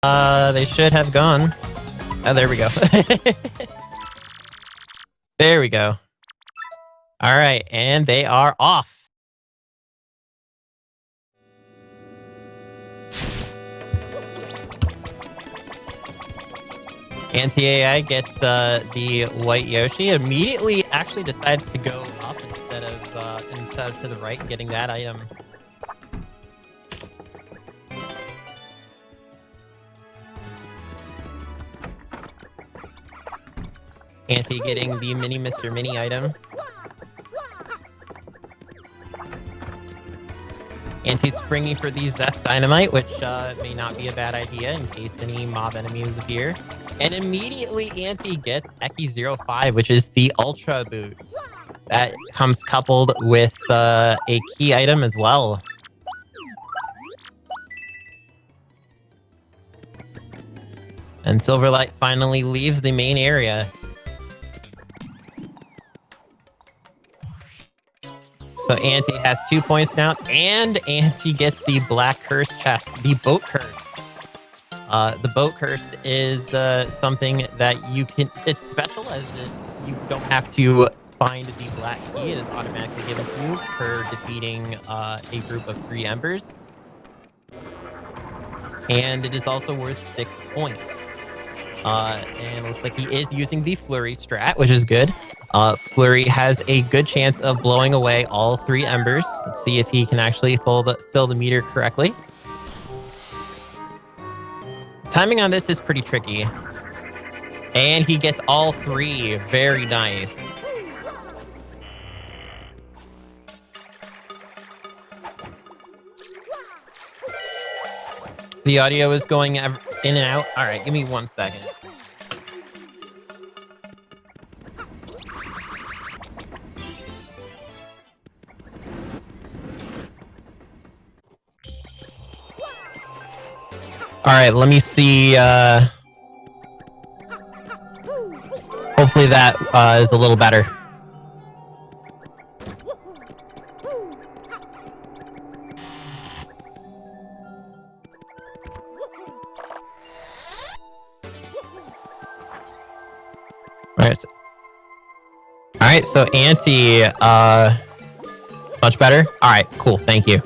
They should have gone. Oh, there we go. There we go. All right, and they are off. Anti-A.I gets the white Yoshi, immediately actually decides to go up instead of to the right, getting that item. Anti getting the mini Mr. Mini item. Anti's springing for the Zest Dynamite, which may not be a bad idea in case any mob enemies appear. And immediately Anti gets Eki 05, which is the Ultra Boots. That comes coupled with a key item as well. And Sylverlight finally leaves the main area. So Anti has 2 points now, and Anti gets the Black Curse chest, the Boat Curse. The Boat Curse is something that you can... It's special as you don't have to find the black key. It is automatically given to you for defeating a group of 3 embers. And it is also worth 6 points. And it looks like he is using the Flurry strat, which is good. Flurry has a good chance of blowing away all 3 embers. Let's see if he can actually fill the meter correctly. Timing on this is pretty tricky. And he gets all 3. Very nice. The audio is going in and out. All right, give me 1 second. All right, let me see. Hopefully that is a little better. All right, so Anti, much better? All right, cool, thank you.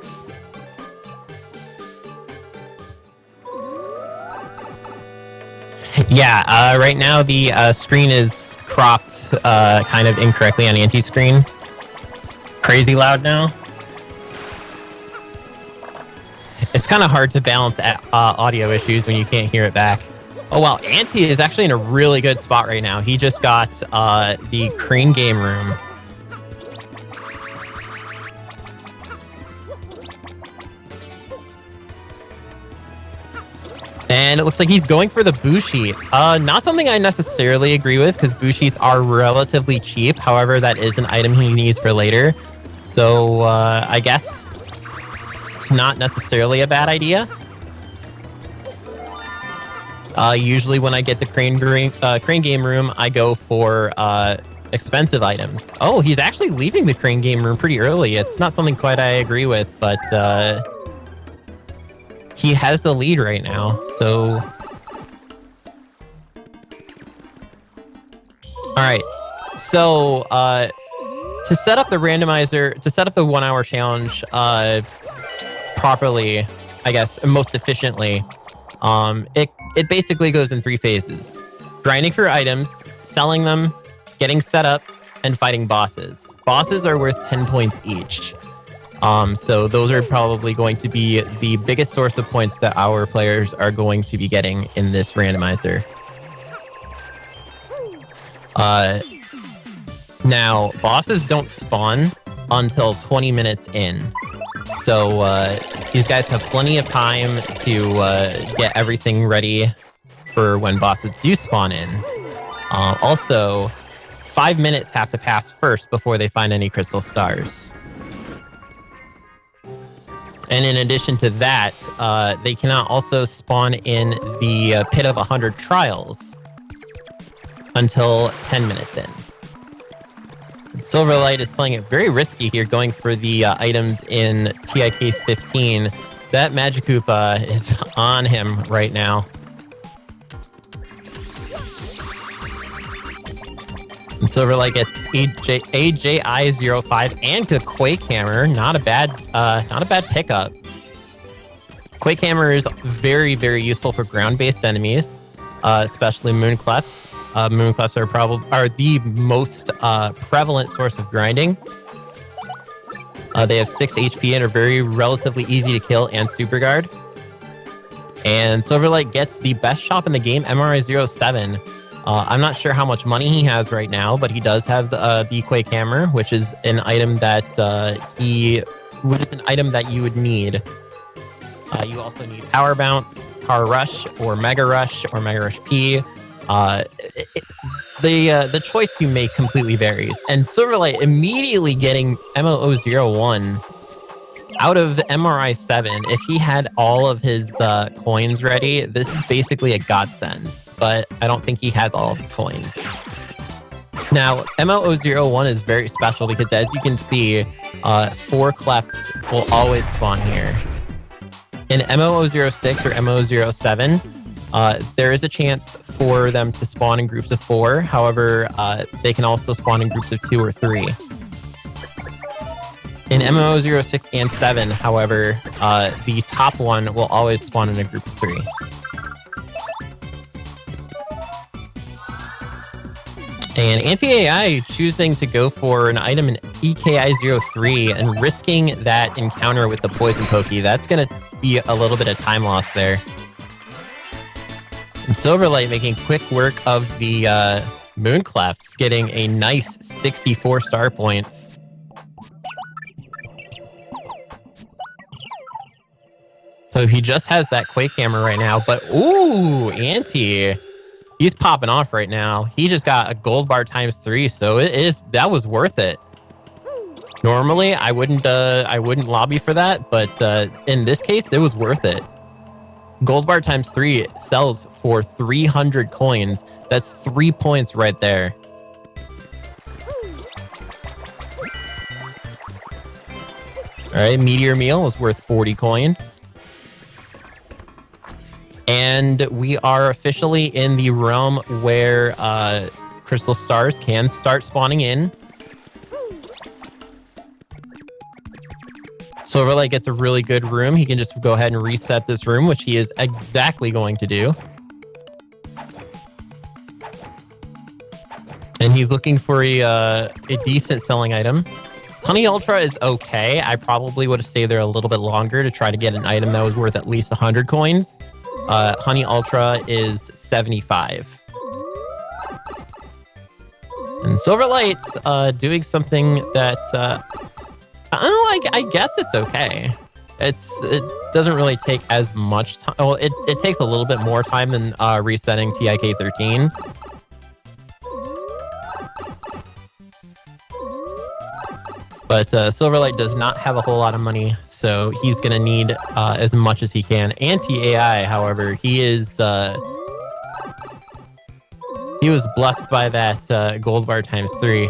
Yeah, right now the screen is cropped kind of incorrectly on Anti's screen. Crazy loud now. It's kind of hard to balance audio issues when you can't hear it back. Oh, wow, Anti is actually in a really good spot right now. He just got the Crane Game Room. And it looks like he's going for the Boo Sheet. Not something I necessarily agree with, because Boo Sheets are relatively cheap. However, that is an item he needs for later. So, I guess it's not necessarily a bad idea. Usually when I get the Crane Game Room, I go for expensive items. Oh, he's actually leaving the Crane Game Room pretty early. It's not something quite I agree with, but he has the lead right now, so... Alright, so to set up the randomizer, to set up the 1 hour challenge properly, I guess, most efficiently, it basically goes in 3 phases. Grinding for items, selling them, getting set up, and fighting bosses. Bosses are worth 10 points each. So those are probably going to be the biggest source of points that our players are going to be getting in this randomizer. Now, bosses don't spawn until 20 minutes in. So these guys have plenty of time to get everything ready for when bosses do spawn in. Also, 5 minutes have to pass first before they find any crystal stars. And in addition to that, they cannot also spawn in the Pit of 100 Trials until 10 minutes in. Sylverlight is playing it very risky here, going for the items in TIK 15. That Magikoopa is on him right now. Silverlight gets AJI05 and the Quake Hammer. Not a bad pickup. Quake Hammer is very, very useful for ground-based enemies, especially Moonclefts. Moonclefts are the most prevalent source of grinding. They have 6 HP and are very relatively easy to kill and super guard. And Silverlight gets the best shop in the game, MRI07. I'm not sure how much money he has right now, but he does have the Quake Hammer, which is an item that you would need. You also need Power Bounce, Power Rush, or Mega Rush P. The choice you make completely varies. And Silverlight immediately getting MO001 out of the MRI7. If he had all of his coins ready, this is basically a godsend. But I don't think he has all of his coins. Now, MO001 is very special because, as you can see, 4 clefts will always spawn here. In MO006 or MO07, there is a chance for them to spawn in groups of 4. However, they can also spawn in groups of 2 or 3. In MO06 and 7, however, the top one will always spawn in a group of 3. And Anti-A.I choosing to go for an item in EKI-03 and risking that encounter with the Poison Pokey. That's going to be a little bit of time loss there. And Silverlight making quick work of the Moonclefts, getting a nice 64 star points. So he just has that Quake Hammer right now, but ooh, Anti... He's popping off right now. He just got a gold bar ×3, so that was worth it. Normally, I wouldn't lobby for that, but in this case, it was worth it. Gold bar ×3 sells for 300 coins. That's 3 points right there. All right, Meteor Meal was worth 40 coins. And we are officially in the realm where Crystal Stars can start spawning in. Silverlight gets a really good room. He can just go ahead and reset this room, which he is exactly going to do. And he's looking for a decent selling item. Honey Ultra is okay. I probably would have stayed there a little bit longer to try to get an item that was worth at least 100 coins. Honey Ultra is 75. And Silverlight doing something that I guess it's okay. It doesn't really take as much time. Well, it takes a little bit more time than resetting TIK13. But Silverlight does not have a whole lot of money, so he's going to need as much as he can. Anti-A.I, however, he was blessed by that gold bar ×3.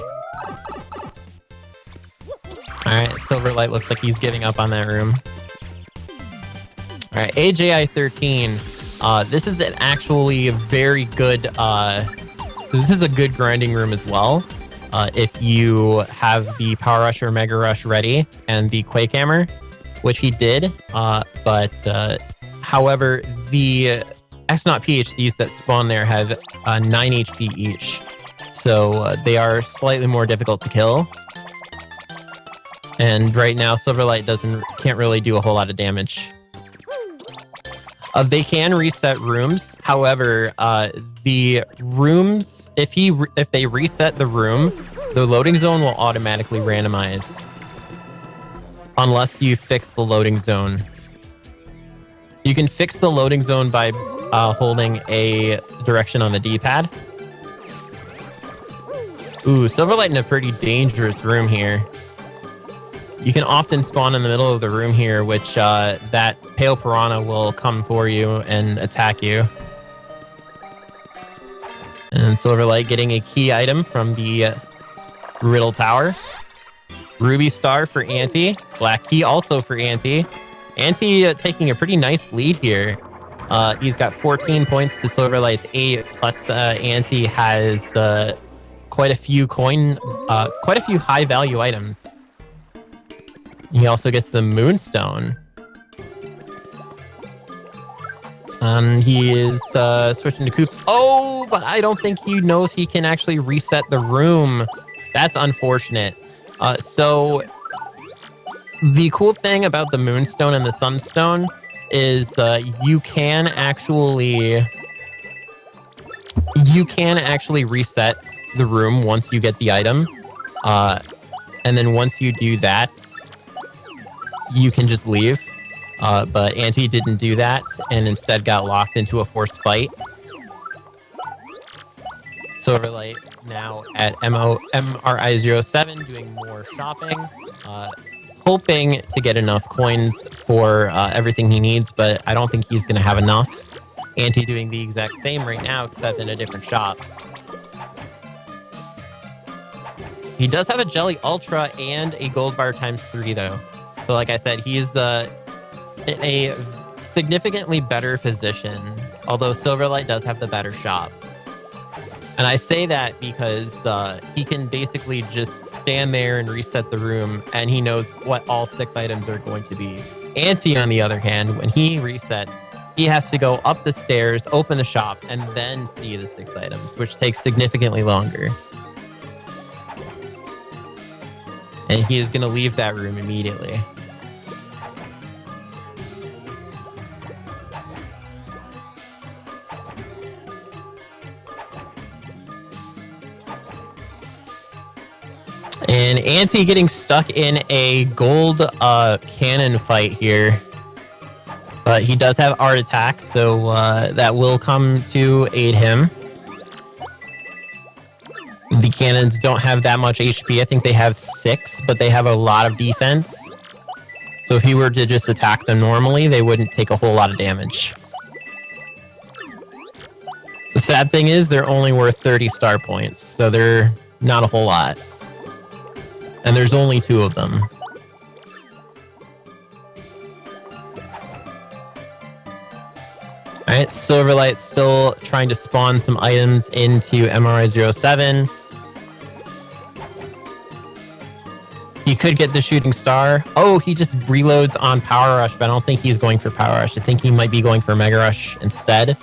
Alright, Silverlight looks like he's giving up on that room. Alright, AJI13. This is an actually very good... this is a good grinding room as well. If you have the Power Rush or Mega Rush ready and the Quake Hammer, which he did. However, the X-Naught PhDs that spawn there have 9 HP each. So they are slightly more difficult to kill. And right now, Silverlight can't really do a whole lot of damage. They can reset rooms. However, the rooms, if they reset the room, the loading zone will automatically randomize. Unless you fix the loading zone. You can fix the loading zone by holding a direction on the D-pad. Ooh, Silverlight in a pretty dangerous room here. You can often spawn in the middle of the room here, which that Pale Piranha will come for you and attack you. And Silverlight getting a key item from the Riddle Tower. Ruby Star for Anti. Black Key also for Anti. Anti taking a pretty nice lead here. He's got 14 points to Silverlight's 8, plus Anti has quite a few high value items. He also gets the Moonstone. He is switching to Coops. Oh, but I don't think he knows he can actually reset the room. That's unfortunate. So the cool thing about the Moonstone and the Sunstone is you can actually reset the room once you get the item. And then once you do that, you can just leave. But Anti didn't do that and instead got locked into a forced fight. Sylverlight now at MRI07 doing more shopping, hoping to get enough coins for everything he needs, but I don't think he's going to have enough. Anti doing the exact same right now, except in a different shop. He does have a Jelly Ultra and a Gold Bar ×3 though. So like I said, he's in a significantly better position, although Sylverlight does have the better shop. And I say that because he can basically just stand there and reset the room, and he knows what all 6 items are going to be. Anti, on the other hand, when he resets, he has to go up the stairs, open the shop, and then see the 6 items, which takes significantly longer. And he is going to leave that room immediately. And Anti getting stuck in a gold cannon fight here. But he does have Art Attack, so that will come to aid him. The cannons don't have that much HP. I think they have 6, but they have a lot of defense. So if he were to just attack them normally, they wouldn't take a whole lot of damage. The sad thing is they're only worth 30 star points, so they're not a whole lot. And there's only 2 of them. Alright, Sylverlight still trying to spawn some items into MRI07. He could get the Shooting Star. Oh, he just reloads on Power Rush, but I don't think he's going for Power Rush. I think he might be going for Mega Rush instead.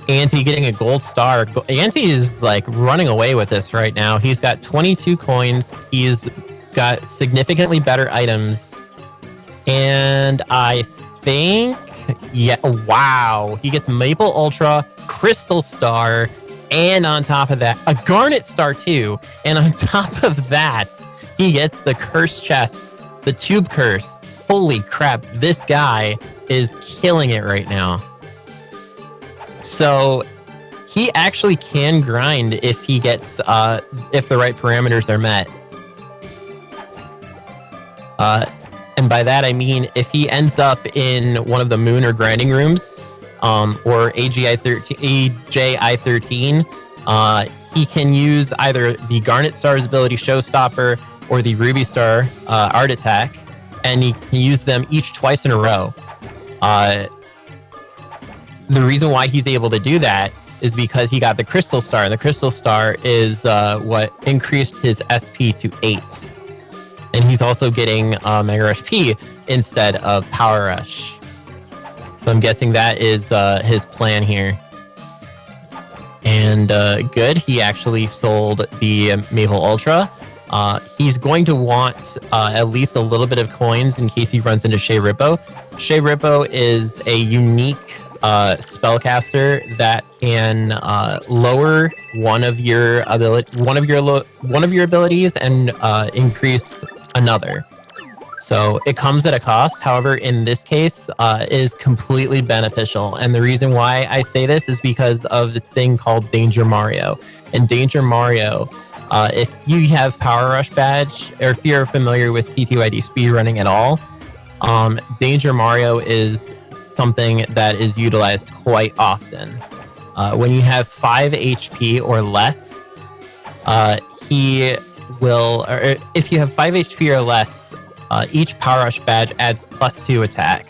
Anti getting a gold star. Anti is like running away with this right now. He's got 22 coins. He's got significantly better items. And I think, yeah, wow. He gets Maple Ultra, Crystal Star, and on top of that, a Garnet Star too. And on top of that, he gets the Curse Chest, the Tube Curse. Holy crap, this guy is killing it right now. So he actually can grind if he gets if the right parameters are met. And by that I mean if he ends up in one of the moon or grinding rooms, or AJI13, he can use either the Garnet Star's ability Showstopper or the Ruby Star Art Attack, and he can use them each twice in a row. The reason why he's able to do that is because he got the Crystal Star, and the Crystal Star is what increased his SP to 8. And he's also getting Mega Rush P instead of Power Rush. So I'm guessing that is his plan here. And good, he actually sold the Maple Ultra. He's going to want at least a little bit of coins in case he runs into Shea Rippo. Shea Rippo is a unique spellcaster that can lower one of your abilities and increase another. So it comes at a cost. However, in this case, is completely beneficial. And the reason why I say this is because of this thing called Danger Mario. And Danger Mario, if you have Power Rush badge, or if you're familiar with TTYD speedrunning at all, Danger Mario is something that is utilized quite often. When you have 5 HP or less, he will, or if you have 5 HP or less, each Power Rush badge adds +2 attack.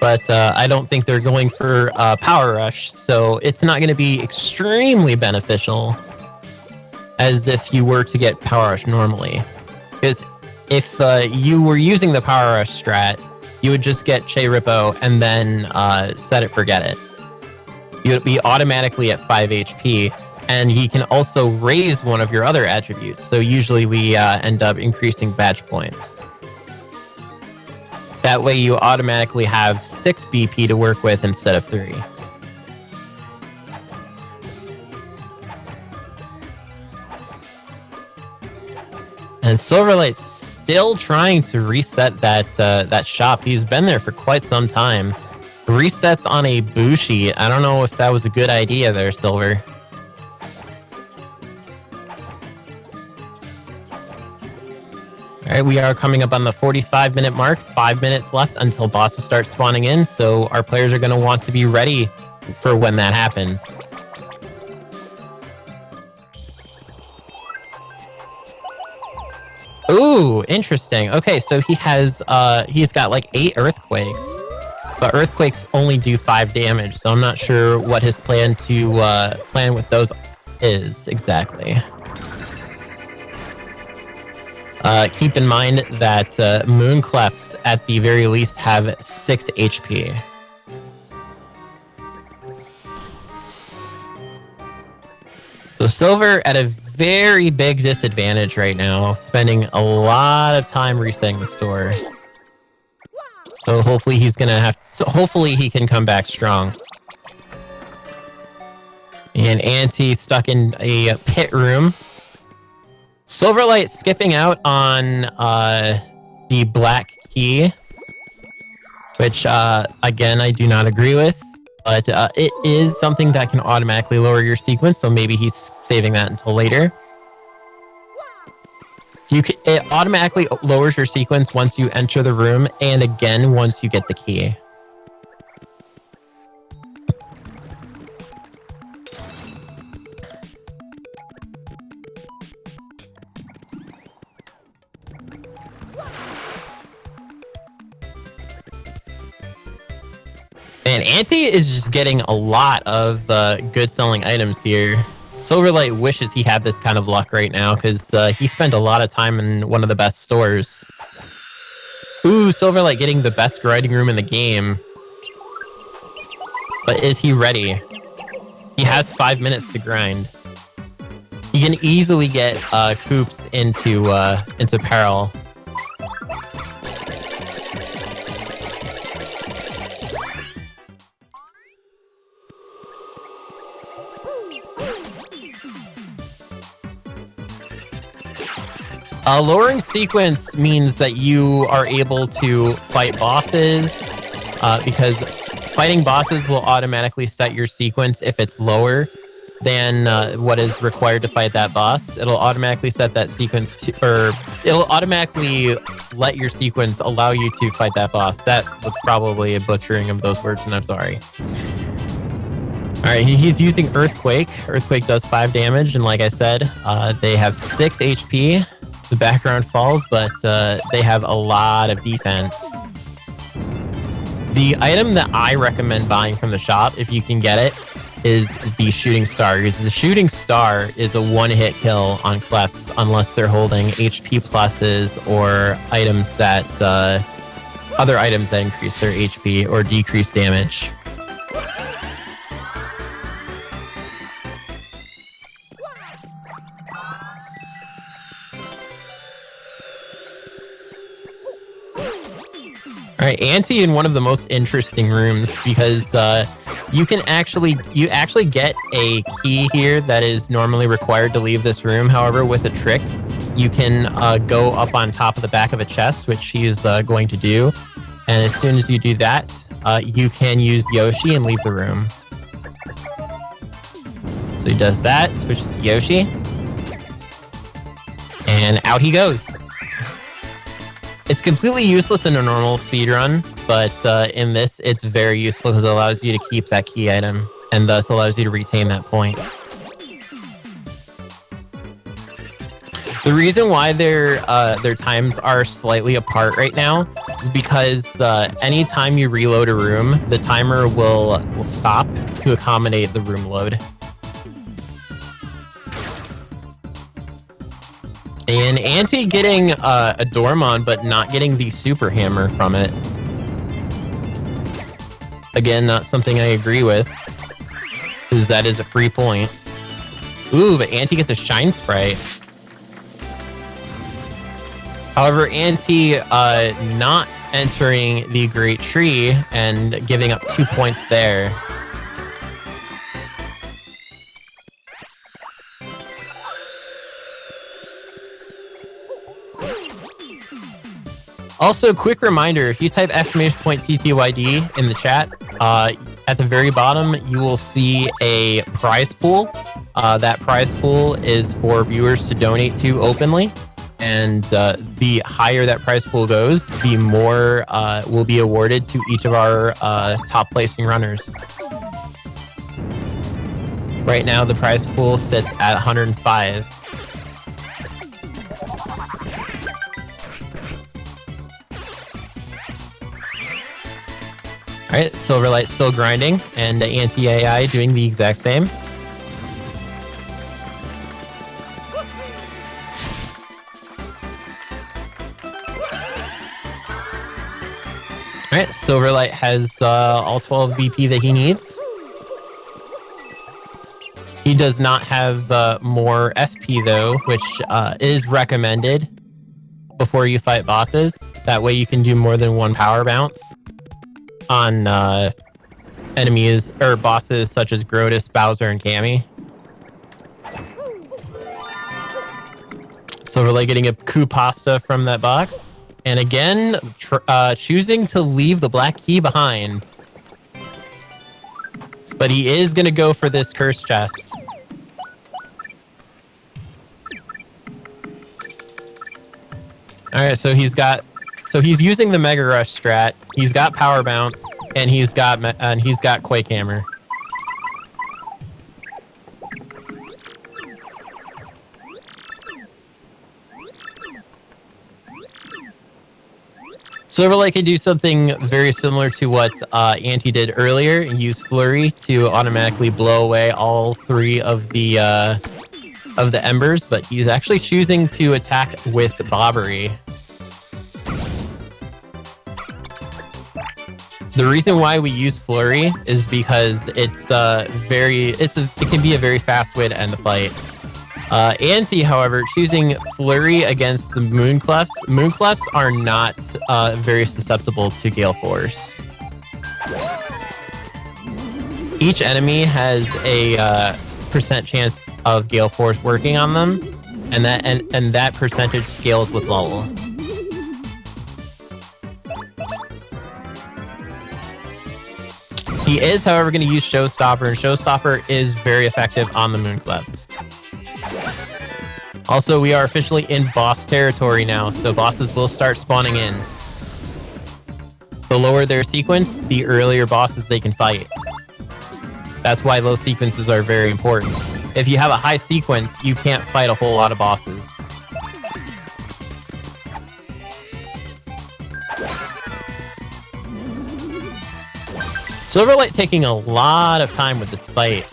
but I don't think they're going for Power Rush, so it's not going to be extremely beneficial as if you were to get Power Rush normally. Because if you were using the Power Rush strat, you would just get Che Rippo and then set it, forget it. You would be automatically at 5 HP, and he can also raise one of your other attributes. So usually we end up increasing badge points. That way you automatically have 6 BP to work with instead of 3. And Sylverlight's still trying to reset that shop. He's been there for quite some time. Resets on a Bushi. I don't know if that was a good idea there, Silver. Alright, we are coming up on the 45-minute mark. 5 minutes left until bosses start spawning in, so our players are going to want to be ready for when that happens. Ooh, interesting. Okay, so he's got like 8 earthquakes. But earthquakes only do 5 damage, so I'm not sure what his plan with those is exactly. Keep in mind that Moonclefs at the very least have 6 HP. So Silver at a very big disadvantage right now, spending a lot of time resetting the store. So hopefully hopefully he can come back strong. And Anti stuck in a pit room. Sylverlight skipping out on the black key, which again I do not agree with, but it is something that can automatically lower your sequence, so maybe he's saving that until later. It automatically lowers your sequence once you enter the room, and again once you get the key. And Anti is just getting a lot of good selling items here. Sylverlight wishes he had this kind of luck right now, because he spent a lot of time in one of the best stores. Ooh, Sylverlight getting the best grinding room in the game. But is he ready? He has 5 minutes to grind. He can easily get Coops into peril. Lowering sequence means that you are able to fight bosses, because fighting bosses will automatically set your sequence if it's lower than what is required to fight that boss. It'll automatically set that sequence or it'll automatically let your sequence allow you to fight that boss. That was probably a butchering of those words, and I'm sorry. Alright, he's using Earthquake. Earthquake does 5 damage, and like I said, they have 6 HP. The background falls, but they have a lot of defense. The item that I recommend buying from the shop, if you can get it, is the Shooting Star. Because the Shooting Star is a one-hit kill on Clefs unless they're holding HP pluses or items that other items that increase their HP or decrease damage. Alright, Anti in one of the most interesting rooms, because you actually get a key here that is normally required to leave this room. However, with a trick, you can go up on top of the back of a chest, which he is going to do. And as soon as you do that, you can use Yoshi and leave the room. So he does that, switches to Yoshi, and out he goes. It's completely useless in a normal speedrun, but in this, it's very useful because it allows you to keep that key item, and thus allows you to retain that point. The reason why their times are slightly apart right now is because anytime you reload a room, the timer will stop to accommodate the room load. And Anti getting a Dormon, but not getting the Super Hammer from it. Again, not something I agree with, because that is a free point. Ooh, but Anti gets a Shine Sprite. However, Anti not entering the Great Tree and giving up 2 points there. Also, quick reminder, if you type !TTYD in the chat, at the very bottom, you will see a prize pool. That prize pool is for viewers to donate to openly. And the higher that prize pool goes, the more will be awarded to each of our top placing runners. Right now, the prize pool sits at 105. Alright, Sylverlight still grinding, and Anti-A.I doing the exact same. Alright, Sylverlight has all 12 BP that he needs. He does not have more FP though, which is recommended before you fight bosses. That way you can do more than one power bounce on enemies or bosses such as Grotus, Bowser, and Cammy. Sylverlight getting a coup pasta from that box. And again, choosing to leave the black key behind. But he is going to go for this curse chest. Alright, so he's using the Mega Rush strat. He's got Power Bounce, and he's got Quake Hammer. Sylverlight can do something very similar to what Anti did earlier and use Flurry to automatically blow away all 3 of the embers, but he's actually choosing to attack with Bobbery. The reason why we use Flurry is because it can be a very fast way to end the fight. Anti, however, choosing Flurry against the Moonclefts. Moonclefts are not very susceptible to Gale Force. Each enemy has a percent chance of Gale Force working on them, and that percentage scales with level. He is, however, going to use Showstopper, and Showstopper is very effective on the Moonclefts. Also, we are officially in boss territory now, so bosses will start spawning in. The lower their sequence, the earlier bosses they can fight. That's why low sequences are very important. If you have a high sequence, you can't fight a whole lot of bosses. Sylverlight taking a lot of time with this fight.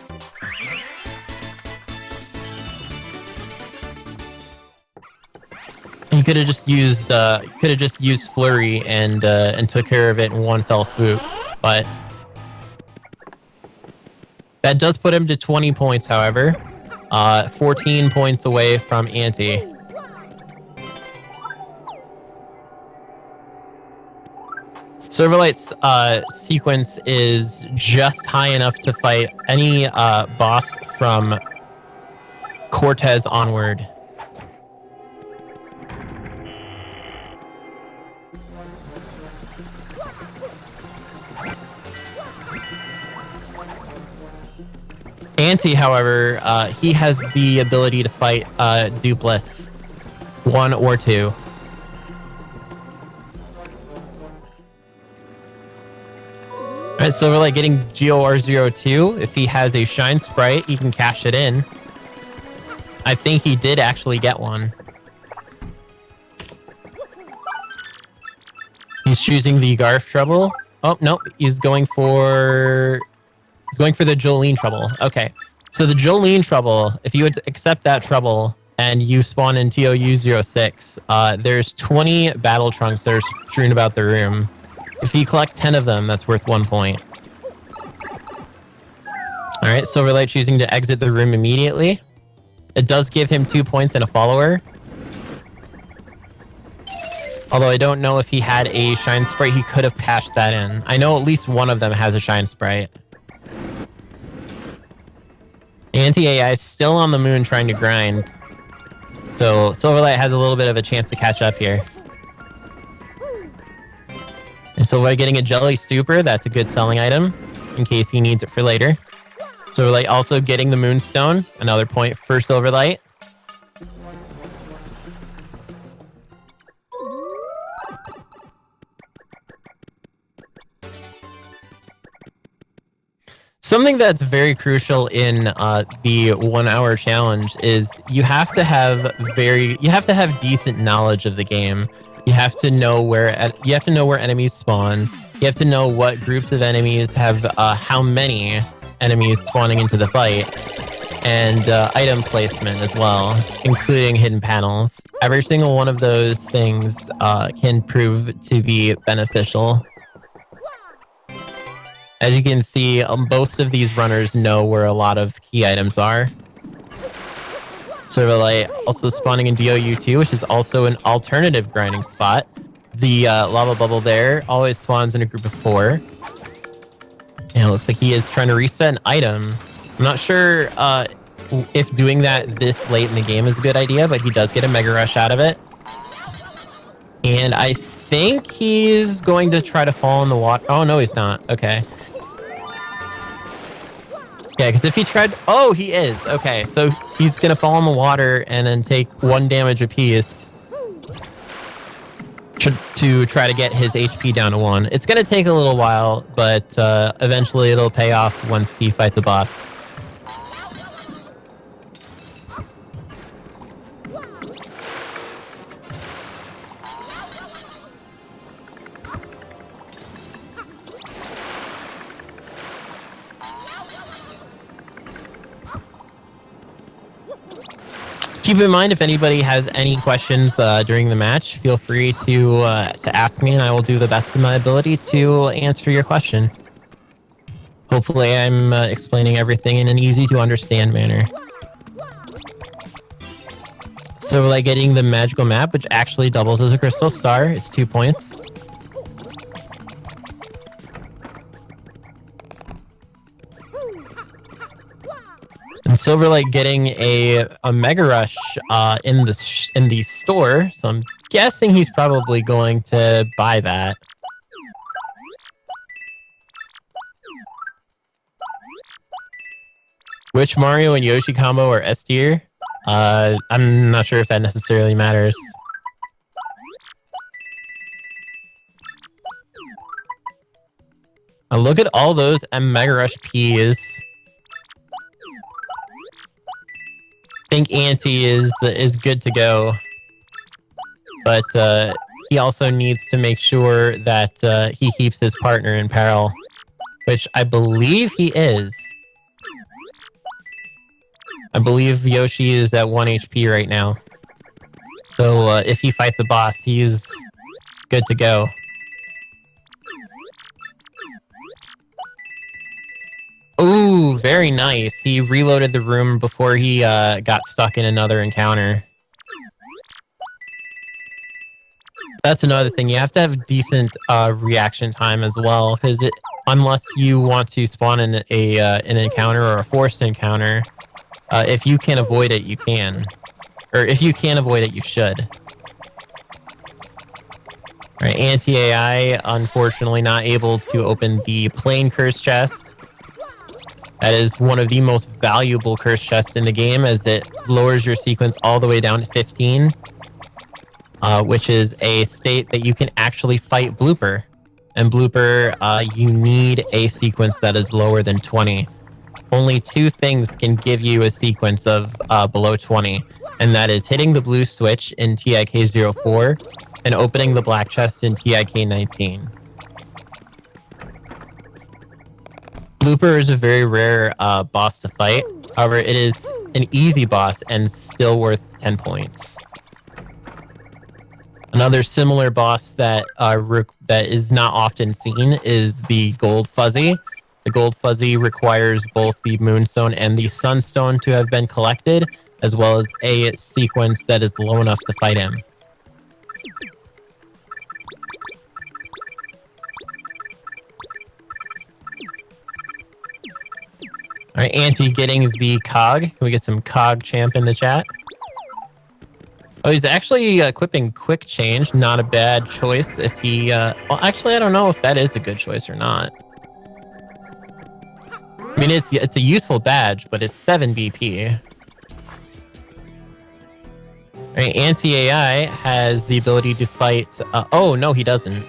He could have just used Flurry and took care of it in one fell swoop, but that does put him to 20 points. However, 14 points away from Anti. Sylverlight's sequence is just high enough to fight any boss from Cortez onward. Anti, however, he has the ability to fight Dupless 1 or 2. Alright, Sylverlight getting GOR02. If he has a Shine Sprite, he can cash it in. I think he did actually get one. He's choosing the Garf trouble. Oh, no, he's going for the Jolene trouble. Okay. So the Jolene trouble, if you would accept that trouble and you spawn in TOU06, there's 20 battle trunks that are strewn about the room. If you collect 10 of them, that's worth 1 point. All right, Sylverlight choosing to exit the room immediately. It does give him 2 points and a follower. Although I don't know if he had a Shine Sprite, he could have cashed that in. I know at least one of them has a Shine Sprite. Anti-A.I is still on the moon trying to grind. So Sylverlight has a little bit of a chance to catch up here. And Sylverlight getting a Jelly Super, that's a good selling item in case he needs it for later. Sylverlight also getting the Moonstone, another point for Sylverlight. Something that's very crucial in the 1 hour challenge is you have to have decent knowledge of the game. You have to know where enemies spawn. You have to know what groups of enemies have how many enemies spawning into the fight, and item placement as well, including hidden panels. Every single one of those things can prove to be beneficial. As you can see, most of these runners know where a lot of key items are. Sylverlight also spawning in DOU2, which is also an alternative grinding spot. The lava bubble there always spawns in a group of 4. And it looks like he is trying to reset an item. I'm not sure if doing that this late in the game is a good idea, but he does get a Mega Rush out of it. And I think he's going to try to fall in the water. Oh, no, he's not. Okay. Yeah, because if he tried... Oh, he is. Okay, so he's going to fall in the water and then take 1 damage apiece to try to get his HP down to 1. It's going to take a little while, but eventually it'll pay off once he fights the boss. Keep in mind, if anybody has any questions during the match, feel free to ask me, and I will do the best of my ability to answer your question. Hopefully, I'm explaining everything in an easy-to-understand manner. So, like getting the magical map, which actually doubles as a crystal star, it's 2 points. And Sylverlight getting a Mega Rush in the store, so I'm guessing he's probably going to buy that. Which Mario and Yoshi combo are S tier? I'm not sure if that necessarily matters. Look at all those Mega Rush Ps. I think Anti is good to go, but he also needs to make sure that he keeps his partner in peril, which I believe he is. I believe Yoshi is at 1 HP right now, so if he fights a boss, he's good to go. Ooh, very nice. He reloaded the room before he got stuck in another encounter. That's another thing. You have to have decent reaction time as well, because unless you want to spawn in an encounter or a forced encounter, if you can avoid it, you can. Or if you can't avoid it, you should. All right, Anti-A.I, unfortunately not able to open the Plane Curse chest. That is one of the most valuable curse chests in the game, as it lowers your sequence all the way down to 15, which is a state that you can actually fight Blooper. And Blooper, you need a sequence that is lower than 20. Only 2 things can give you a sequence of below 20, and that is hitting the blue switch in TIK04 and opening the black chest in TIK-19. Blooper is a very rare boss to fight. However, it is an easy boss and still worth 10 points. Another similar boss that that is not often seen is the Gold Fuzzy. The Gold Fuzzy requires both the Moonstone and the Sunstone to have been collected, as well as a sequence that is low enough to fight him. All right, Anti getting the Cog. Can we get some Cog champ in the chat? Oh, he's actually equipping Quick Change. Not a bad choice if he... well, actually, I don't know if that is a good choice or not. I mean, it's a useful badge, but it's 7 BP. All right, Anti-A.I has the ability to fight... oh, no, he doesn't.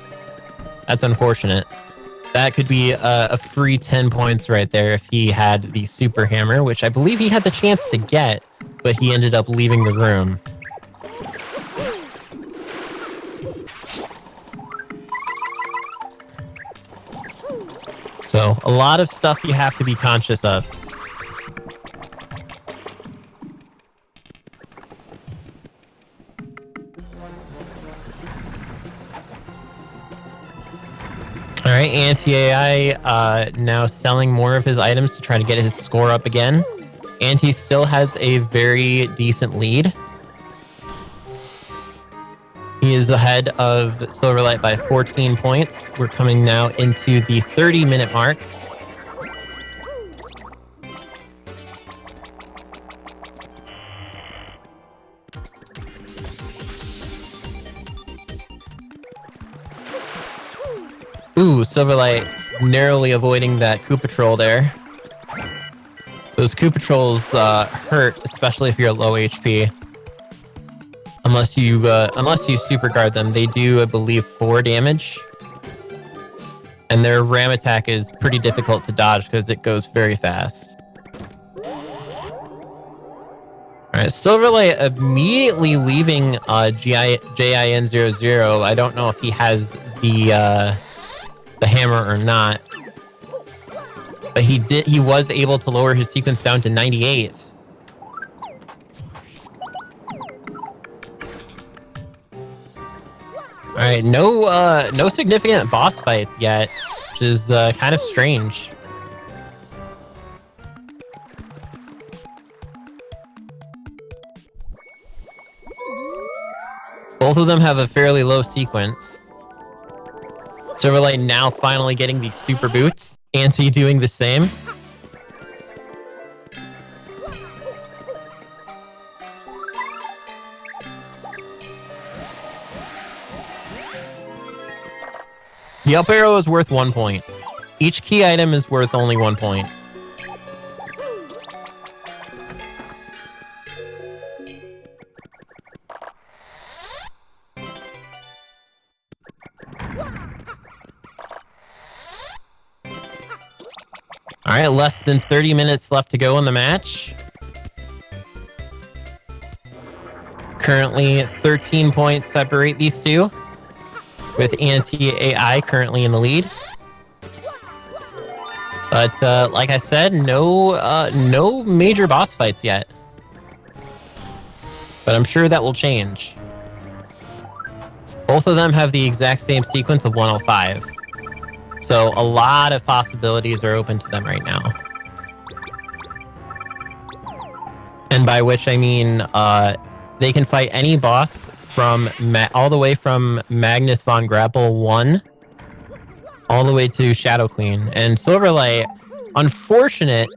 That's unfortunate. That could be a free 10 points right there if he had the Super Hammer, which I believe he had the chance to get, but he ended up leaving the room. So, a lot of stuff you have to be conscious of. Alright, Anti-A.I now selling more of his items to try to get his score up again. Anti still has a very decent lead. He is ahead of Sylverlight by 14 points. We're coming now into the 30-minute mark. Ooh, Sylverlight narrowly avoiding that Koopa Troll there. Those Koopa Trolls hurt, especially if you're at low HP. Unless you super guard them, they do, I believe, 4 damage. And their ram attack is pretty difficult to dodge because it goes very fast. Alright, Sylverlight immediately leaving JIN00. I don't know if he has the hammer or not. But he was able to lower his sequence down to 98. Alright, no significant boss fights yet, which is kind of strange. Both of them have a fairly low sequence. Sylverlight now finally getting the super boots. Anti doing the same. The up arrow is worth 1 point. Each key item is worth only 1 point. Alright, less than 30 minutes left to go in the match. Currently, 13 points separate these two, with Anti-A.I currently in the lead. But like I said, no major boss fights yet. But I'm sure that will change. Both of them have the exact same sequence of 105. So a lot of possibilities are open to them right now. And by which I mean they can fight any boss from all the way from Magnus von Grapple 1 all the way to Shadow Queen. And Sylverlight, unfortunate,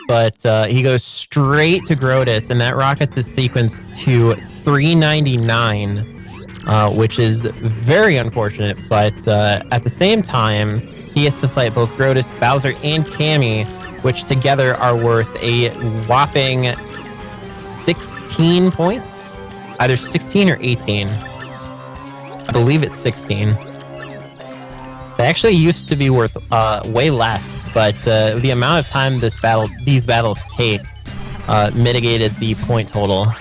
but he goes straight to Grotus, and that rockets his sequence to 399, which is very unfortunate. But at the same time, he has to fight both Grotus, Bowser, and Cammy, which together are worth a whopping 16 points? Either 16 or 18. I believe it's 16. They actually used to be worth way less, but the amount of time these battles take mitigated the point total.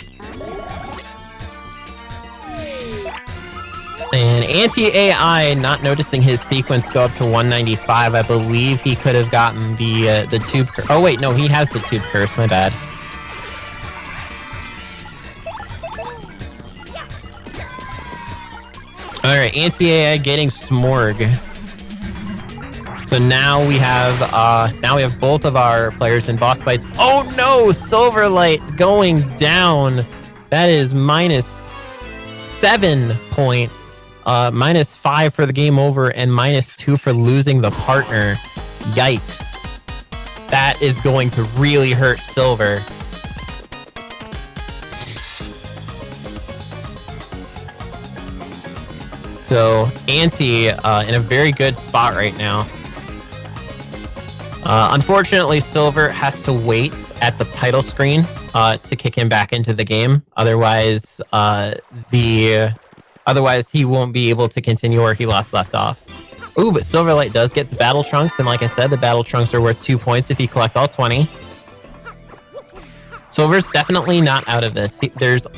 And Anti-A.I, not noticing his sequence go up to 195, I believe he could have gotten the tube curse. Oh wait, no, he has the tube curse, my bad. Alright, Anti-A.I getting Smorg. So now we have both of our players in boss fights. Oh no, Sylverlight going down. That is -7 points. -5 for the game over and -2 for losing the partner. Yikes. That is going to really hurt Silver. So Anti in a very good spot right now. Unfortunately, Silver has to wait at the title screen to kick him back into the game. Otherwise, he won't be able to continue where he left off. Ooh, but Sylverlight does get the battle trunks, and like I said, the battle trunks are worth 2 points if you collect all 20. Silver's definitely not out of this.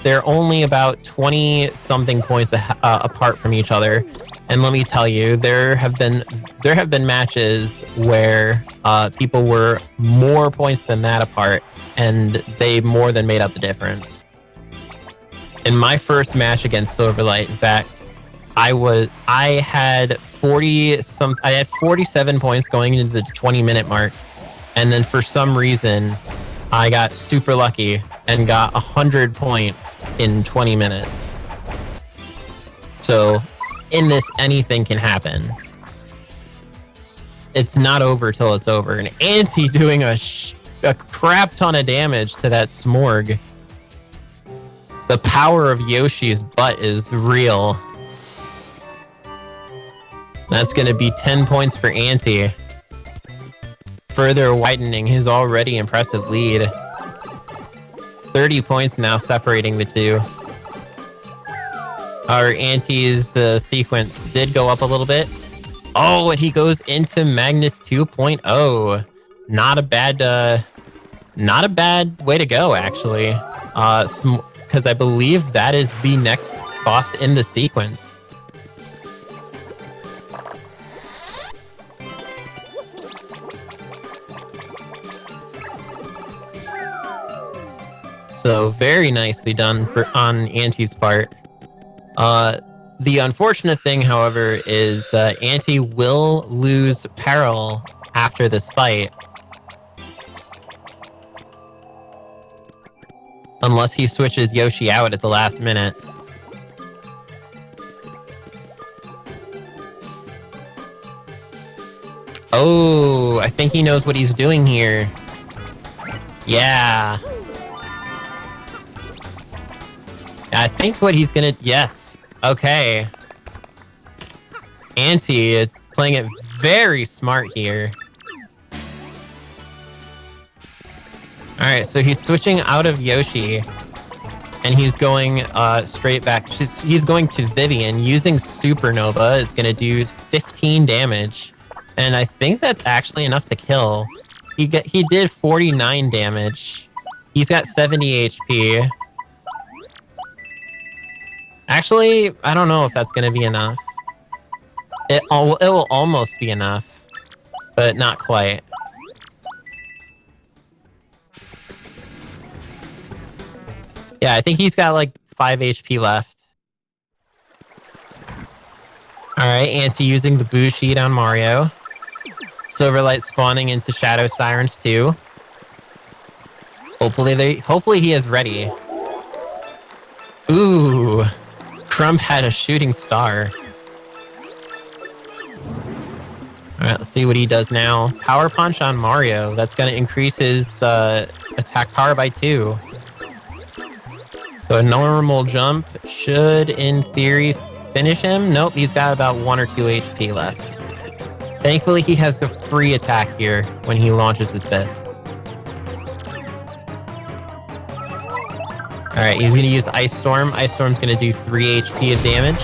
They're only about 20-something points apart from each other, and let me tell you, there have been matches where people were more points than that apart, and they more than made up the difference. In my first match against Sylverlight, in fact, I had 47 points going into the 20-minute mark, and then for some reason, I got super lucky and got 100 points in 20 minutes. So, in this, anything can happen. It's not over till it's over. And Anti doing a crap ton of damage to that Smorg. The power of Yoshi's butt is real. That's going to be 10 points for Anti. Further widening his already impressive lead. 30 points now separating the two. Our Anti's sequence did go up a little bit. Oh, and he goes into Magnus 2.0. Not a bad way to go, actually. Because I believe that is the next boss in the sequence. So very nicely done on Anti's part. The unfortunate thing, however, is Anti will lose Peril after this fight. Unless he switches Yoshi out at the last minute. Oh, I think he knows what he's doing here. Yeah. I think what he's gonna... Yes. Okay. Anti playing it very smart here. Alright, so he's switching out of Yoshi. And he's going straight back. He's going to Vivian. Using Supernova is gonna do 15 damage. And I think that's actually enough to kill. He did 49 damage. He's got 70 HP. Actually, I don't know if that's going to be enough. It will almost be enough, but not quite. Yeah, I think he's got like 5 HP left. Alright, Anti using the boo sheet on Mario. Sylverlight spawning into Shadow Sirens too. Hopefully he is ready. Ooh. Crump had a shooting star. Alright, let's see what he does now. Power Punch on Mario. That's going to increase his attack power by 2. So a normal jump should, in theory, finish him. Nope, he's got about 1 or 2 HP left. Thankfully, he has the free attack here when he launches his fists. Alright, he's going to use Ice Storm. Ice Storm's going to do 3 HP of damage.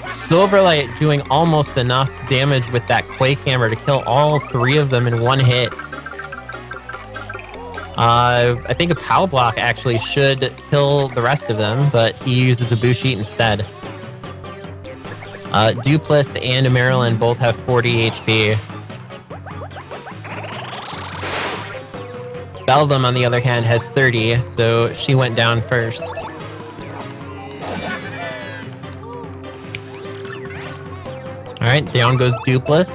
Sylverlight doing almost enough damage with that Quake Hammer to kill all 3 of them in 1 hit. I think a Pow Block actually should kill the rest of them, but he uses a Boo Sheet instead. Dupless and Marilyn both have 40 HP. Beldam, on the other hand, has 30, so she went down first. Alright, down goes Dupless.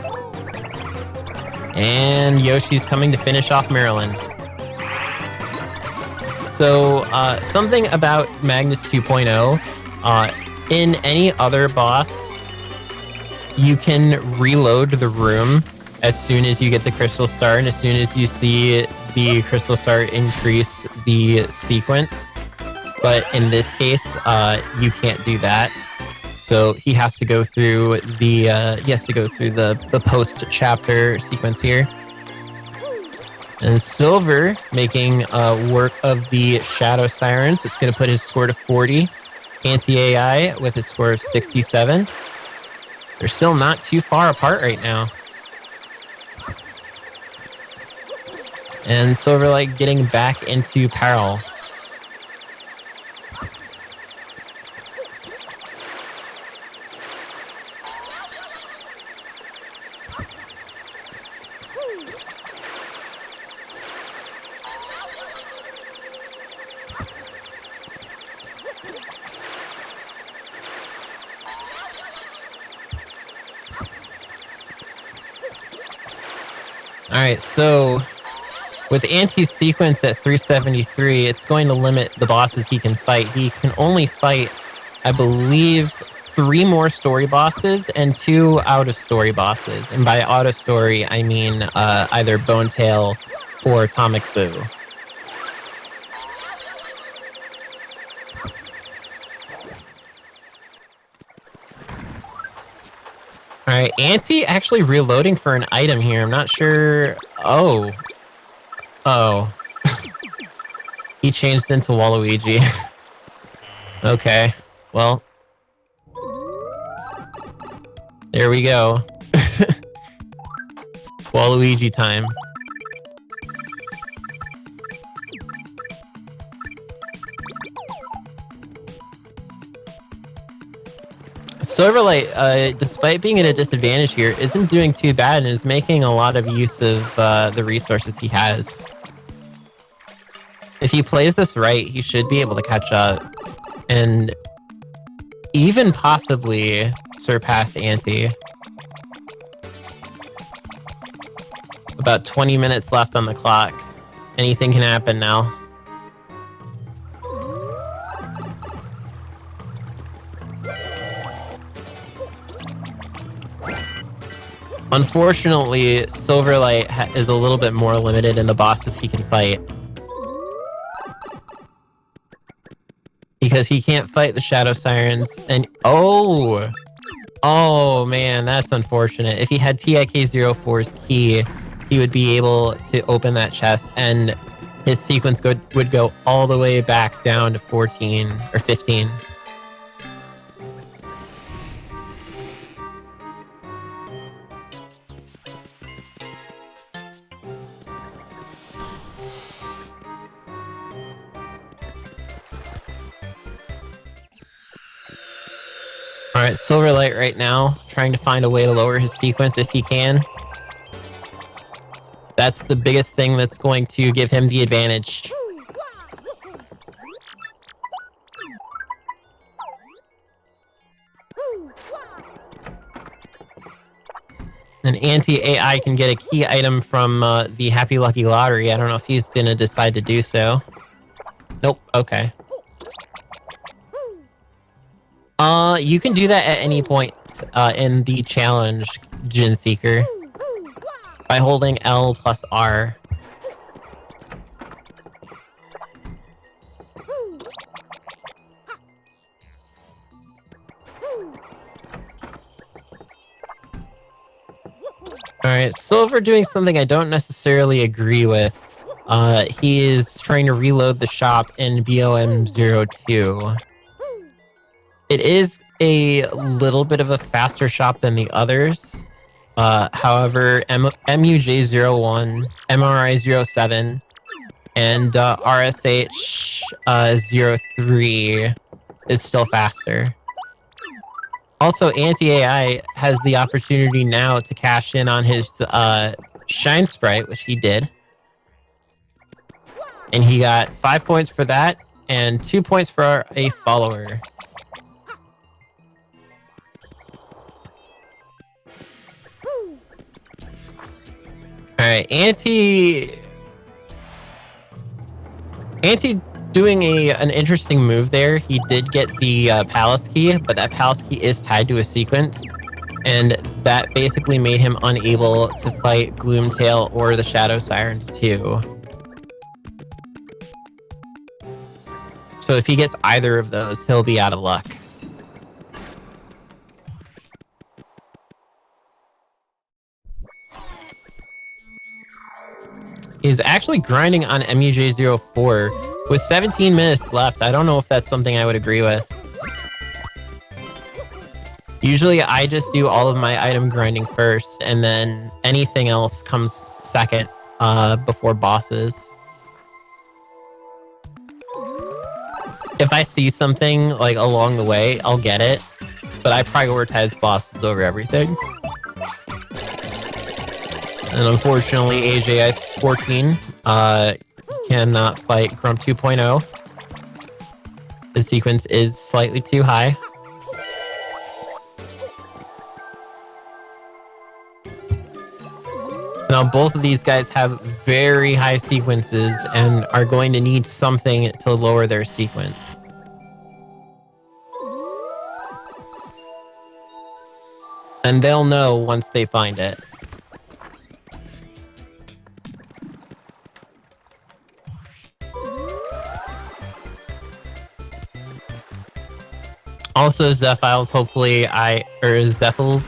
And Yoshi's coming to finish off Marilyn. So, something about Magnus 2.0, in any other boss, you can reload the room as soon as you get the Crystal Star and as soon as you see the Crystal Star increase the sequence. But in this case, you can't do that. So he has to go through the post-chapter sequence here. And Silver making work of the Shadow Sirens. It's going to put his score to 40. Anti-A.I with his score of 67. They're still not too far apart right now. And Sylverlight getting back into peril. Alright, so with anti-sequence at 373, it's going to limit the bosses he can fight. He can only fight, I believe, 3 more story bosses and 2 out-of-story bosses. And by out-of-story, I mean either Bonetail or Atomic Boo. Alright, Anti actually reloading for an item here. I'm not sure... Oh. He changed into Waluigi. Okay, well. There we go. It's Waluigi time. Sylverlight, despite being at a disadvantage here, isn't doing too bad and is making a lot of use of the resources he has. If he plays this right, he should be able to catch up and even possibly surpass Anti. About 20 minutes left on the clock. Anything can happen now. Unfortunately, Sylverlight is a little bit more limited in the bosses he can fight. Because he can't fight the Shadow Sirens, and oh man, that's unfortunate. If he had TIK-04's key, he would be able to open that chest, and his sequence would go all the way back down to 14 or 15. Alright, Sylverlight right now, trying to find a way to lower his sequence if he can. That's the biggest thing that's going to give him the advantage. And Anti-A.I can get a key item from the Happy Lucky Lottery. I don't know if he's gonna decide to do so. Nope, okay. You can do that at any point in the challenge, Jin Seeker, by holding L plus R. Alright, Silver doing something I don't necessarily agree with. He is trying to reload the shop in BOM02. It is a little bit of a faster shop than the others. However, MUJ01, MRI07, and RSH03 is still faster. Also, Anti-A.I has the opportunity now to cash in on his Shine Sprite, which he did. And he got 5 points for that and 2 points for a follower. Alright, Anti doing an interesting move there. He did get the Palace Key, but that Palace Key is tied to a sequence. And that basically made him unable to fight Gloomtail or the Shadow Sirens too. So if he gets either of those, he'll be out of luck. He's actually grinding on MUJ04 with 17 minutes left. I don't know if that's something I would agree with. Usually I just do all of my item grinding first, and then anything else comes second before bosses. If I see something like along the way, I'll get it, but I prioritize bosses over everything. And unfortunately, AJ 14 cannot fight Grump 2.0. The sequence is slightly too high. Now both of these guys have very high sequences and are going to need something to lower their sequence. And they'll know once they find it. Also, Zephiles, hopefully Zephylize?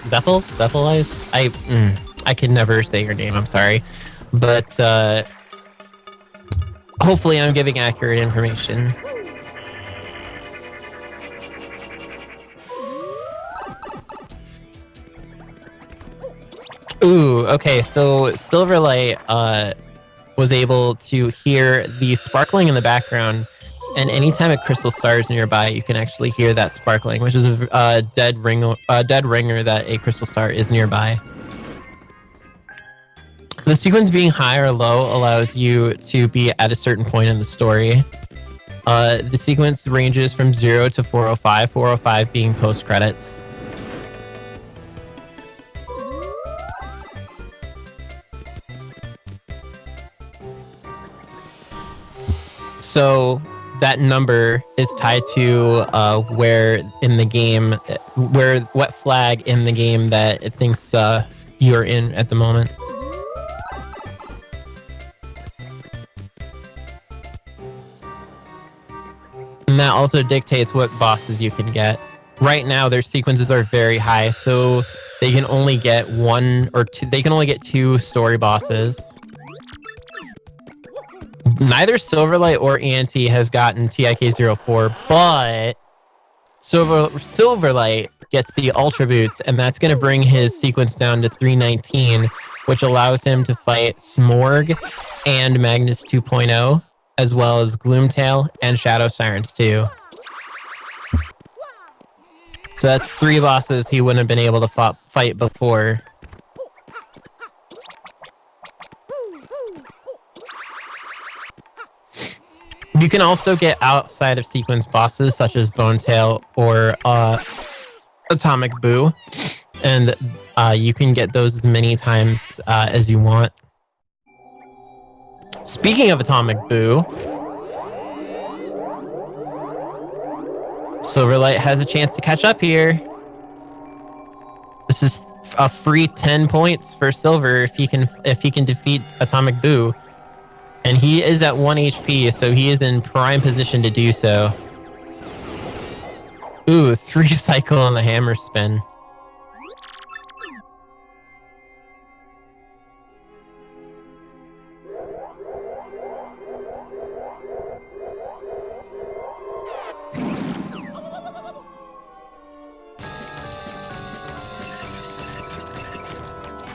I can never say your name, I'm sorry. But hopefully I'm giving accurate information. Ooh, okay, so Sylverlight was able to hear the sparkling in the background, and anytime a crystal star is nearby, you can actually hear that sparkling, which is a dead ringer that a crystal star is nearby. The sequence being high or low allows you to be at a certain point in the story. The sequence ranges from 0 to 405, 405 being post-credits. So that number is tied to where in the game, what flag in the game that it thinks you're in at the moment. And that also dictates what bosses you can get. Right now, their sequences are very high, so they can only get one or two. They can only get 2 story bosses. Neither Sylverlight or Anti has gotten TIK04, but Sylverlight gets the Ultra Boots, and that's going to bring his sequence down to 319, which allows him to fight Smorg and Magnus 2.0, as well as Gloomtail and Shadow Sirens too. So that's 3 bosses he wouldn't have been able to fight before. You can also get outside of sequence bosses such as Bonetail or Atomic Boo, and you can get those as many times as you want. Speaking of Atomic Boo, Sylverlight has a chance to catch up here. This is a free 10 points for Silver if he can defeat Atomic Boo. And he is at 1 HP, so he is in prime position to do so. Ooh, 3 cycle on the hammer spin.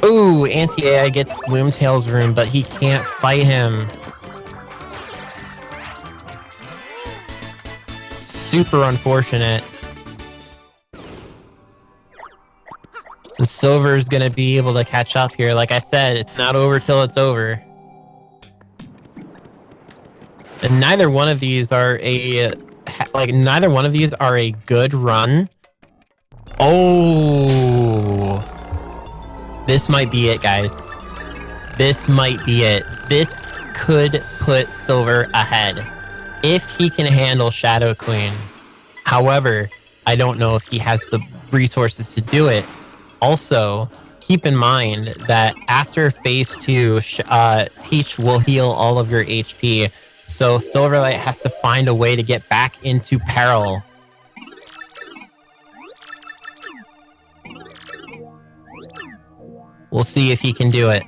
Ooh, Anti-A.I gets Gloomtail's room, but he can't fight him. Super unfortunate. And Silver's going to be able to catch up here. Like I said, it's not over till it's over. And neither one of these are a good run. Oh, this might be it, guys. This might be it. This could put Silver ahead if he can handle Shadow Queen. However, I don't know if he has the resources to do it. Also, keep in mind that after phase 2, Peach will heal all of your HP. So Sylverlight has to find a way to get back into peril. We'll see if he can do it.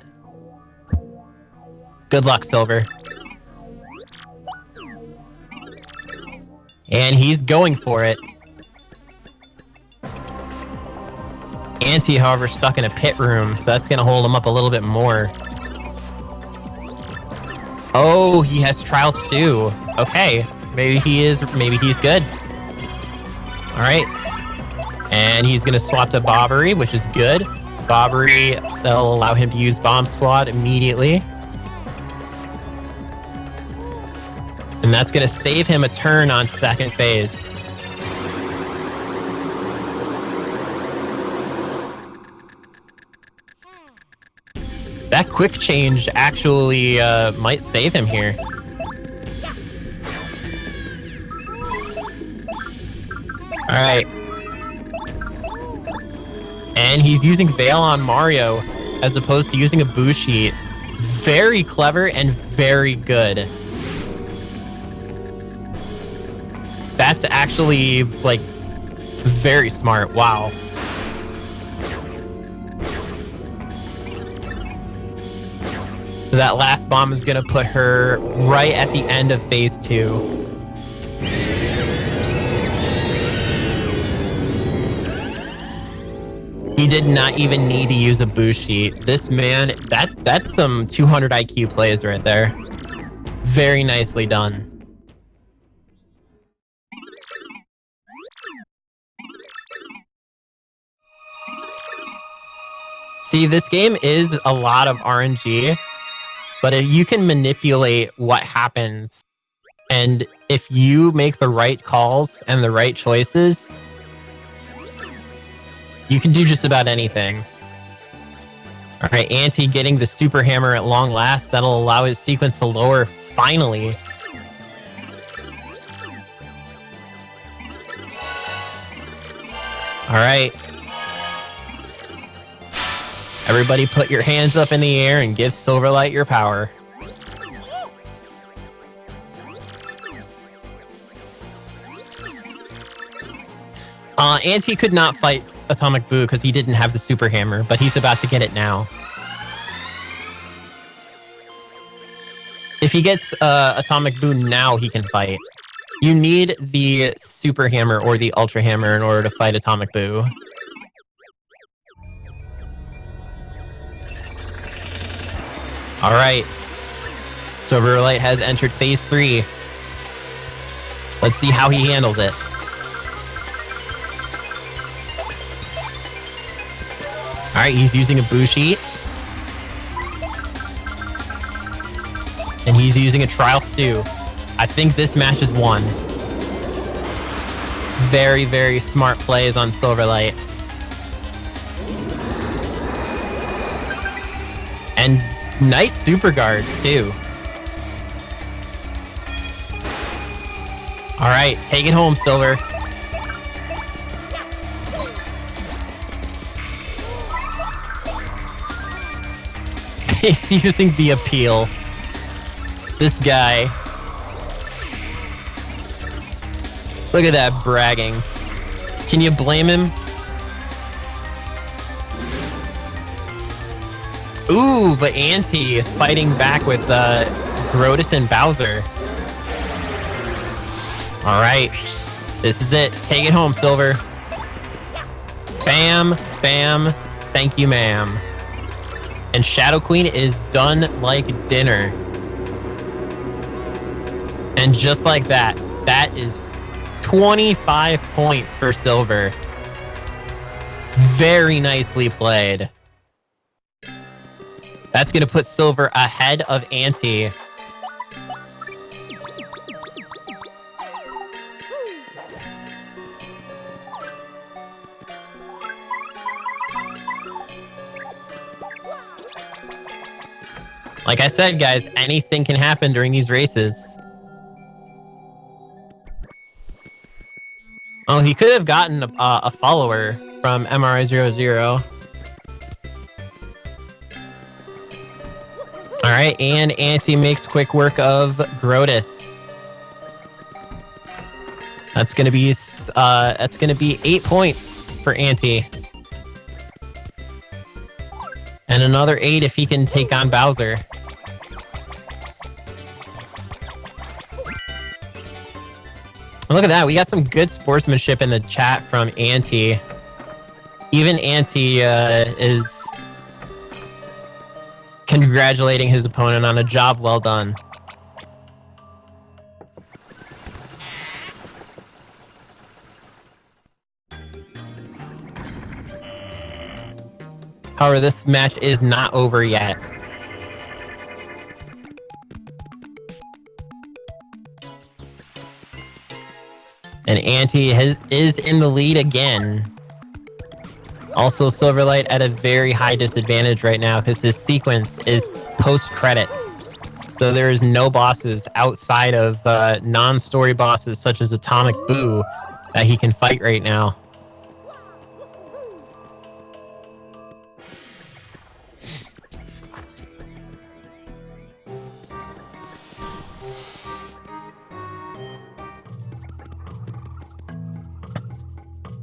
Good luck, Silver. And he's going for it. Anti, however, stuck in a pit room, so that's going to hold him up a little bit more. Oh, he has Trial Stew. Okay, maybe he's good. All right. And he's going to swap to Bobbery, which is good. Bobbery, that'll allow him to use Bomb Squad immediately. And that's going to save him a turn on second phase. That quick change actually might save him here. All right. And he's using Veil on Mario as opposed to using a Boo Sheet. Very clever and very good. That's actually, like, very smart. Wow. So that last bomb is going to put her right at the end of phase 2. He did not even need to use a Boo Sheet. This man, that's some 200 IQ plays right there. Very nicely done. See, this game is a lot of RNG, but if you can manipulate what happens, and if you make the right calls and the right choices, you can do just about anything. All right, Anti getting the Super Hammer at long last. That'll allow his sequence to lower finally. All right. Everybody put your hands up in the air and give Sylverlight your power. Anti could not fight Atomic Boo because he didn't have the Super Hammer, but he's about to get it now. If he gets Atomic Boo now, he can fight. You need the Super Hammer or the Ultra Hammer in order to fight Atomic Boo. All right. Sylverlight has entered phase 3. Let's see how he handles it. All right, he's using a Boo Sheet. And he's using a Trial Stew. I think this match is won. Very, very smart plays on Sylverlight. And nice super guards, too. All right, take it home, Silver. He's using the appeal. This guy. Look at that bragging. Can you blame him? Ooh, but Anti is fighting back with Grotus and Bowser. All right. This is it. Take it home, Silver. Bam, bam. Thank you, ma'am. And Shadow Queen is done like dinner. And just like that, that is 25 points for Silver. Very nicely played. That's going to put Silver ahead of Anti. Like I said, guys, anything can happen during these races. Oh, he could have gotten a follower from MRI00. All right, and Anti makes quick work of Grotus. That's gonna be 8 points for Anti, and another 8 if he can take on Bowser. Look at that, we got some good sportsmanship in the chat from Anti. Even Anti is congratulating his opponent on a job well done. However, this match is not over yet. And Anti is in the lead again. Also, Sylverlight at a very high disadvantage right now because his sequence is post-credits. So there is no bosses outside of non-story bosses such as Atomic Boo that he can fight right now.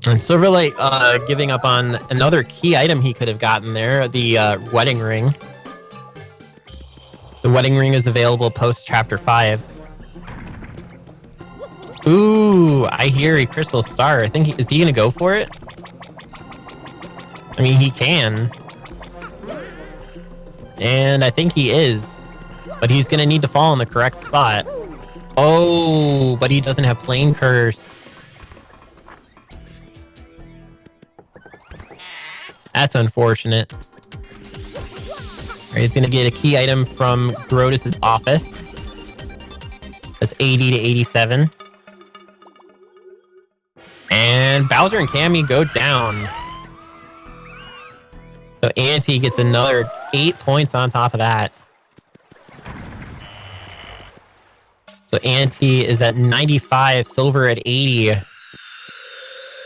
And Sylverlight giving up on another key item he could have gotten there, the wedding ring. The wedding ring is available post Chapter 5. Ooh, I hear a Crystal Star. I think, is he gonna go for it? I mean, he can. And I think he is. But he's gonna need to fall in the correct spot. Oh, but he doesn't have Plane Curse. That's unfortunate. Right, he's gonna get a key item from Grotus' office. That's 80 to 87. And Bowser and Cammy go down. So Anti gets another 8 points on top of that. So Anti is at 95, Silver at 80.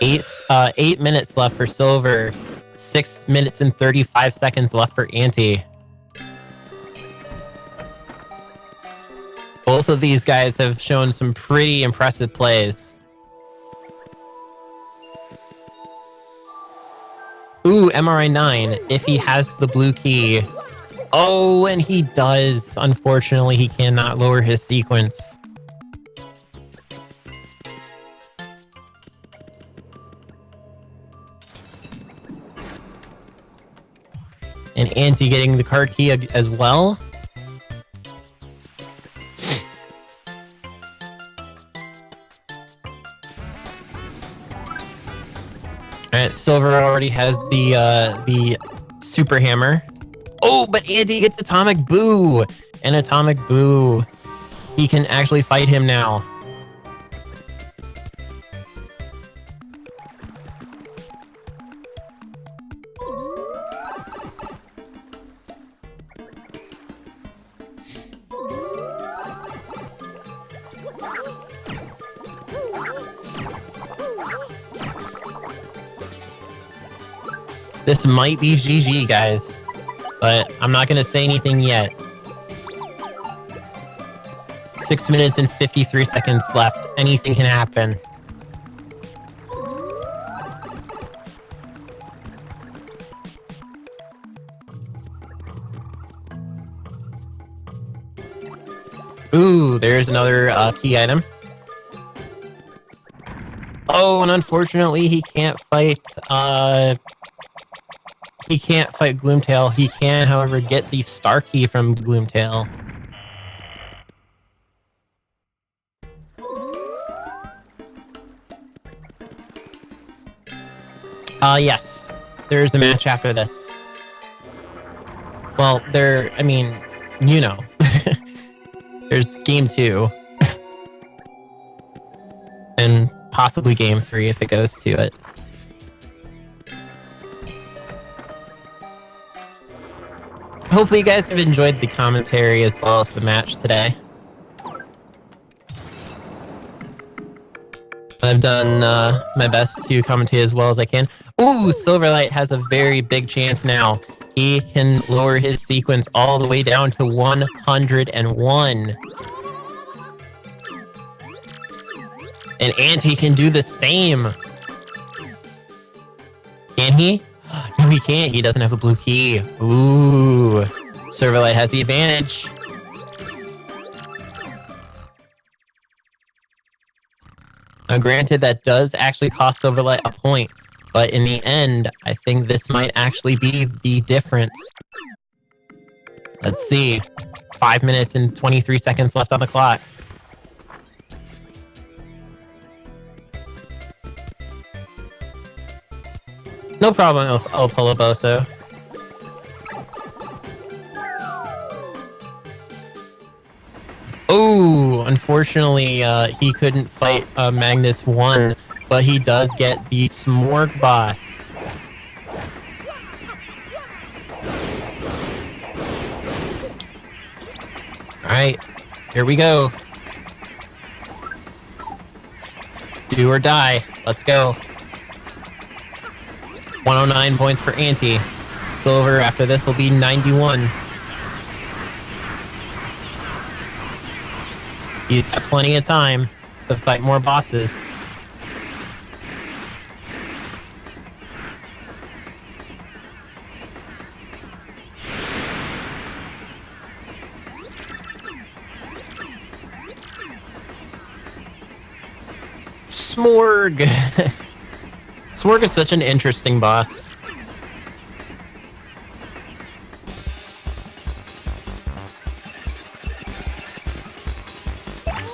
8 minutes left for Silver. 6 minutes and 35 seconds left for Anti. Both of these guys have shown some pretty impressive plays. Ooh, MRI 9, if he has the blue key. Oh, and he does. Unfortunately, he cannot lower his sequence. And Anti getting the card key as well. Alright, Silver already has the Super Hammer. Oh, but Anti gets Atomic Boo! And Atomic Boo, he can actually fight him now. This might be GG, guys, but I'm not going to say anything yet. 6 minutes and 53 seconds left. Anything can happen. Ooh, there's another key item. Oh, and unfortunately, he can't fight. He can't fight Gloomtail. He can, however, get the star key from Gloomtail. Yes. there's a match after this. Well, I mean, you know. There's game 2. And possibly game 3 if it goes to it. Hopefully you guys have enjoyed the commentary as well as the match today. I've done my best to commentate as well as I can. Ooh, Sylverlight has a very big chance now. He can lower his sequence all the way down to 101. And Anti can do the same. Can he? No, he can't. He doesn't have a blue key. Ooh. Sylverlight has the advantage. Now, granted, that does actually cost Sylverlight a point. But in the end, I think this might actually be the difference. Let's see. 5 minutes and 23 seconds left on the clock. No problem, El Poloboso. Oh, unfortunately, he couldn't fight Magnus 1, but he does get the Smorg boss. Alright, here we go. Do or die. Let's go. 109 points for Anti. Silver after this will be 91. He's got plenty of time to fight more bosses. Smorg! Smorg is such an interesting boss.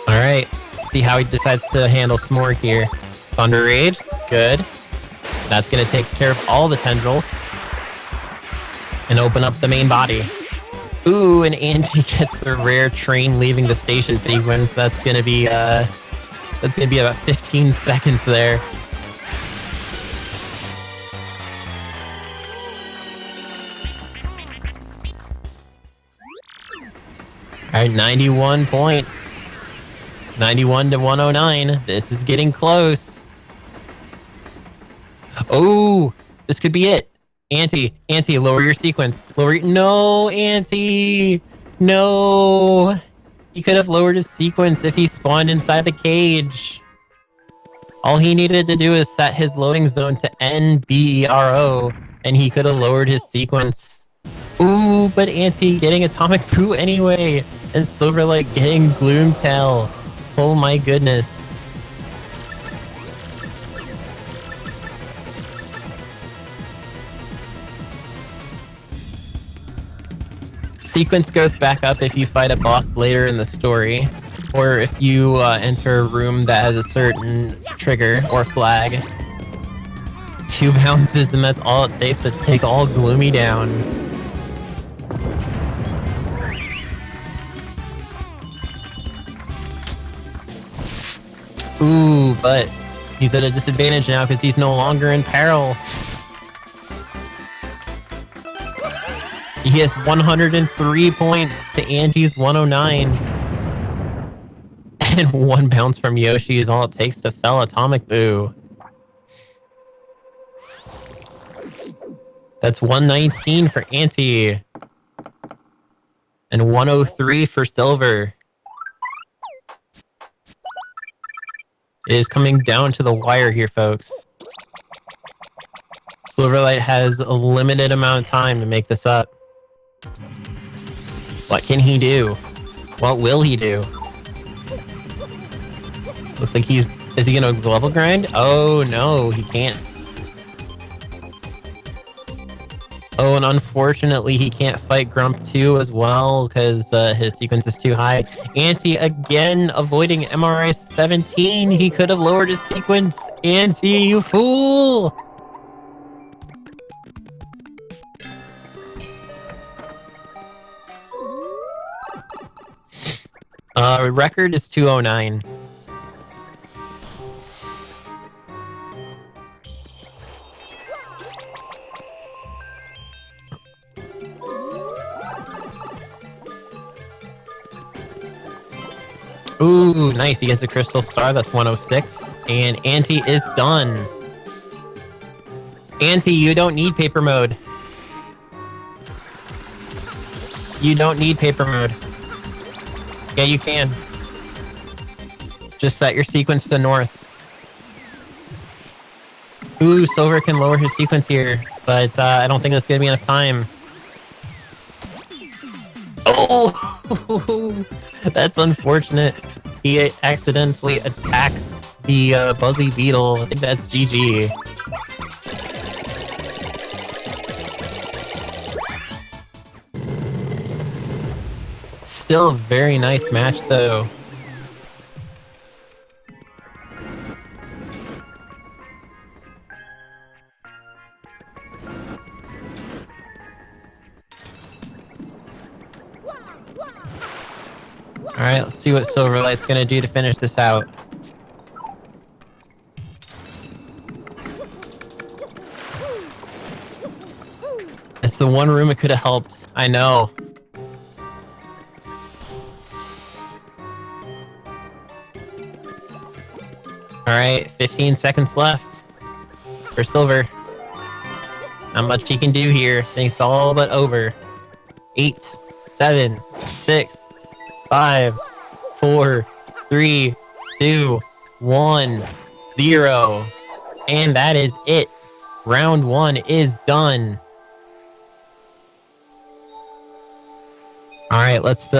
Alright, see how he decides to handle Smorg here. Thunder Rage, good. That's gonna take care of all the tendrils. And open up the main body. Ooh, and Anti gets the rare train leaving the station sequence. That's gonna be about 15 seconds there. Alright, 91 points. 91 to 109. This is getting close. Oh, this could be it. Anti, lower your sequence. No, Anti! No! He could have lowered his sequence if he spawned inside the cage. All he needed to do is set his loading zone to NBERO, and he could have lowered his sequence. Ooh, but Anti getting Atomic Poo anyway, and Sylverlight getting Gloomtail. Oh my goodness. Sequence goes back up if you fight a boss later in the story, or if you enter a room that has a certain trigger or flag. 2 bounces and that's all it takes to take all Gloomy down. Ooh, but he's at a disadvantage now because he's no longer in peril. He has 103 points to Anti's 109. And 1 bounce from Yoshi is all it takes to fell Atomic Boo. That's 119 for Anti. And 103 for Silver. It is coming down to the wire here, folks. Sylverlight has a limited amount of time to make this up. What can he do? What will he do? Looks like is he gonna level grind? Oh no, he can't. Oh, and unfortunately he can't fight Grump 2 as well because his sequence is too high. Anti again avoiding MRI 17. He could have lowered his sequence. Anti, you fool! Record is 209. Ooh, nice. He gets a crystal star. That's 106. And Anti is done. Anti, you don't need paper mode. You don't need paper mode. Yeah, you can. Just set your sequence to north. Ooh, Silver can lower his sequence here, but I don't think that's going to be enough time. Oh! That's unfortunate. He accidentally attacks the Buzzy Beetle. I think that's GG. Still a very nice match, though. Alright, let's see what Sylverlight's gonna do to finish this out. It's the one room it could have helped. I know. Alright, 15 seconds left for Silver. Not much he can do here. It's all but over. 8, 7, 6, 5, 4, 3, 2, 1, 0. And that is it. Round 1 is done. Alright, let's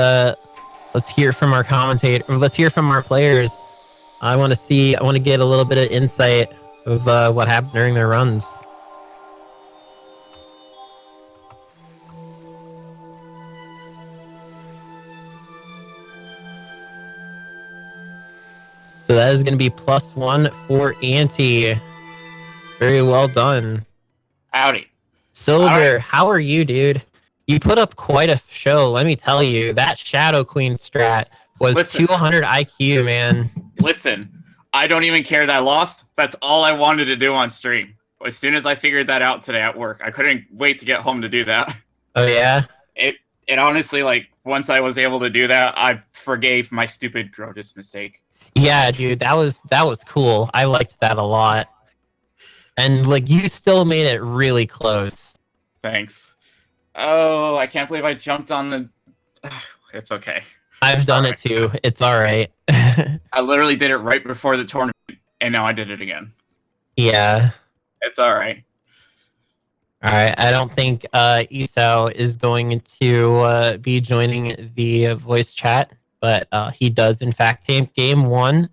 hear from our commentator. Let's hear from our players. I want to get a little bit of insight of what happened during their runs. So that is going to be +1 for Anti. Very well done. Howdy. Silver, how are you, dude? You put up quite a show, let me tell you. That Shadow Queen strat was 200 IQ, man. Listen, I don't even care that I lost. That's all I wanted to do on stream. As soon as I figured that out today at work, I couldn't wait to get home to do that. Oh, yeah? It honestly, like, once I was able to do that, I forgave my stupid Grotus mistake. Yeah, dude, that was cool. I liked that a lot. And, like, you still made it really close. Thanks. Oh, I can't believe I jumped on the... It's okay. I've done it too. It's alright. I literally did it right before the tournament, and now I did it again. Yeah. It's alright. Alright, I don't think Isao is going to be joining the voice chat, but he does in fact take game 1.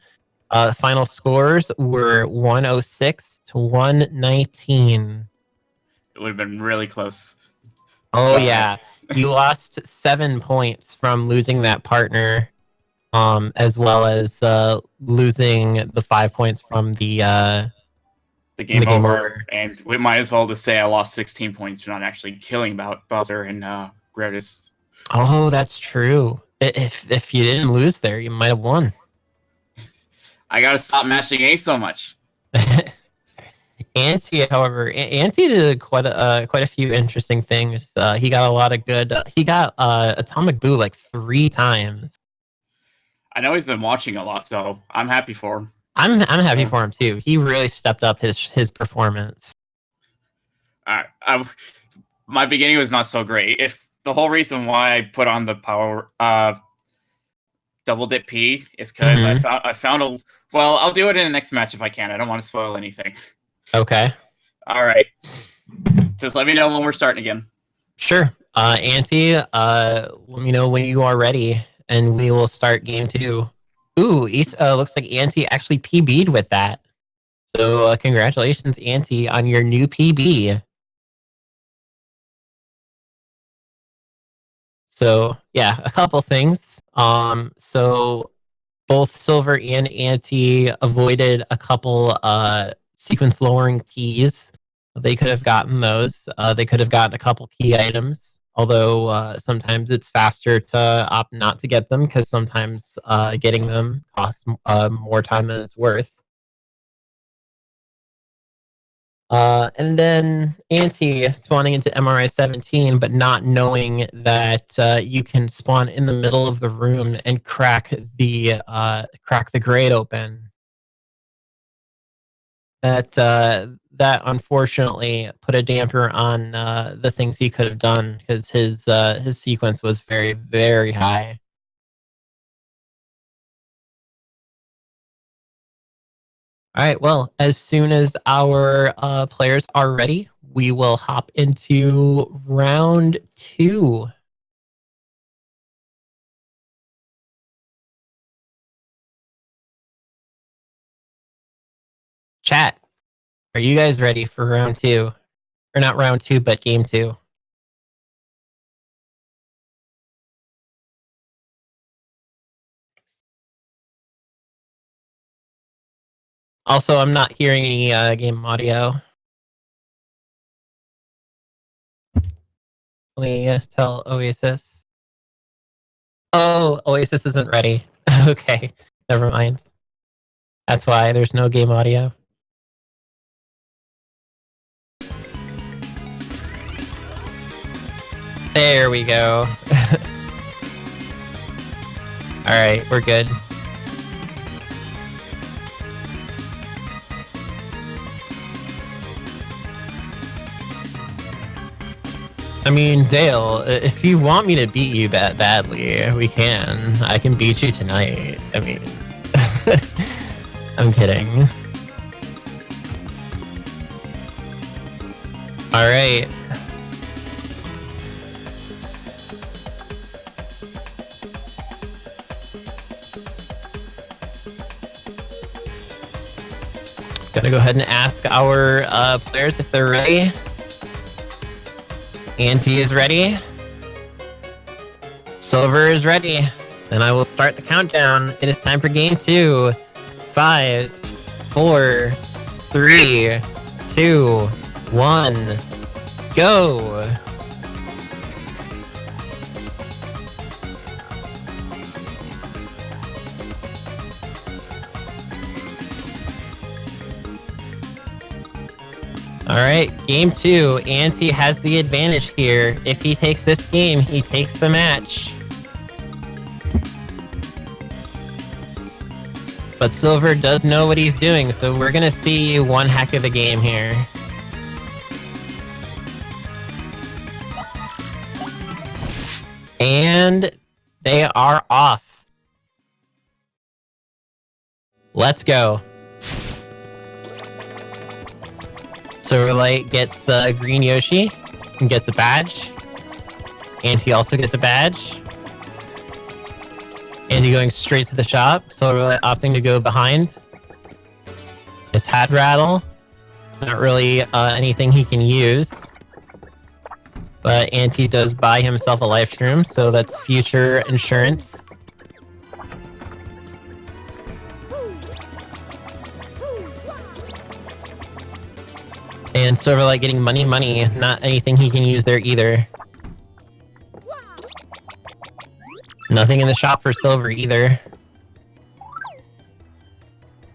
Final scores were 106 to 119. It would have been really close. Oh, yeah. You lost 7 points from losing that partner, as well as losing the 5 points from the game over. And we might as well just say I lost 16 points for not actually killing Bowser and Grotus. Oh, that's true. If you didn't lose there, you might have won. I gotta stop mashing A so much. Anti, however, Anti did quite a few interesting things. He got a lot of good. He got Atomic Boo like 3 times. I know he's been watching a lot, so I'm happy for him. I'm happy for him too. He really stepped up his performance. My beginning was not so great. If the whole reason why I put on the power double dip P is because I found a... Well, I'll do it in the next match if I can. I don't want to spoil anything. Okay. All right. Just let me know when we're starting again. Sure. Anti, let me know when you are ready, and we will start game 2. Ooh, looks like Anti actually PB'd with that. So congratulations, Anti, on your new PB. So yeah, a couple things. So both Silver and Anti avoided a couple sequence lowering keys. They could have gotten those. They could have gotten a couple key items. Although sometimes it's faster to opt not to get them because sometimes getting them costs more time than it's worth. And then Anti spawning into MRI 17, but not knowing that you can spawn in the middle of the room and crack the grate open. That unfortunately put a damper on the things he could have done because his sequence was very, very high. All right, well, as soon as our players are ready, we will hop into round 2. Chat, are you guys ready for round 2? Or not round 2, but game 2? Also, I'm not hearing any game audio. Let me tell Oasis. Oh, Oasis isn't ready. Okay, never mind. That's why there's no game audio. There we go. Alright, we're good. I mean, Dale, if you want me to beat you that badly, we can. I can beat you tonight. I mean, I'm kidding. All right. Gonna go ahead and ask our players if they're ready. Anti is ready. Silver is ready. And I will start the countdown. It is time for game 2. 5, 4, 3, 2, 1, go! Alright, game 2. Anti has the advantage here. If he takes this game, he takes the match. But Silver does know what he's doing, so we're gonna see one heck of a game here. And they are off. Let's go. Sylverlight gets green Yoshi and gets a badge. Anti also gets a badge. Anti going straight to the shop. Sylverlight opting to go behind. His hat rattle. Not really anything he can use. But Anti does buy himself a live stream, so that's future insurance. And Sylverlight getting money, not anything he can use there either. Nothing in the shop for Silver either.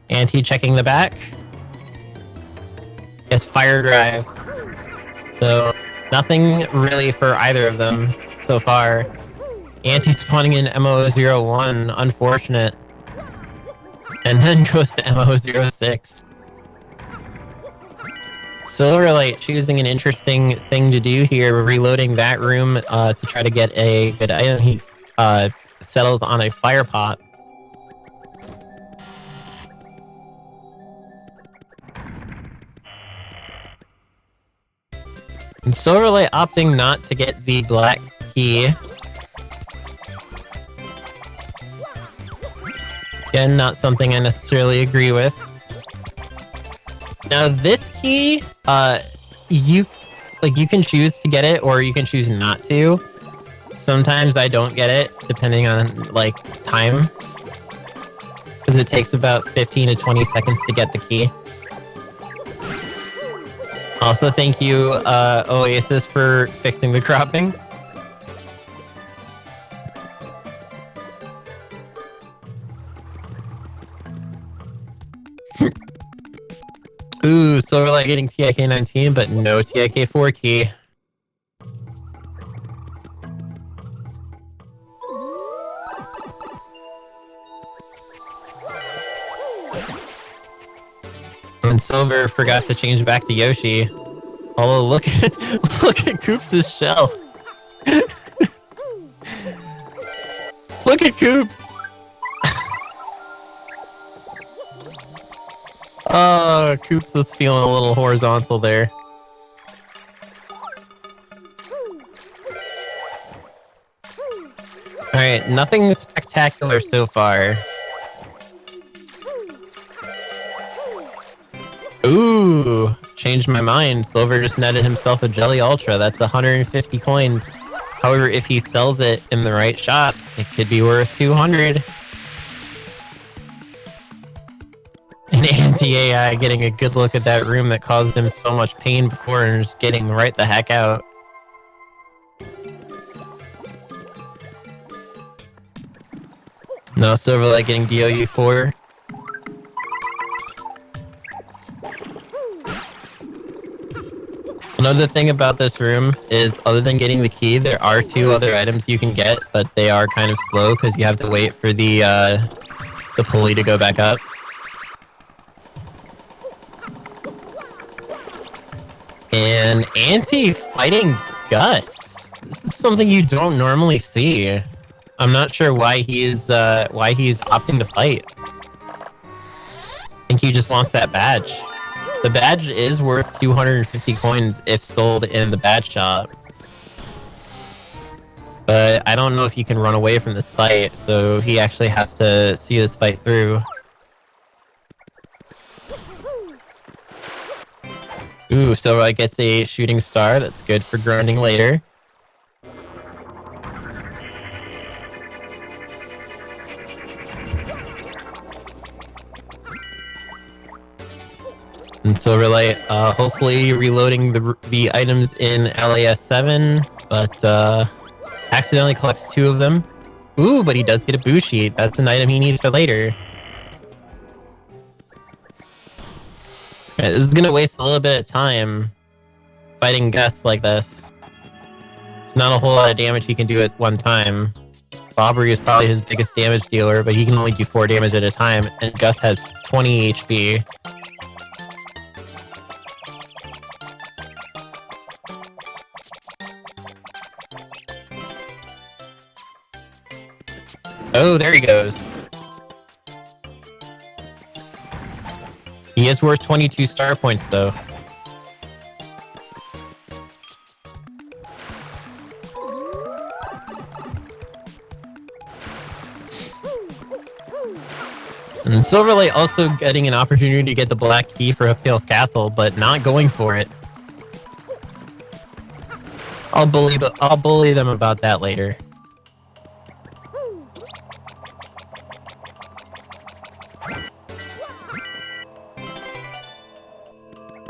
Anti checking the back. Yes, fire drive. So nothing really for either of them so far. Anti spawning in MO01, unfortunate. And then goes to MO06. Sylverlight choosing an interesting thing to do here, reloading that room to try to get a good item. He settles on a fire pot. And Sylverlight opting not to get the black key. Again, not something I necessarily agree with. Now this key, you can choose to get it or you can choose not to. Sometimes I don't get it, depending on time, because it takes about 15 to 20 seconds to get the key. Also, thank you, Oasis, for fixing the cropping. Sylverlight getting TIK-19, but no TIK-4 key. And Silver forgot to change back to Yoshi. Oh, look at Koops' shell. Look at Koops. Oh, Koops was feeling a little horizontal there. Alright, nothing spectacular so far. Ooh, changed my mind. Silver just netted himself a Jelly Ultra. That's 150 coins. However, if he sells it in the right shop, it could be worth 200. And Anti-A.I getting a good look at that room that caused him so much pain before and just getting right the heck out. No, Sylverlight getting DOU4. Another thing about this room is, other than getting the key, there are 2 other items you can get, but they are kind of slow because you have to wait for the pulley to go back up. And Anti fighting Gus. This is something you don't normally see. I'm not sure why he's opting to fight. I think he just wants that badge. The badge is worth 250 coins if sold in the badge shop. But I don't know if you can run away from this fight, so he actually has to see this fight through. Ooh, Sylverlight gets a shooting star. That's good for grinding later. And Sylverlight, hopefully reloading the items in LAS 7, but accidentally collects 2 of them. Ooh, but he does get a boo sheet. That's an item he needs for later. Right, this is gonna waste a little bit of time fighting Gus like this. There's not a whole lot of damage he can do at one time. Bobbery is probably his biggest damage dealer, but he can only do 4 damage at a time, and Gus has 20 HP. Oh, there he goes. He is worth 22 star points, though. And Sylverlight also getting an opportunity to get the black key for Hooktail's Castle, but not going for it. I'll bully them about that later.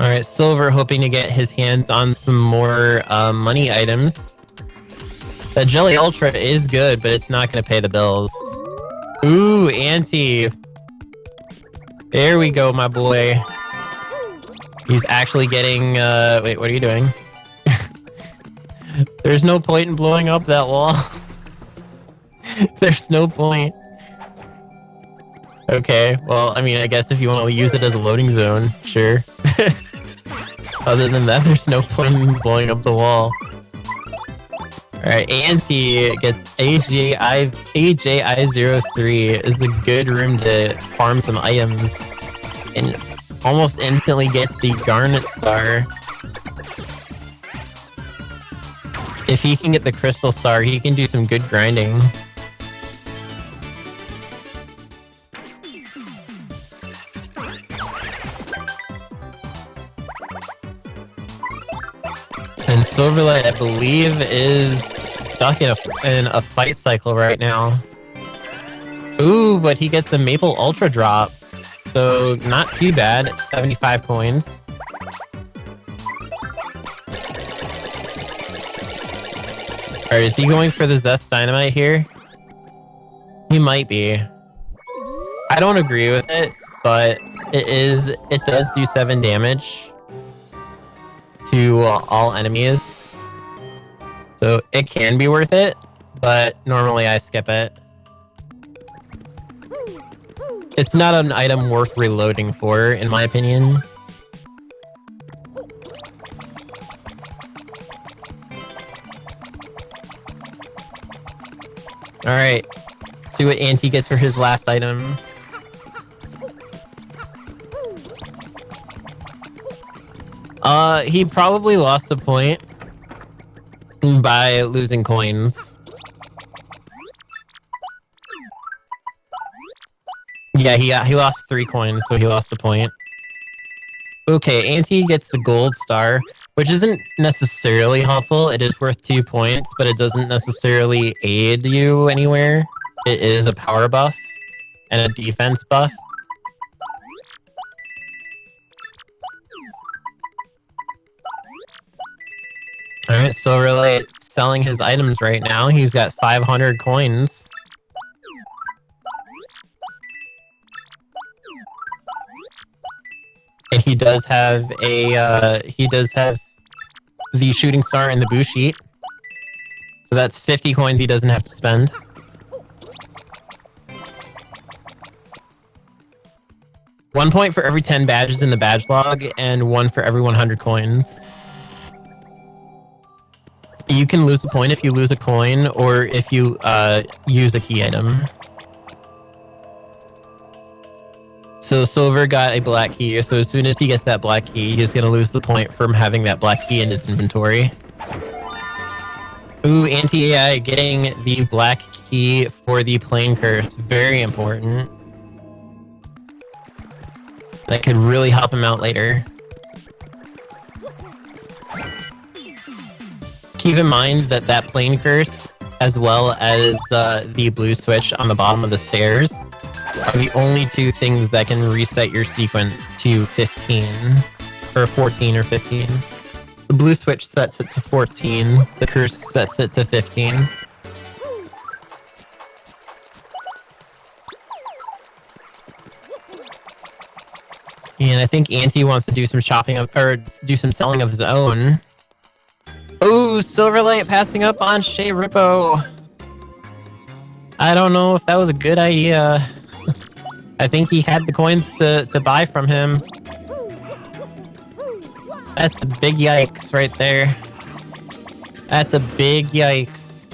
Alright, Silver hoping to get his hands on some more money items. That Jelly Ultra is good, but it's not going to pay the bills. Ooh, Anti. There we go, my boy. He's actually getting... wait, what are you doing? There's no point in blowing up that wall. There's no point. Okay, well, I mean, I guess if you want to use it as a loading zone, sure. Other than that, there's no point in blowing up the wall. Alright, Anti gets AJI03 is a good room to farm some items. And almost instantly gets the Garnet Star. If he can get the Crystal Star, he can do some good grinding. And Sylverlight, I believe, is stuck in a fight cycle right now. Ooh, but he gets a Maple Ultra drop. So, not too bad. It's 75 coins. Alright, is he going for the Zest Dynamite here? He might be. I don't agree with it, but it does do 7 damage. to all enemies. So it can be worth it, but normally I skip it. It's not an item worth reloading for, in my opinion. Alright, see what Anti gets for his last item. He probably lost a point by losing coins. Yeah, he lost 3 coins, so he lost a point. Okay, Anti gets the gold star, which isn't necessarily helpful. It is worth 2 points, but it doesn't necessarily aid you anywhere. It is a power buff and a defense buff. Alright, Sylverlight selling his items right now. He's got 500 coins. And he does have the shooting star and the boost sheet. So that's 50 coins he doesn't have to spend. One point for every 10 badges in the badge log, and 1 for every 100 coins. You can lose a point if you lose a coin, or if you use a key item. So Silver got a black key, so as soon as he gets that black key, he's going to lose the point from having that black key in his inventory. Ooh, Anti-A.I. getting the black key for the plane curse. Very important. That could really help him out later. Keep in mind that that plane curse, as well as the blue switch on the bottom of the stairs, are the only 2 things that can reset your sequence to 15, or 14 or 15. The blue switch sets it to 14, the curse sets it to 15. And I think Anti wants to do some shopping or do some selling of his own. Oh, Sylverlight passing up on Shea Rippo. I don't know if that was a good idea. I think he had the coins to buy from him. That's a big yikes right there. That's a big yikes.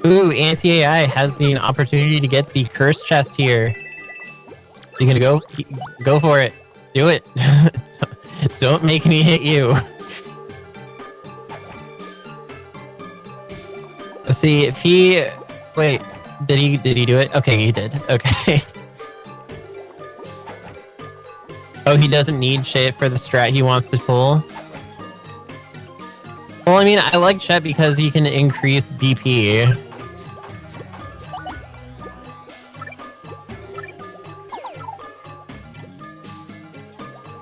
Ooh, Anti-A.I. has the opportunity to get the curse chest here. You gonna go? Go for it. Do it. Don't make me hit you. Let's see if he... Wait, did he do it? Okay, he did. Okay. Oh, he doesn't need shit for the strat he wants to pull. Well, I mean, I like Chet because he can increase BP.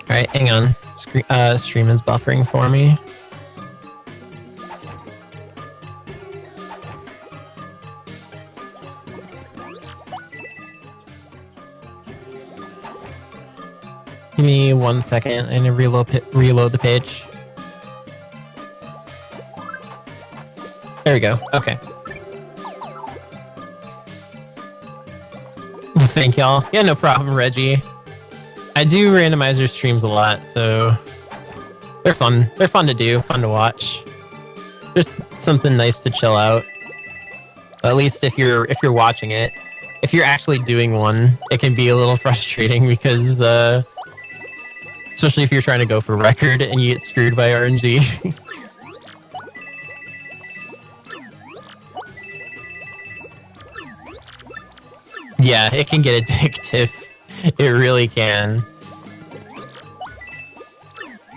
Alright, hang on. Stream is buffering for me. Give me 1 second and reload the page. There we go. Okay. Thank y'all. Yeah, no problem, Reggie. I do randomizer streams a lot, so they're fun. They're fun to do, fun to watch. Just something nice to chill out. At least if you're watching it. If you're actually doing one, it can be a little frustrating because especially if you're trying to go for record and you get screwed by RNG. Yeah, it can get addictive. It really can.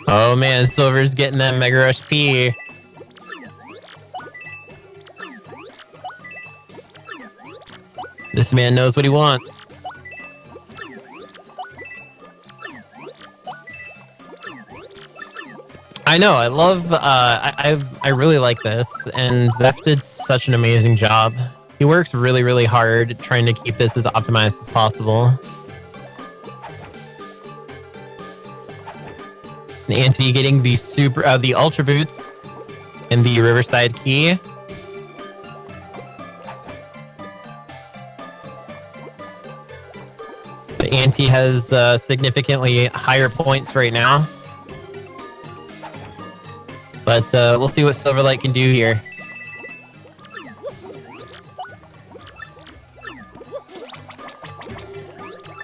Oh man, Silver's getting that Mega Rush P. This man knows what he wants. I know, I love, I really like this, and Zeph did such an amazing job. He works really, really hard trying to keep this as optimized as possible. Anti getting the Ultra Boots and the Riverside Key. But Anti has significantly higher points right now. But we'll see what Sylverlight can do here.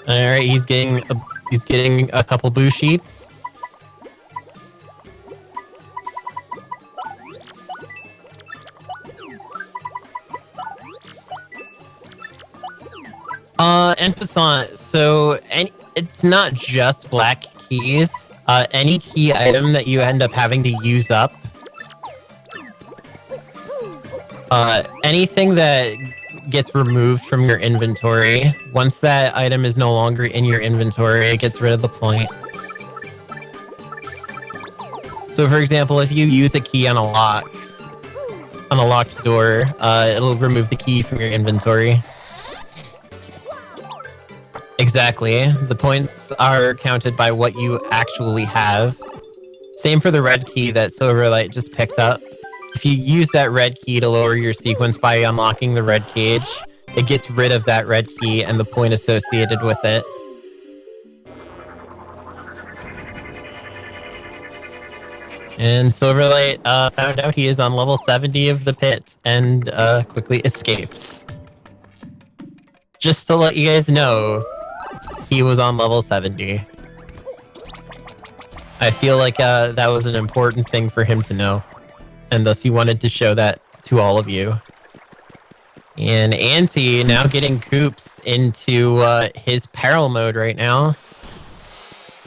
All right, he's getting a couple boo sheets. Emphasis. So, it's not just black keys. Any key item that you end up having to use up, anything that gets removed from your inventory, once that item is no longer in your inventory, it gets rid of the point. So, for example, if you use a key on a locked door, it'll remove the key from your inventory. Exactly. The points are counted by what you actually have. Same for the red key that Sylverlight just picked up. If you use that red key to lower your sequence by unlocking the red cage, it gets rid of that red key and the point associated with it. And Sylverlight found out he is on level 70 of the pit and quickly escapes. Just to let you guys know, he was on level 70. I feel like that was an important thing for him to know, and thus he wanted to show that to all of you. And Anti now getting Coops into his peril mode right now.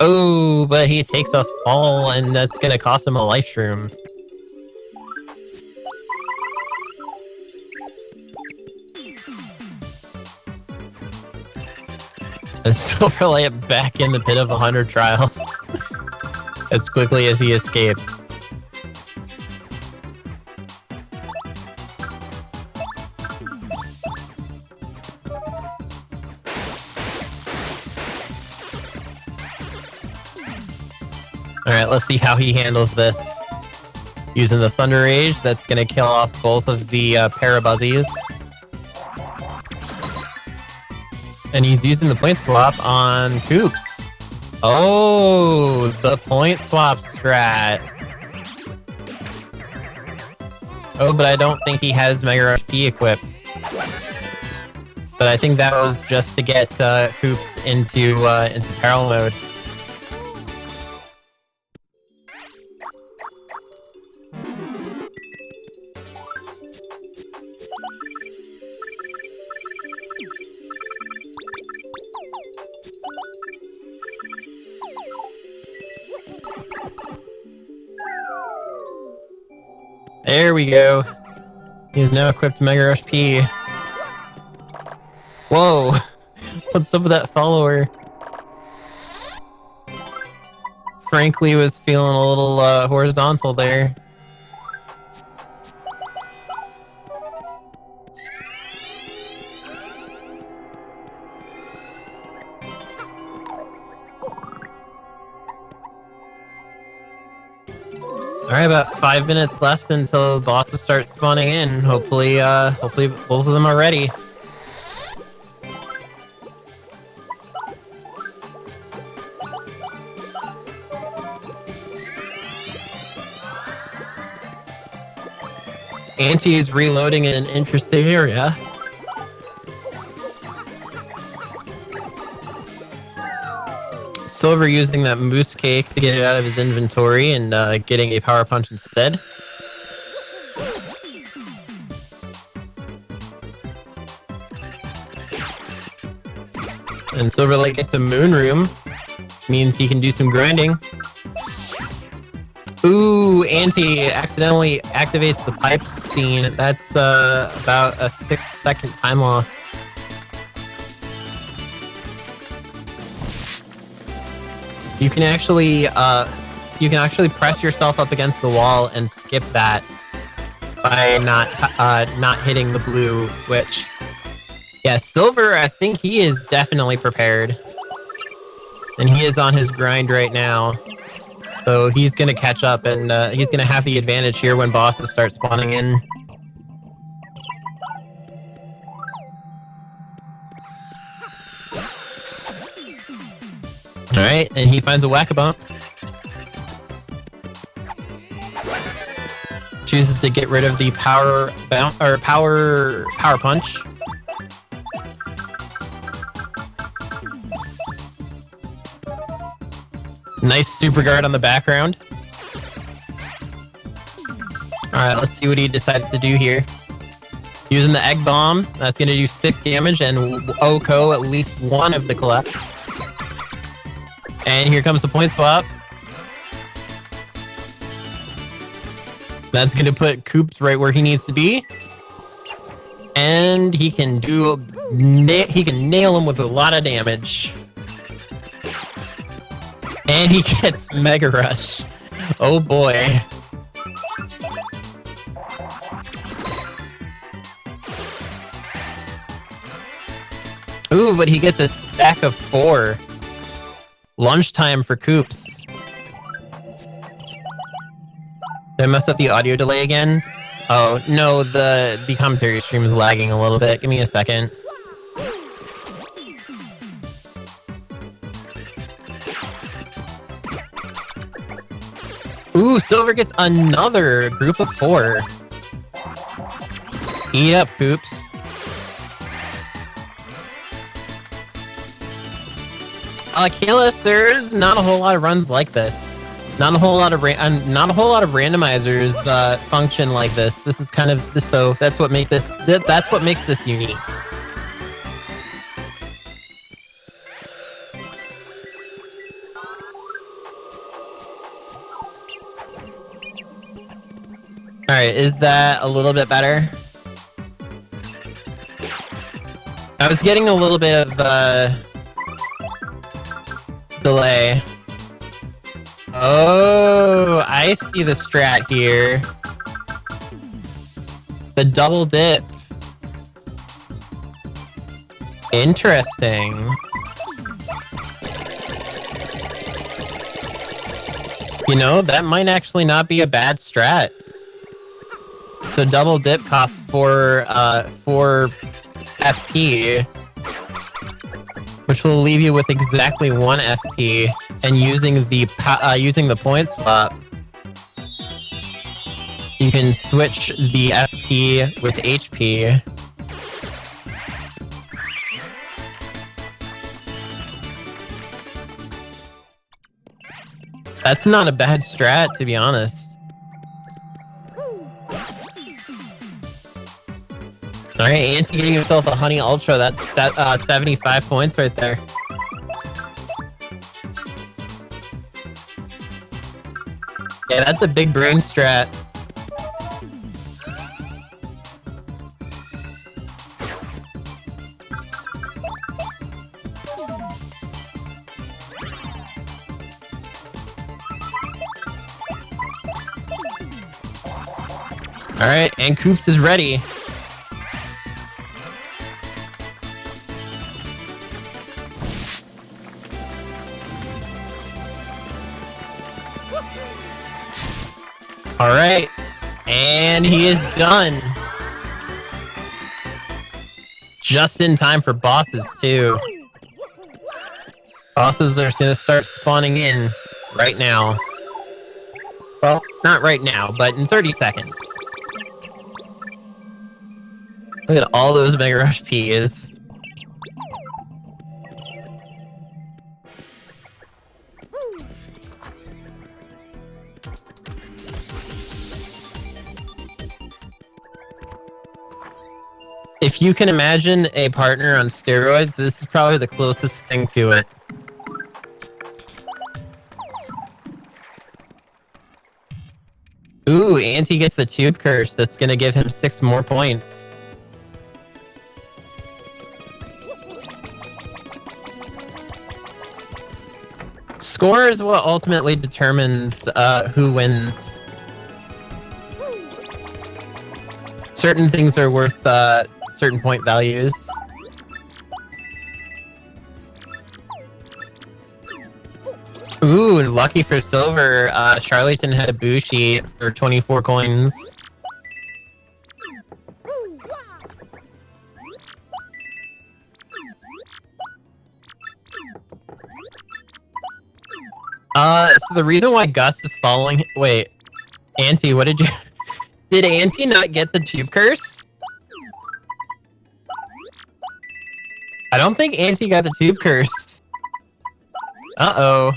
Oh, but he takes a fall, and that's going to cost him a life shroom. And Sylverlight back in the pit of 100 trials as quickly as he escaped. Alright, let's see how he handles this. Using the Thunder Rage, that's going to kill off both of the Parabuzzies. And he's using the point swap on Coops. Oh, the point swap strat. Oh, but I don't think he has Mega Rush P equipped. But I think that was just to get Coops into peril mode. There we go. He is now equipped Mega Rush P. Whoa! What's up with that follower? Frankly was feeling a little horizontal there. Alright, about 5 minutes left until bosses start spawning in. Hopefully both of them are ready. Anti is reloading in an interesting area. Silver using that moose cake to get it out of his inventory and getting a power punch instead. And Sylverlight gets a moon room, means he can do some grinding. Ooh, Anti accidentally activates the pipe scene. That's about a 6-second time loss. You can actually press yourself up against the wall and skip that by not hitting the blue switch. Yeah, Silver, I think he is definitely prepared. And he is on his grind right now. So he's gonna catch up, and he's gonna have the advantage here when bosses start spawning in. Alright, and he finds a whack-a-bump. Chooses to get rid of the power punch. Nice super guard on the background. Alright, let's see what he decides to do here. Using the egg bomb, that's gonna do 6 damage and Oko at least one of the collect. And here comes the point swap. That's gonna put Koops right where he needs to be. And he can nail him with a lot of damage. And he gets Mega Rush. Oh boy. Ooh, but he gets a stack of 4. Lunchtime for Koops. Did I mess up the audio delay again? Oh, no, the commentary stream is lagging a little bit. Give me a second. Ooh, Silver gets another group of 4. Eat up, Koops. Kalis, there's not a whole lot of runs like this. Not a whole lot of randomizers function like this. This is kind of so that's what makes this unique. All right, is that a little bit better? I was getting a little bit of delay. Oh, I see the strat here. The double dip. Interesting. You know, that might actually not be a bad strat. So double dip costs 4 FP, which will leave you with exactly 1 FP. And using the point swap, you can switch the FP with HP. That's not a bad strat, to be honest. Alright, Anti getting himself a Honey Ultra. That's 75 points right there. Yeah, that's a big brain strat. Alright, and Koops is ready. Alright, and he is done. Just in time for bosses, too. Bosses are going to start spawning in right now. Well, not right now, but in 30 seconds. Look at all those Mega Rush Ps. If you can imagine a partner on steroids, this is probably the closest thing to it. Ooh, Anti gets the Tube Curse. That's gonna give him 6 more points. Score is what ultimately determines who wins. Certain things are worth certain point values. Ooh, lucky for Silver, Charlatan had a Bushi for 24 coins. So the reason why Gus is following... Wait, Anti, what did you... Did Anti not get the Tube Curse? I don't think Anti got the Tube Curse. Uh-oh.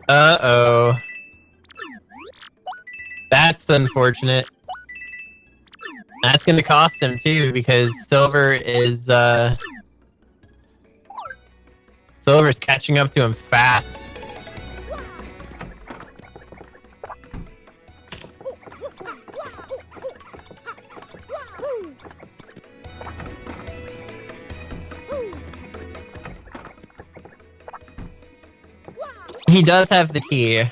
Uh-oh. That's unfortunate. That's gonna cost him too, because Silver is, Silver's catching up to him fast. He does have the key.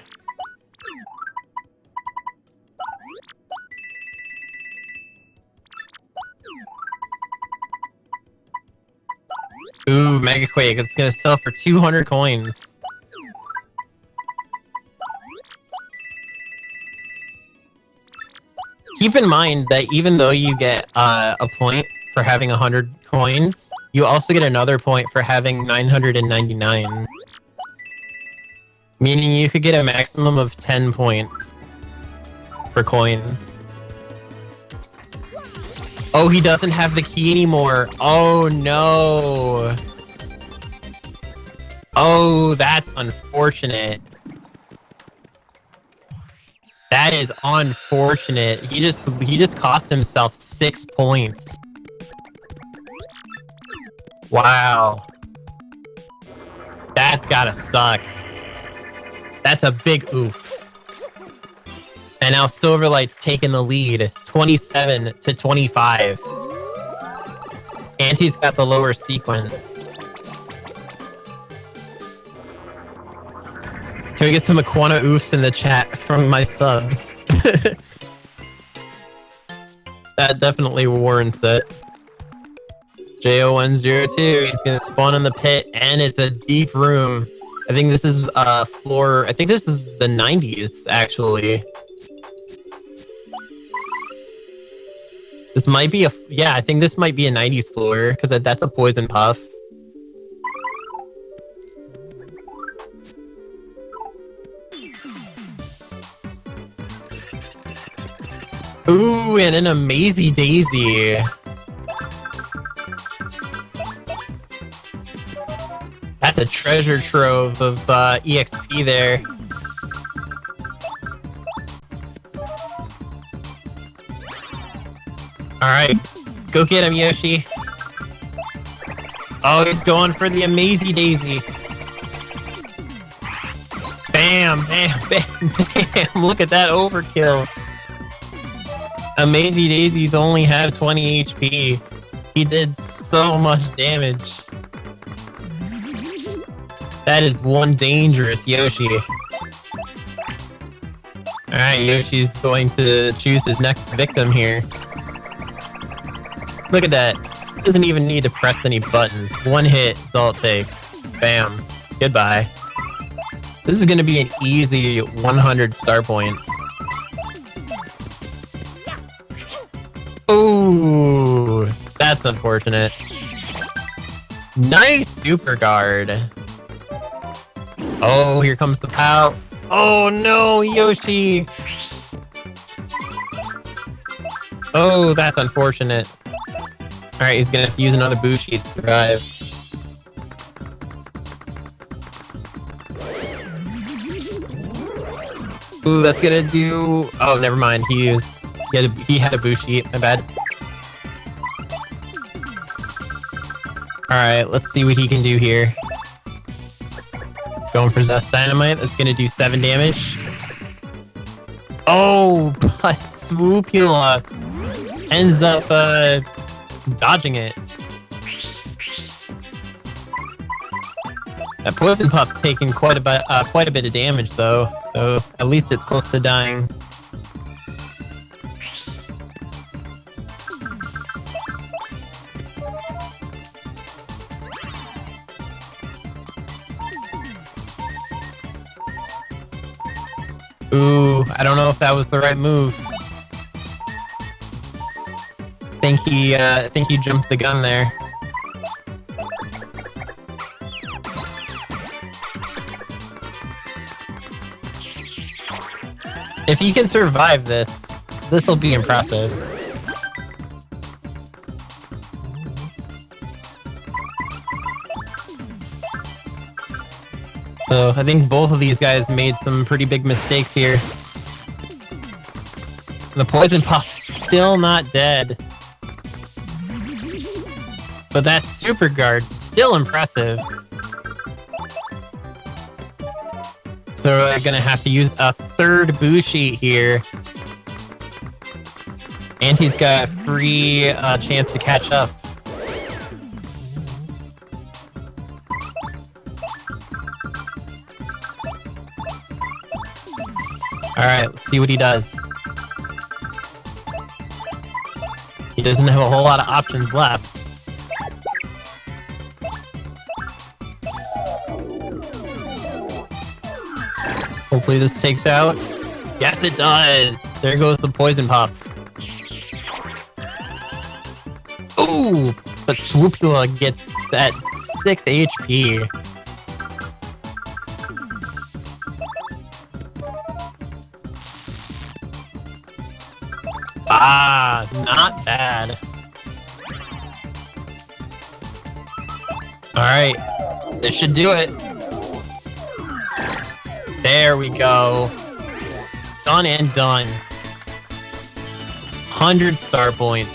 Ooh, Mega Quake. It's gonna sell for 200 coins. Keep in mind that even though you get a point for having 100 coins, you also get another point for having 999. Meaning you could get a maximum of 10 points for coins. Oh, he doesn't have the key anymore. Oh, no. Oh, that's unfortunate. That is unfortunate. He just cost himself 6 points. Wow. That's gotta suck. That's a big oof. And now Silverlight's taking the lead, 27 to 25. Anti's got the lower sequence. Can we get some Aquana oofs in the chat from my subs? That definitely warrants it. JO102, he's gonna spawn in the pit, and it's a deep room. I think this is floor. I think this is the 90s, actually. This might be a... Yeah, I think this might be a 90s floor, because that's a poison puff. Ooh, and an Amazy Daisy. That's a treasure trove of EXP there. Alright, go get him, Yoshi. Oh, he's going for the Amazy Daisy. Bam, bam, bam, damn, look at that overkill. Amazy Daisies only have 20 HP. He did so much damage. That is one dangerous Yoshi. Alright, Yoshi's going to choose his next victim here. Look at that. Doesn't even need to press any buttons. One hit is all it takes. Bam. Goodbye. This is going to be an easy 100 star points. Ooh, that's unfortunate. Nice super guard. Oh, here comes the pow. Oh no, Yoshi. Oh, that's unfortunate. Alright, he's gonna have to use another Bushi to survive. Ooh, that's gonna do... Oh, never mind. He had a Bushi. My bad. Alright, let's see what he can do here. Going for Zest Dynamite. That's gonna do 7 damage. Oh, but Swoopula ends up dodging it. That Poison Puff's taking quite a bit of damage though, so at least it's close to dying. Ooh, I don't know if that was the right move. Think he jumped the gun there. If he can survive this, this will be impressive. So I think both of these guys made some pretty big mistakes here. The Poison Puff's still not dead. But that Super Guard, still impressive. So we're gonna have to use a third boo sheet here. And he's got a free chance to catch up. Alright, let's see what he does. He doesn't have a whole lot of options left. Hopefully this takes out. Yes, it does! There goes the Poison Puff. Ooh! But Swoopula gets that 6 HP. Ah, not bad. Alright, this should do it. There we go. Done and done. 100 star points.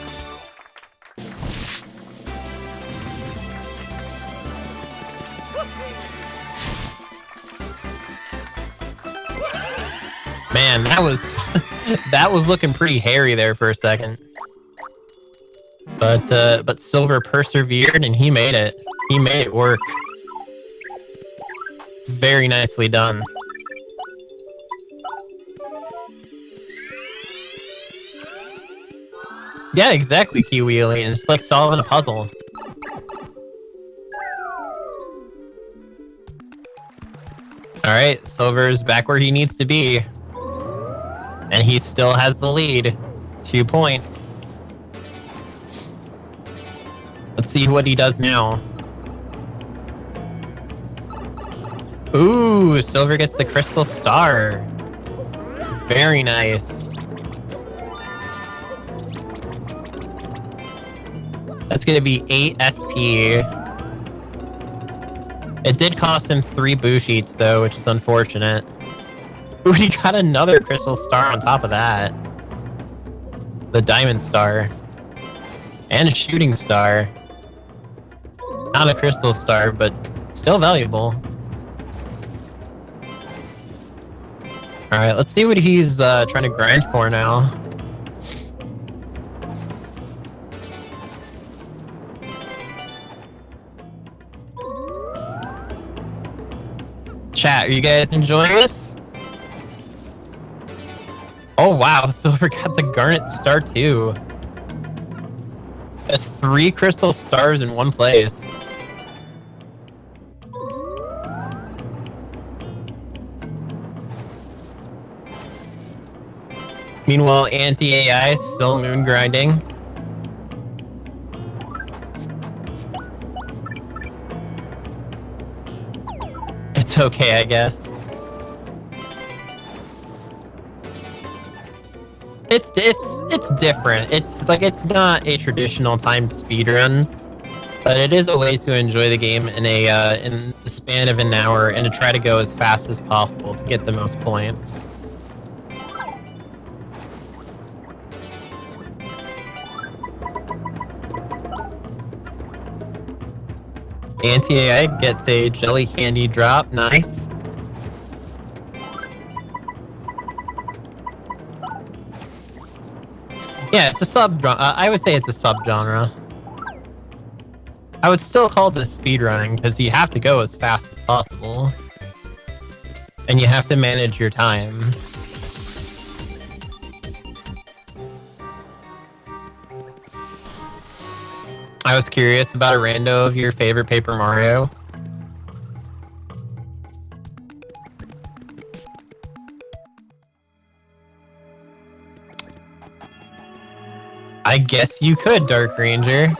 Man, that was that was looking pretty hairy there for a second. But Silver persevered and he made it. He made it work. Very nicely done. Yeah, exactly, Kiwi Alien. It's like solving a puzzle. Alright, Silver's back where he needs to be. And he still has the lead. 2 points. Let's see what he does now. Ooh, Silver gets the Crystal Star. Very nice. That's gonna be 8 SP. It did cost him 3 boo sheets though, which is unfortunate. Ooh, he got another Crystal Star on top of that. The Diamond Star. And a Shooting Star. Not a Crystal Star, but still valuable. Alright, let's see what he's trying to grind for now. Chat, are you guys enjoying this? Oh wow, Silver got the Garnet Star too. That's 3 Crystal Stars in one place. Meanwhile, Anti-A.I still moon grinding. It's okay, I guess. It's different. It's like it's not a traditional timed speedrun, but it is a way to enjoy the game in the span of an hour and to try to go as fast as possible to get the most points. Anti-A.I gets a jelly candy drop. Nice. Yeah, it's a sub-genre. I would say it's a sub-genre. I would still call this speedrunning because you have to go as fast as possible. And you have to manage your time. I was curious about a rando of your favorite Paper Mario. I guess you could, Dark Ranger.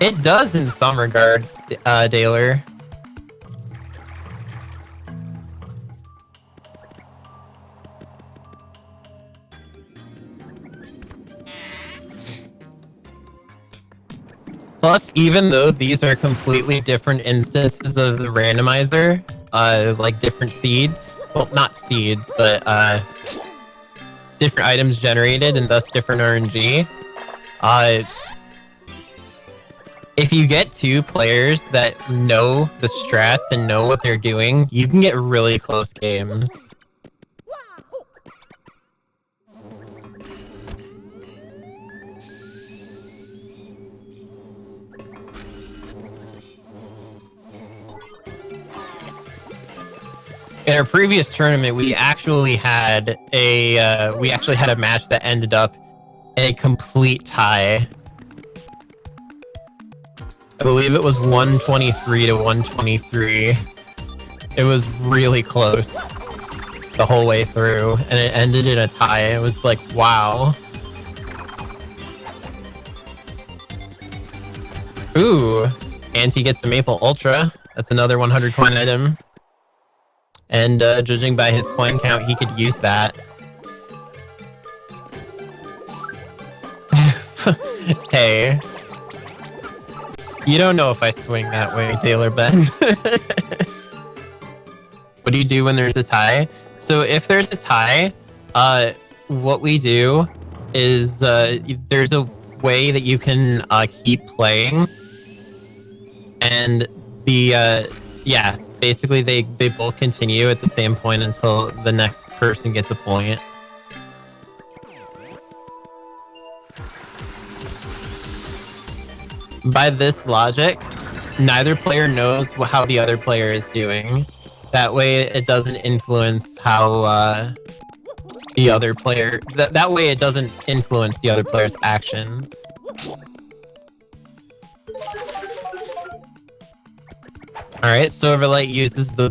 It does in some regards, Daler. Plus, even though these are completely different instances of the randomizer, like different seeds, well, not seeds, but different items generated and thus different RNG, if you get two players that know the strats and know what they're doing, you can get really close games. In our previous tournament, we actually had a match that ended up in a complete tie. I believe it was 123 to 123. It was really close the whole way through, and it ended in a tie. It was like, wow. Ooh, Anti gets a Maple Ultra. That's another 100 coin item. And judging by his coin count, he could use that. Hey. You don't know if I swing that way, Taylor Ben. What do you do when there's a tie? So if there's a tie, what we do is there's a way that you can keep playing. And basically they both continue at the same point until the next person gets a point. By this logic, neither player knows how the other player is doing. That way it doesn't influence how the other player... That way it doesn't influence the other player's actions. Alright, Sylverlight uses the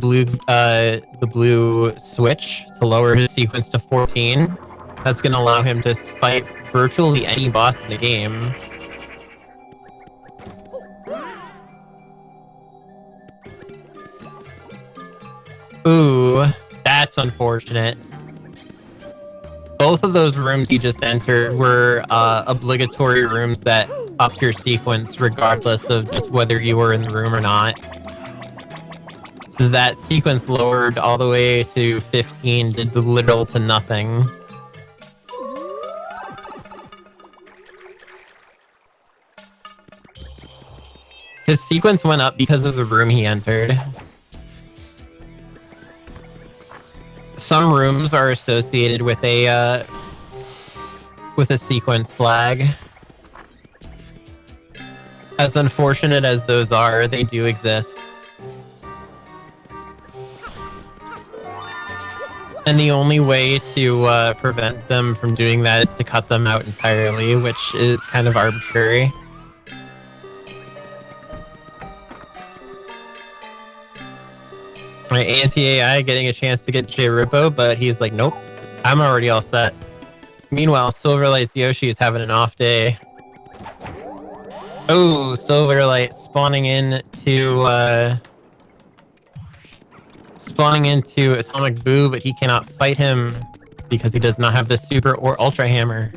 blue switch to lower his sequence to 14. That's going to allow him to fight virtually any boss in the game. Ooh, that's unfortunate. Both of those rooms you just entered were obligatory rooms that upped your sequence regardless of just whether you were in the room or not. So that sequence lowered all the way to 15 did little to nothing. His sequence went up because of the room he entered. Some rooms are associated with a sequence flag. As unfortunate as those are, they do exist. And the only way to prevent them from doing that is to cut them out entirely, which is kind of arbitrary. My Anti-A.I. getting a chance to get J-Rippo, but he's like, nope, I'm already all set. Meanwhile, Sylverlight's Yoshi is having an off day. Oh, Sylverlight spawning into Atomic Boo, but he cannot fight him because he does not have the Super or Ultra Hammer.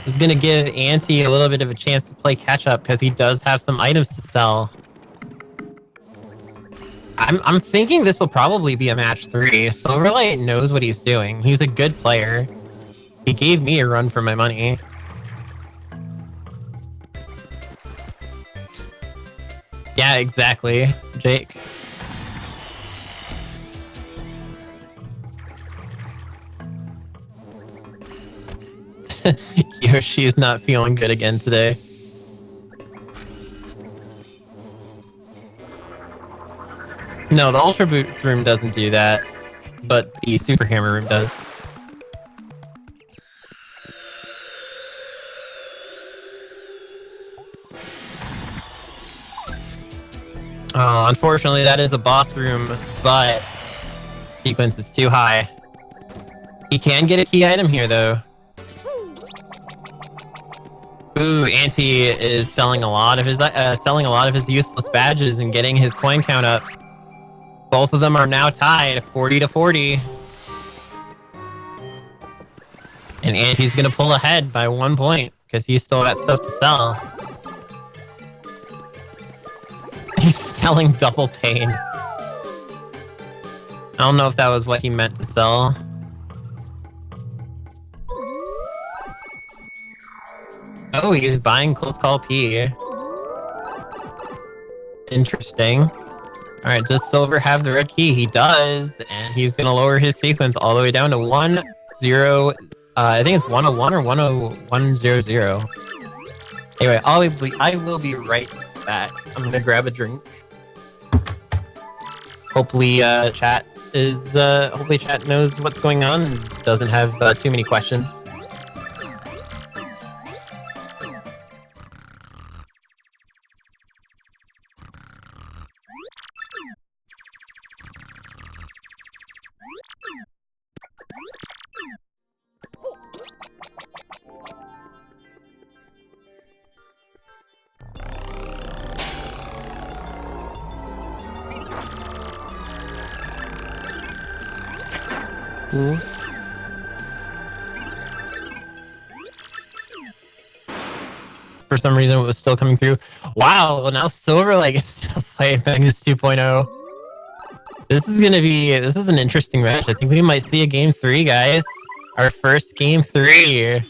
This is going to give Anti a little bit of a chance to play catch-up because he does have some items to sell. I'm thinking this will probably be a match 3. Sylverlight knows what he's doing. He's a good player. He gave me a run for my money. Yeah, exactly, Jake. Yoshi's not feeling good again today. No, the Ultra Boots room doesn't do that, but the Super Hammer room does. Unfortunately, that is a boss room, but sequence is too high. He can get a key item here, though. Ooh, Anti is selling a lot of his useless badges and getting his coin count up. Both of them are now tied, 40 to 40. And Anti's gonna pull ahead by 1 point because he's still got stuff to sell. He's selling double pain. I don't know if that was what he meant to sell. Oh, he's buying Close Call P. Interesting. Alright, does Silver have the red key? He does, and he's gonna lower his sequence all the way down to 1-0. I think it's 101 or 10100. Anyway, I will be right back. I'm gonna grab a drink. Hopefully, chat knows what's going on and doesn't have too many questions. For some reason, it was still coming through. Wow, well, now Sylverlight gets to play Magnus 2.0. This is an interesting match. I think we might see a game 3, guys. Our first game 3.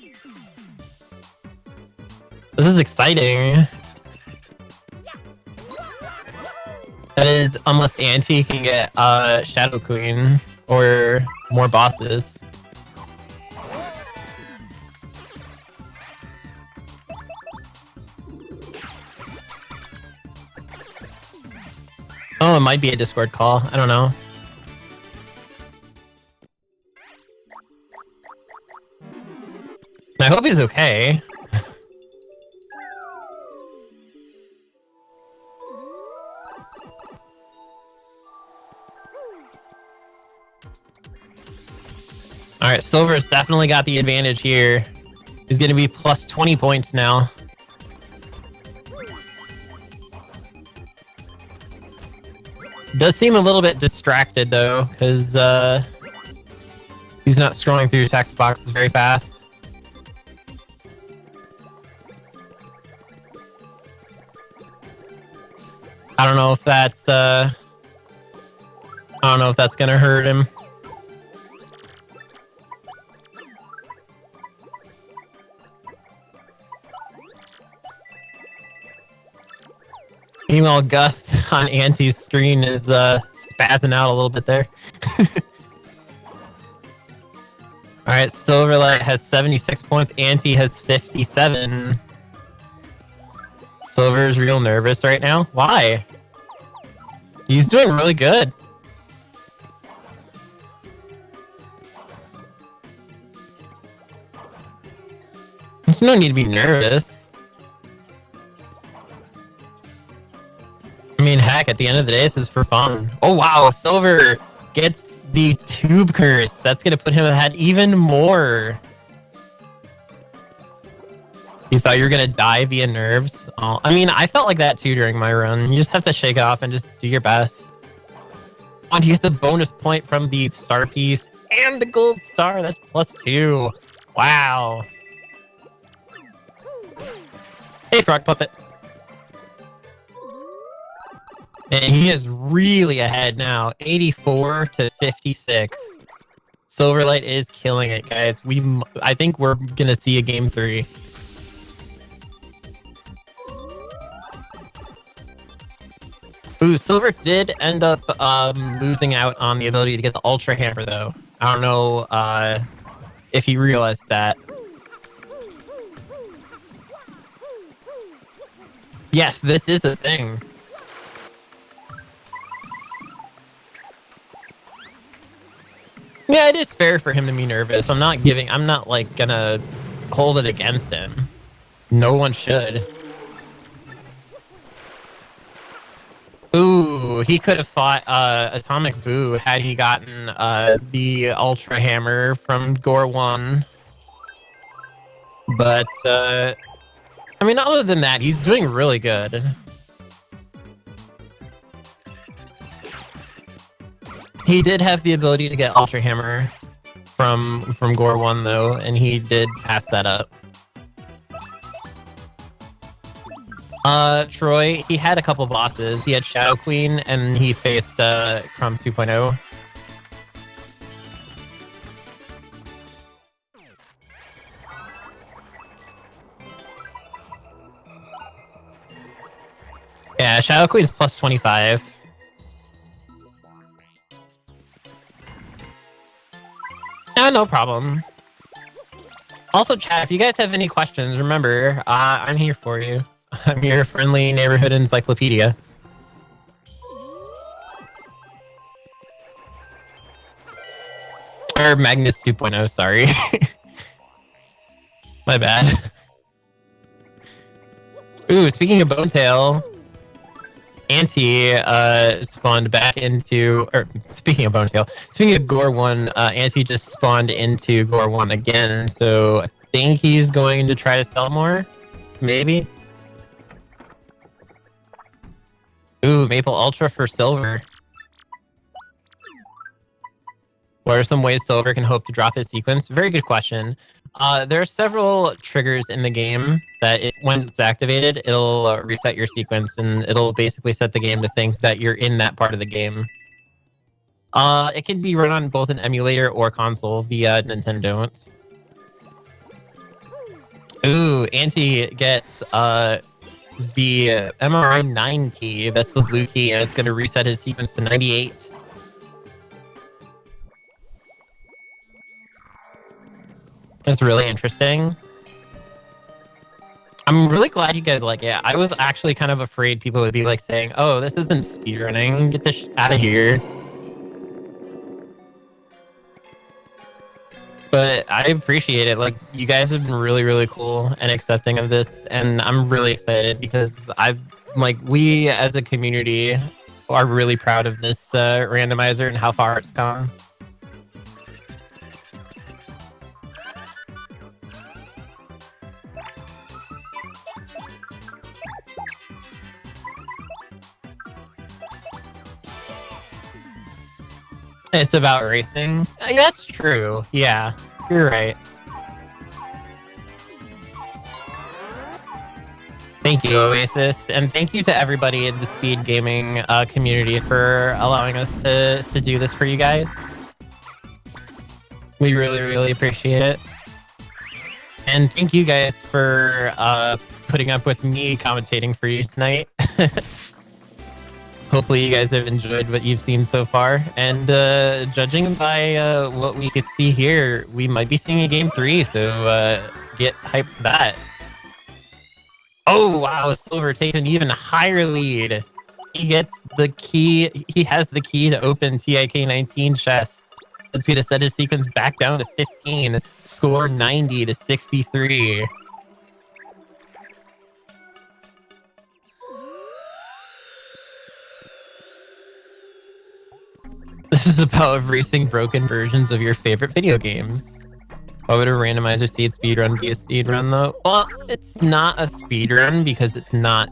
This is exciting. That is, unless Anti can get Shadow Queen or more bosses. Oh, it might be a Discord call. I don't know. I hope he's okay. Alright, Silver's definitely got the advantage here. He's gonna be plus 20 points now. Does seem a little bit distracted though, because he's not scrolling through text boxes very fast. I don't know if that's gonna hurt him. Meanwhile, Gus on Anti's screen is spazzing out a little bit there. Alright, Sylverlight has 76 points, Anti has 57. Silver's real nervous right now. Why? He's doing really good. There's no need to be nervous. I mean, heck, at the end of the day, this is for fun. Oh, wow, Silver gets the tube curse. That's going to put him ahead even more. You thought you were going to die via nerves? Oh, I mean, I felt like that too during my run. You just have to shake it off and just do your best. And he gets a bonus point from the star piece and the gold star. That's +2. Wow. Hey, Frog Puppet. And he is really ahead now, 84 to 56. Sylverlight is killing it, guys. I think we're gonna see a game 3. Ooh, Silver did end up losing out on the ability to get the Ultra Hammer, though. I don't know if he realized that. Yes, this is a thing. Yeah, it is fair for him to be nervous. I'm not like gonna hold it against him. No one should. Ooh, Ooh, he could have fought Atomic Boo had he gotten the Ultra Hammer from Gore 1. But, I mean, other than that, he's doing really good. He did have the ability to get Ultra Hammer from Gore 1, though, and he did pass that up. Troy, he had a couple bosses. He had Shadow Queen, and he faced Crumb 2.0. Yeah, Shadow Queen's plus 25. No problem. Also, chat, if you guys have any questions, remember, I'm here for you. I'm your friendly neighborhood encyclopedia. Or Magnus 2.0, sorry. My bad. Ooh, speaking of Bonetail, Anti spawned back into, or speaking of Bonetail, speaking of Gore 1, Anti just spawned into Gore 1 again, so I think he's going to try to sell more, maybe. Ooh, Maple Ultra for Silver. What are some ways Silver can hope to drop his sequence? Very good question. There are several triggers in the game that when it's activated, it'll reset your sequence, and it'll basically set the game to think that you're in that part of the game. It can be run on both an emulator or console via Nintendo. Ooh, Anti gets the MRI 9 key. That's the blue key, and it's going to reset his sequence to 98. That's really interesting. I'm really glad you guys like it. I was actually kind of afraid people would be like saying, "Oh, this isn't speedrunning. Get this out of here." But I appreciate it. Like, you guys have been really, really cool and accepting of this, and I'm really excited because we as a community are really proud of this randomizer and how far it's come. It's about racing. That's true. Yeah, you're right. Thank you, Oasis, and thank you to everybody in the speed gaming community for allowing us to do this for you guys. We really, really appreciate it. And thank you guys for putting up with me commentating for you tonight. Hopefully you guys have enjoyed what you've seen so far, and judging by what we could see here, we might be seeing a game 3, so get hyped for that. Oh wow, Silver takes an even higher lead. He gets the key, he has the key to open TIK-19 chests. That's gonna set his sequence back down to 15, score 90 to 63. This is about racing broken versions of your favorite video games. Why would a randomizer seed speedrun be a speedrun though? Well, it's not a speedrun because it's not,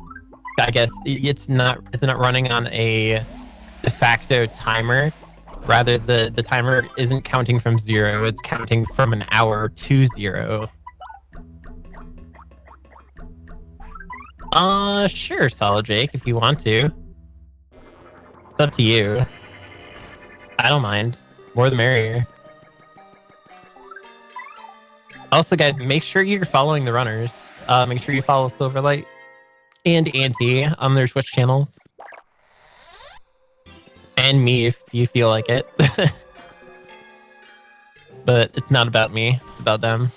I guess, it's not running on a de facto timer. Rather, the timer isn't counting from 0, it's counting from an hour to 0. Sure, Solid Jake, if you want to. It's up to you. I don't mind. More the merrier. Also, guys, make sure you're following the runners. Make sure you follow Sylverlight and Anti on their Twitch channels. And me, if you feel like it. But it's not about me. It's about them.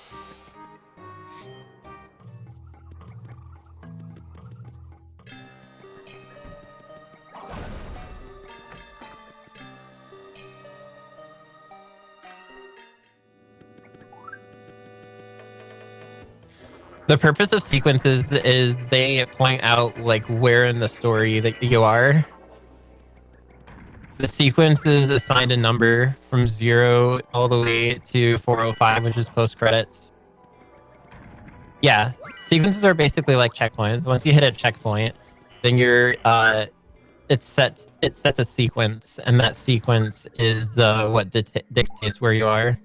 The purpose of sequences is they point out like where in the story that you are. The sequence is assigned a number from 0 all the way to 405, which is post credits. Yeah, sequences are basically like checkpoints. Once you hit a checkpoint, then you're it sets a sequence, and that sequence is what dictates where you are.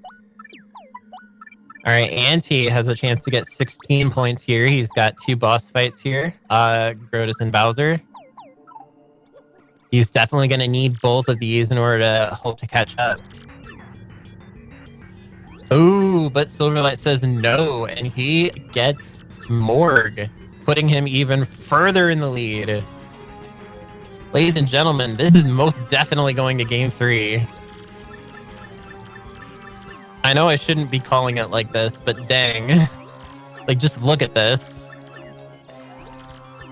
All right, Anti has a chance to get 16 points here. He's got 2 boss fights here, Grotus and Bowser. He's definitely going to need both of these in order to hope to catch up. Ooh, but Sylverlight says no, and he gets Smorg, putting him even further in the lead. Ladies and gentlemen, this is most definitely going to Game 3. I know I shouldn't be calling it like this, but dang. Like, just look at this.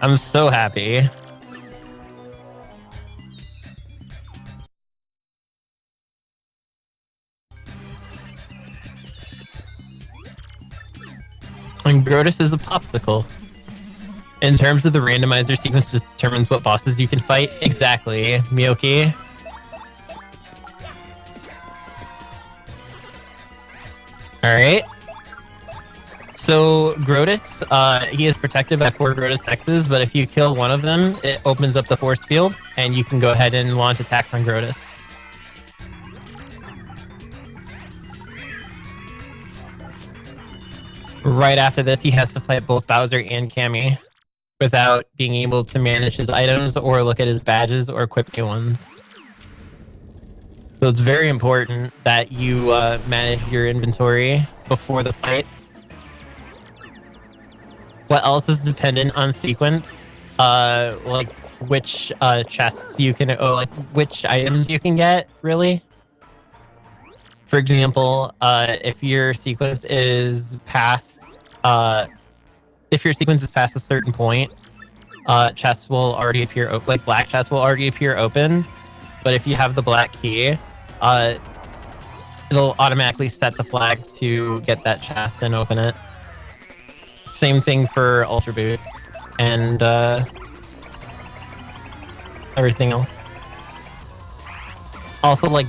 I'm so happy. And Grotus is a popsicle. In terms of the randomizer sequence, just determines what bosses you can fight. Exactly, Miyoki. Alright. So, Grotus, he is protected by 4 Grotus X's, but if you kill one of them, it opens up the force field, and you can go ahead and launch attacks on Grotus. Right after this, he has to fight both Bowser and Cammy without being able to manage his items or look at his badges or equip new ones. So it's very important that you manage your inventory before the fights. What else is dependent on sequence? Like which chests you can, like which items you can get, really. For example, if your sequence is past a certain point, chests will already appear like black chests will already appear open. But if you have the black key, it'll automatically set the flag to get that chest and open it. Same thing for Ultra Boots and everything else. Also, like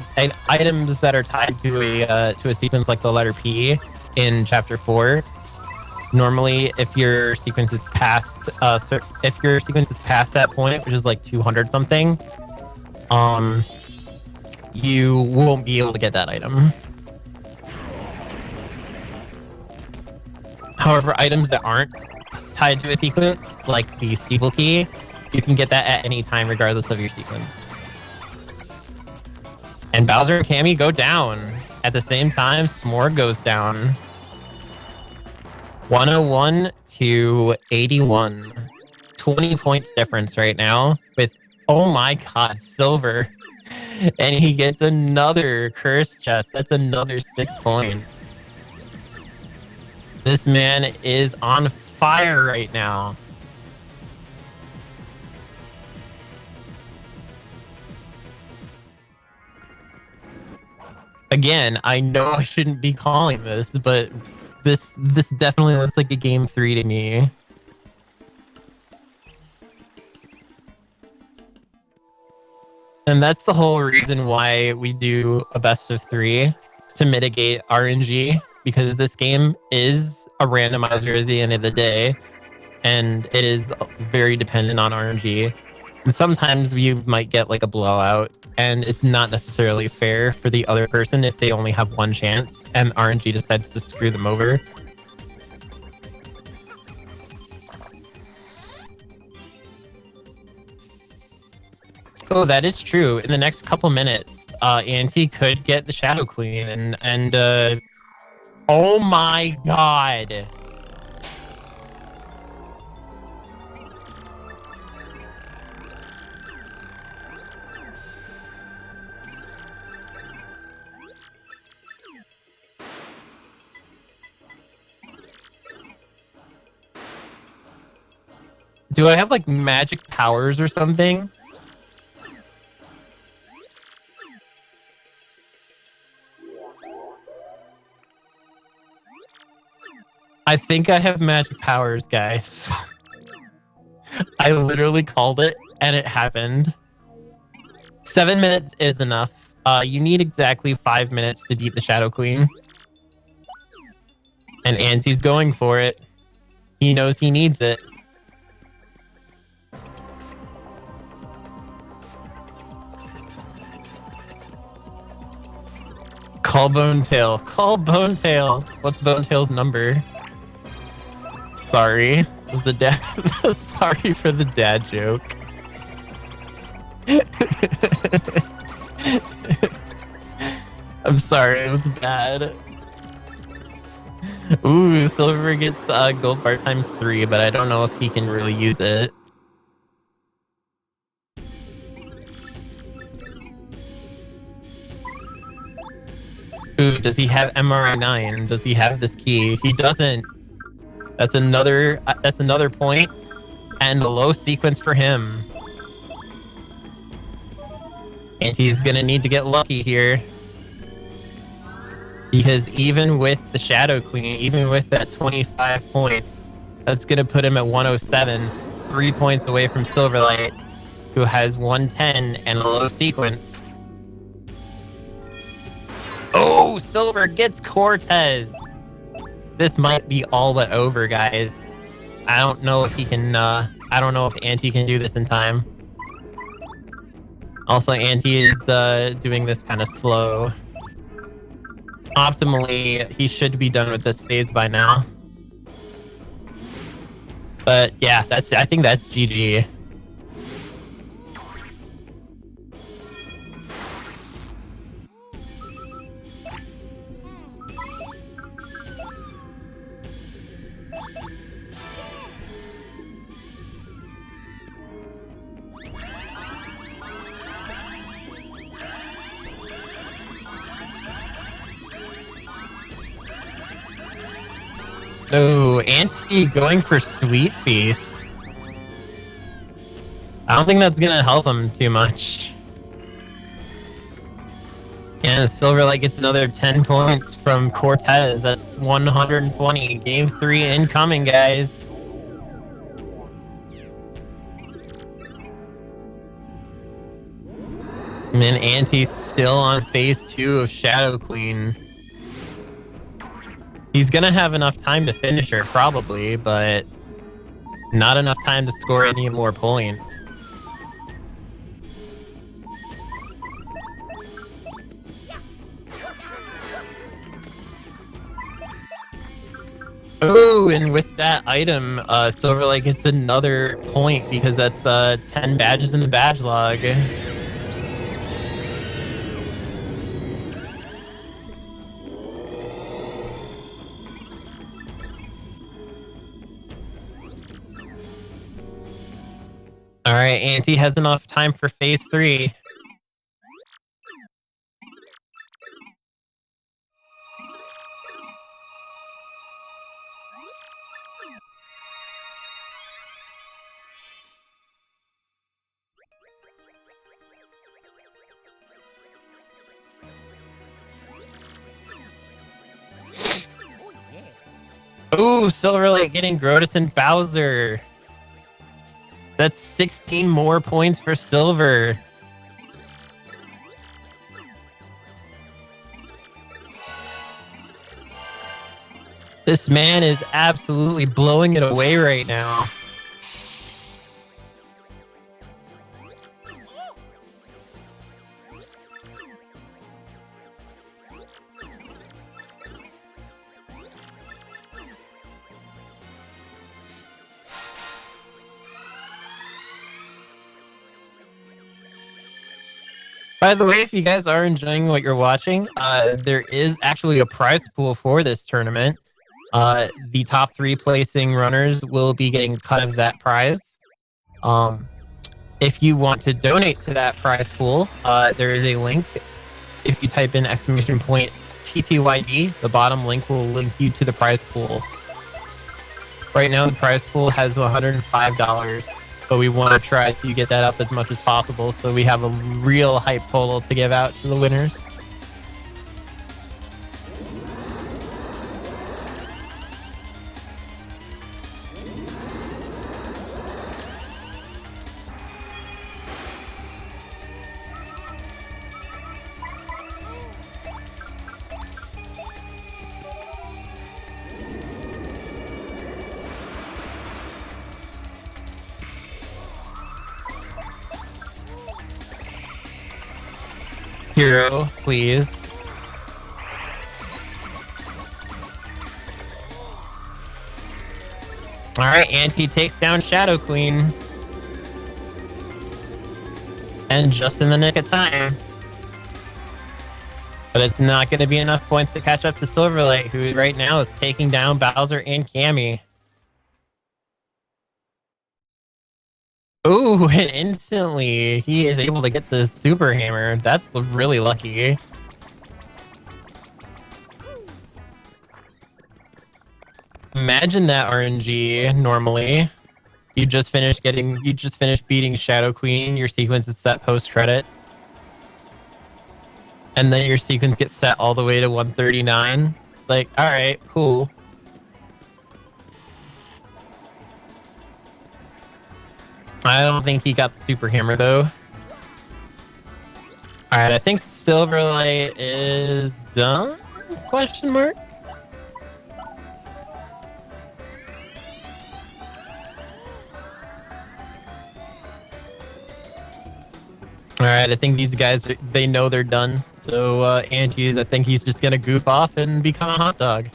items that are tied to a sequence, like the letter P in Chapter 4. Normally, if your sequence is past that point, which is like 200 something, you won't be able to get that item. However, items that aren't tied to a sequence, like the steeple key, you can get that at any time, regardless of your sequence. And Bowser and Cammy go down. At the same time, Smorg goes down. 101 to 81. 20 points difference right now with, oh my god, Silver. And he gets another curse chest. That's another 6 points. This man is on fire right now. Again, I know I shouldn't be calling this, but this definitely looks like a Game 3 to me. And that's the whole reason why we do a best of 3, is to mitigate RNG, because this game is a randomizer at the end of the day, and it is very dependent on RNG. And sometimes you might get like a blowout, and it's not necessarily fair for the other person if they only have one chance, and RNG decides to screw them over. Oh, that is true. In the next couple minutes, Anti could get the Shadow Queen, and oh my god! Do I have like magic powers or something? I think I have magic powers, guys. I literally called it, and it happened. 7 minutes is enough. You need exactly 5 minutes to beat the Shadow Queen. And Anti's going for it. He knows he needs it. Call Bonetail. Call Bonetail. What's Bonetail's number? Sorry. It was the dad. Sorry for the dad joke. I'm sorry, it was bad. Ooh, Silver gets gold bar ×3, but I don't know if he can really use it. Ooh, does he have MRI 9? Does he have this key? He doesn't. That's another point, and a low sequence for him. And he's gonna need to get lucky here. Because even with the Shadow Queen, even with that 25 points, that's gonna put him at 107, 3 points away from Sylverlight, who has 110 and a low sequence. Oh, Silver gets Cortez. This might be all but over, guys. I don't know if he can, I don't know if Anti can do this in time. Also, Anti is doing this kind of slow. Optimally, he should be done with this phase by now. But yeah, I think that's GG. Oh, Anti going for Sweet Feast. I don't think that's gonna help him too much. And Silverlight gets another 10 points from Cortez. That's 120. Game 3 incoming, guys. And then Anti's still on phase 2 of Shadow Queen. He's gonna have enough time to finish her, probably, but not enough time to score any more points. Oh, and with that item, Silverlight gets another point because that's 10 badges in the badge log. All right, Anti has enough time for phase 3. Ooh, Silverlight getting Grotus and Bowser. That's 16 more points for Silver. This man is absolutely blowing it away right now. By the way, if you guys are enjoying what you're watching, there is actually a prize pool for this tournament. The top 3 placing runners will be getting a cut of that prize. If you want to donate to that prize pool, there is a link. If you type in !TTYD, the bottom link will link you to the prize pool. Right now, the prize pool has $105. But we want to try to get that up as much as possible so we have a real hype total to give out to the winners. Hero, please. Alright, Anti takes down Shadow Queen. And just in the nick of time. But it's not going to be enough points to catch up to Sylverlight, who right now is taking down Bowser and Cammy. Ooh, and instantly he is able to get the Super Hammer. That's really lucky. Imagine that RNG normally. You just finished beating Shadow Queen, your sequence is set post-credits. And then your sequence gets set all the way to 139. It's like, alright, cool. I don't think he got the Super Hammer though. Alright, I think Sylverlight is done? Question mark? Alright, I think these guys, they know they're done. So, Anti's, I think he's just gonna goof off and become a hot dog.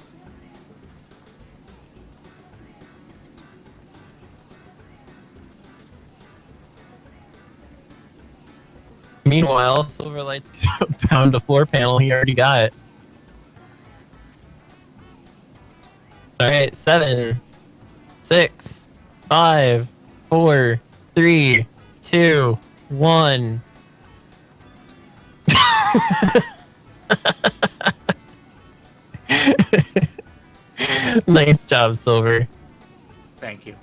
Meanwhile, Sylverlight's found a floor panel he already got. Alright, 7, 6, 5, 4, 3, 2, 1. Nice job, Silver. Thank you.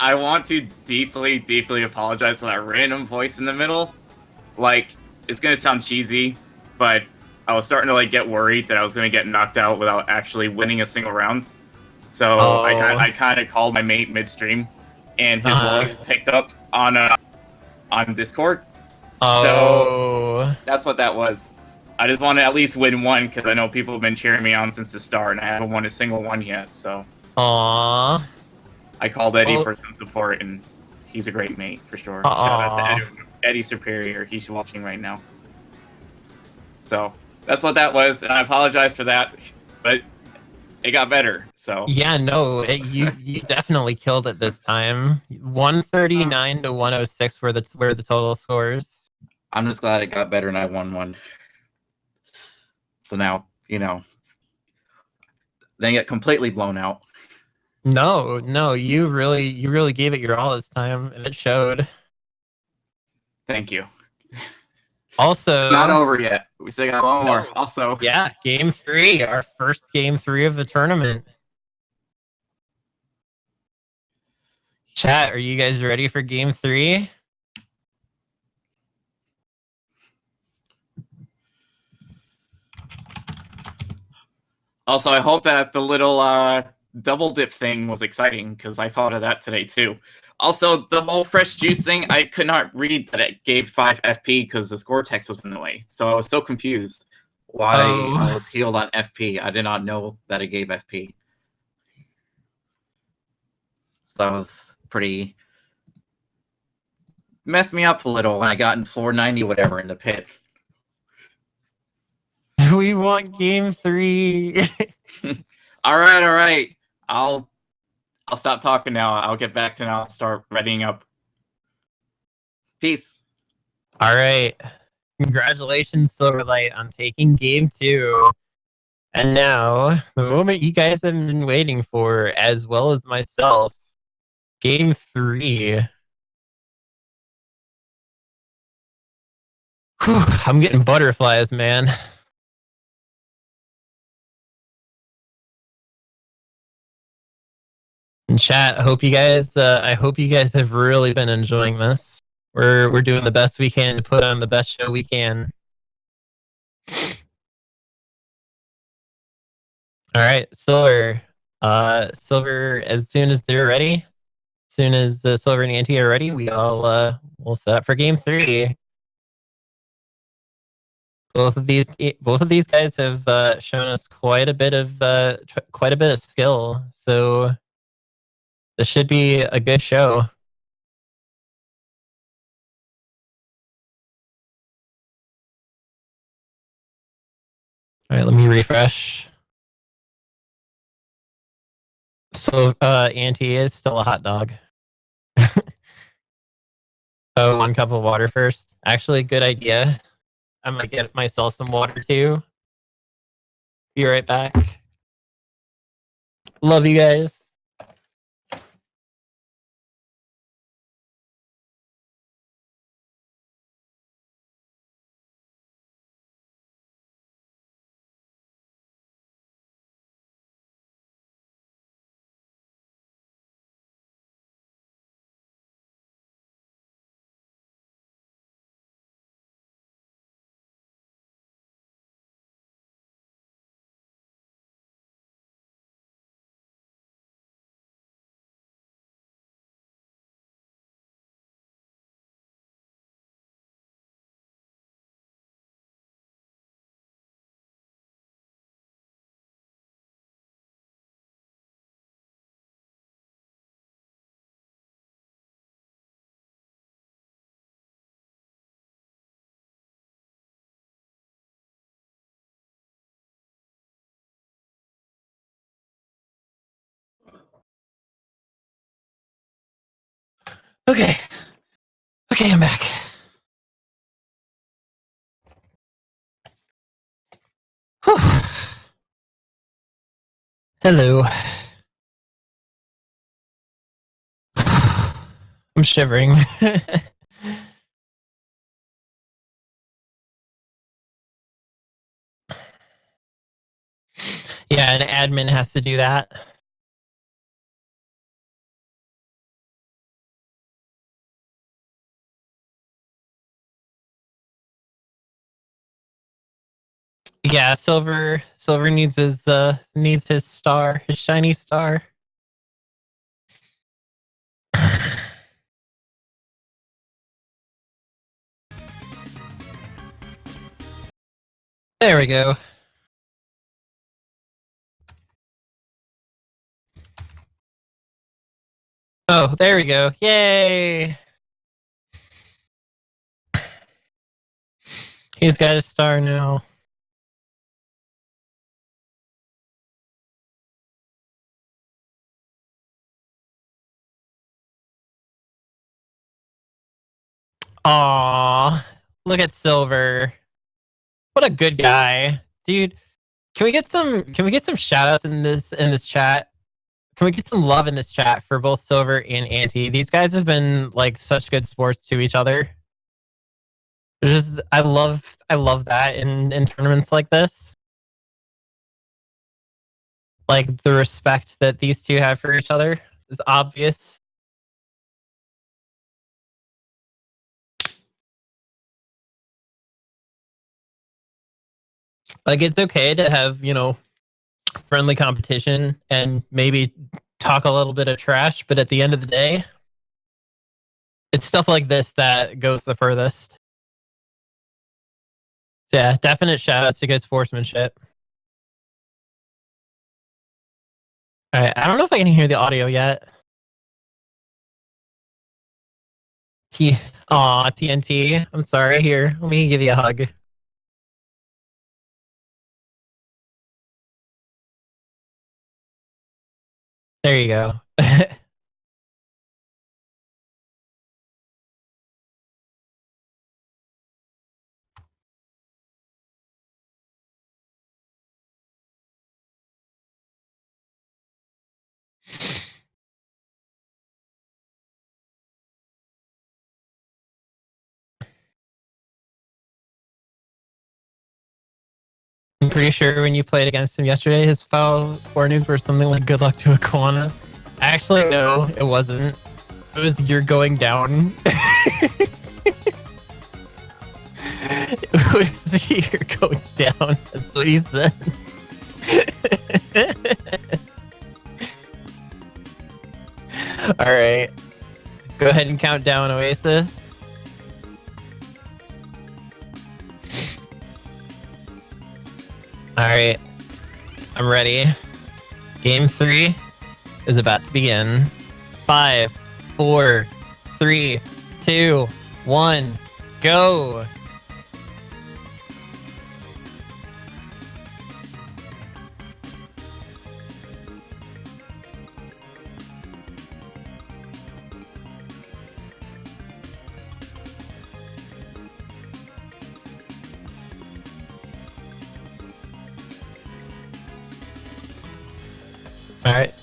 I want to deeply, deeply apologize for that random voice in the middle. Like, it's gonna sound cheesy, but I was starting to like get worried that I was gonna get knocked out without actually winning a single round. So I kind of called my mate midstream, and his voice picked up on Discord. So that's what that was. I just want to at least win one because I know people have been cheering me on since the start, and I haven't won a single one yet. So, I called Eddie for some support, and he's a great mate for sure. Shout out to Eddie Superior. He's watching right now. So that's what that was, and I apologize for that, but it got better. So yeah, no, you definitely killed it this time. 139 to 106 were the total scores. I'm just glad it got better and I won one. So now, you know, they get completely blown out. No, you really gave it your all this time, and it showed. Thank you. Also, not over yet. We still got one more. Also, yeah, game 3, our first game 3 of the tournament. Chat, are you guys ready for game 3? Also, I hope that the little double dip thing was exciting because I thought of that today too. Also, the whole fresh juice thing, I could not read that it gave 5 FP because the score text was in the way. So I was so confused why I was healed on FP. I did not know that it gave FP. So that was pretty... messed me up a little when I got in floor 90 whatever in the pit. We want game 3. all right. I'll stop talking now. I'll get back to now. Start readying up. Peace. All right. Congratulations, Sylverlight, on taking game 2. And now, the moment you guys have been waiting for, as well as myself, game 3. Whew, I'm getting butterflies, man. In chat, I hope you guys have really been enjoying this. We're doing the best we can to put on the best show we can. All right, Silver. Silver, as soon as they're ready, as soon as Silver and Anti are ready, we'll set up for game 3. Both of these guys have shown us quite a bit of skill, so this should be a good show. All right, let me refresh. So, Anti-A is still a hot dog. Oh, 1 cup of water first. Actually, good idea. I'm gonna get myself some water too. Be right back. Love you guys. Okay. Okay, I'm back. Whew. Hello. I'm shivering. Yeah, an admin has to do that. Yeah, Silver needs his star, his shiny star. There we go. Oh, there we go. Yay! He's got a star now. Aw, look at Silver. What a good guy, dude. Can we get some shout outs in this chat? Can we get some love in this chat for both Silver and Anti? These guys have been like such good sports to each other. Just I love that in tournaments like this. Like the respect that these two have for each other is obvious. Like it's okay to have, friendly competition and maybe talk a little bit of trash, but at the end of the day, it's stuff like this that goes the furthest. So yeah, definite shout outs to good sportsmanship. All right, I don't know if I can hear the audio yet. TNT. I'm sorry. Here, let me give you a hug. There you go. I'm pretty sure when you played against him yesterday, his foul warnings were something like "Good luck to Aquana." Actually, no, it wasn't. It was "You're going down." It was "You're going down." That's what he said. All right, go ahead and count down, Oasis. All right, I'm ready. Game 3 is about to begin. 5, 4, 3, 2, 1, go.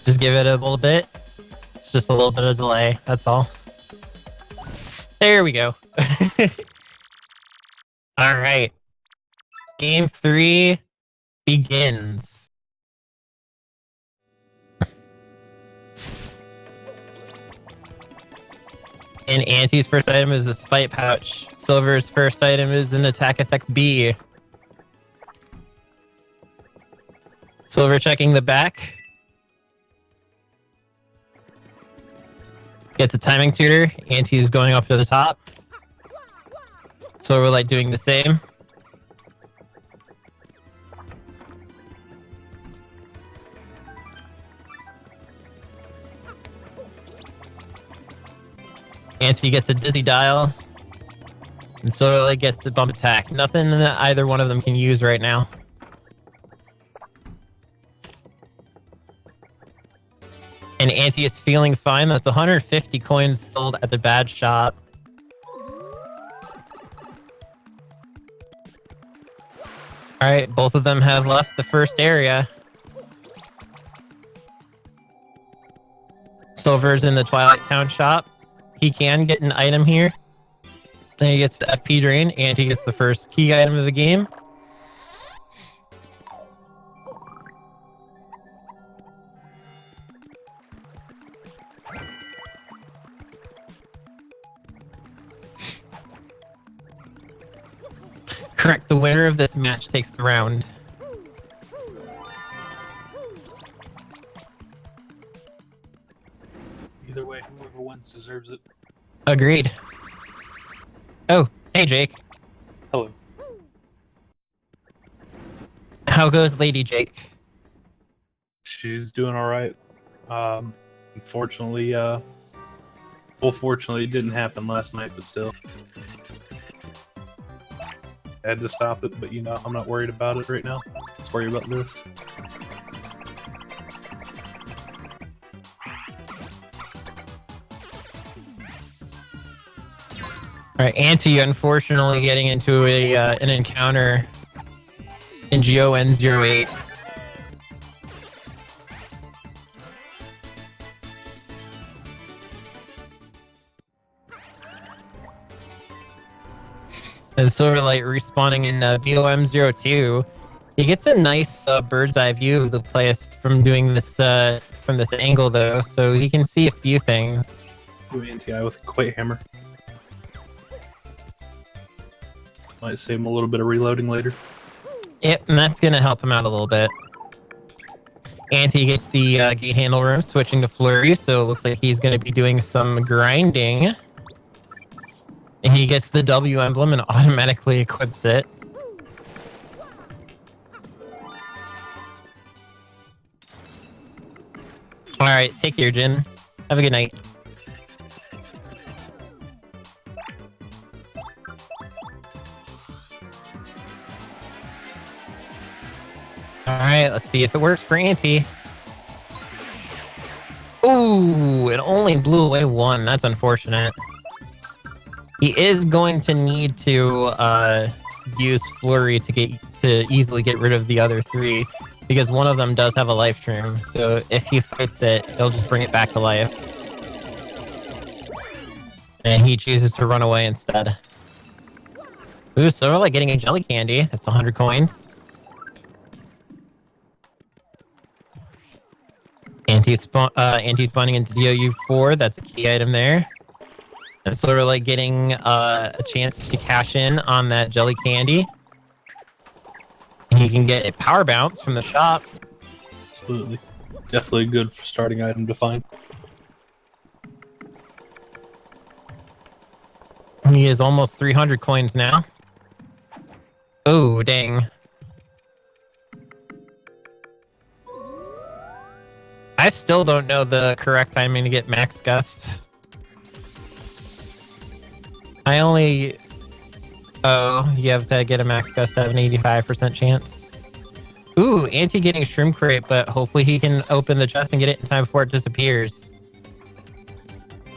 Just give it a little bit. It's just a little bit of delay. That's all. There we go. All right. Game 3 begins. And Anti's first item is a spite pouch. Silver's first item is an attack effect B. Silver checking the back. Gets a timing tutor. Anti's going up to the top. Sylverlight doing the same. Anti gets a dizzy dial. And Sylverlight gets a bump attack. Nothing that either one of them can use right now. And Anti is feeling fine. That's 150 coins sold at the bad shop. Alright, both of them have left the first area. Silver's in the Twilight Town shop. He can get an item here. Then he gets the FP drain, and he gets the first key item of the game. Correct, the winner of this match takes the round. Either way, whoever wins deserves it. Agreed. Oh, hey Jake. Hello. How goes Lady Jake? She's doing alright. Unfortunately, well, fortunately it didn't happen last night, but still. I had to stop it, but you know, I'm not worried about it right now. Let's worry about this. Alright, Anti unfortunately getting into an encounter in GON08. And Sylverlight respawning in BOM02. He gets a nice bird's eye view of the place from doing this from this angle though, so he can see a few things. Do Anti-A.I with a Quake Hammer. Might save him a little bit of reloading later. Yep, and that's gonna help him out a little bit. Anti gets the gate handle room, switching to Flurry, so it looks like he's gonna be doing some grinding. And he gets the W emblem and automatically equips it. Alright, take care, Jin. Have a good night. Alright, let's see if it works for Anti. Ooh, it only blew away one. That's unfortunate. He is going to need to use Flurry to easily get rid of the other three, because one of them does have a life stream. So if he fights it, he'll just bring it back to life. And he chooses to run away instead. Ooh, so we're like getting a jelly candy. That's 100 coins. Anti-spawning into DOU4. That's a key item there. And so we're like getting a chance to cash in on that jelly candy. He can get a power bounce from the shop. Absolutely. Definitely a good starting item to find. He is almost 300 coins now. Oh, dang. I still don't know the correct timing to get max gust. I only... Oh, you have to get a max gust to have an 85% chance. Ooh, Anti getting Shroom Crate, but hopefully he can open the chest and get it in time before it disappears.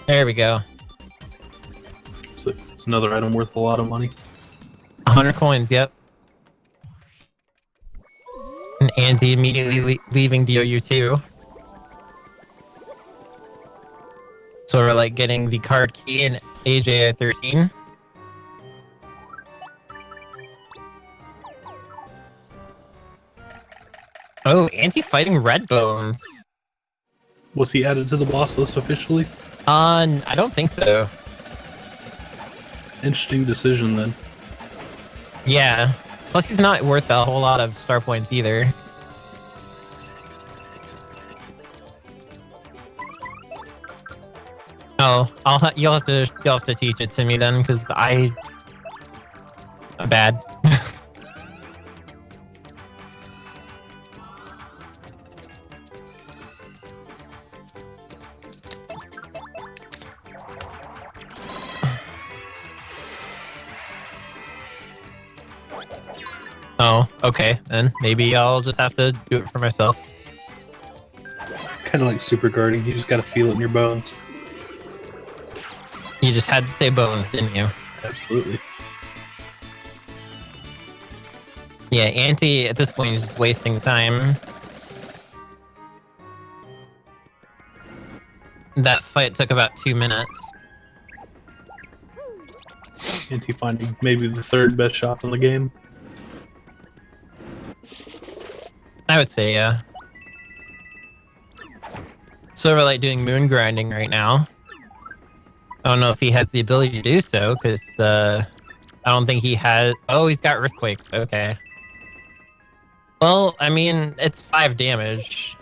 There we go. So it's another item worth a lot of money. 100 coins, yep. And Anti immediately leaving DOU2. So we're like getting the card key in AJI 13. Oh, anti-fighting red bones. Was he added to the boss list officially? I don't think so. Interesting decision then. Yeah. Plus, he's not worth a whole lot of star points either. Oh, you'll have to teach it to me then, because I'm bad. Oh, okay, then maybe I'll just have to do it for myself. Kind of like super guarding. You just gotta feel it in your bones. You just had to say bones, didn't you? Absolutely. Yeah, Anti at this point is just wasting time. That fight took about 2 minutes. Anti finding maybe the third best shot in the game. I would say, yeah. Sylverlight doing moon grinding right now. I don't know if he has the ability to do so, because I don't think he has... Oh, he's got earthquakes. Okay. Well, I mean, it's 5 damage.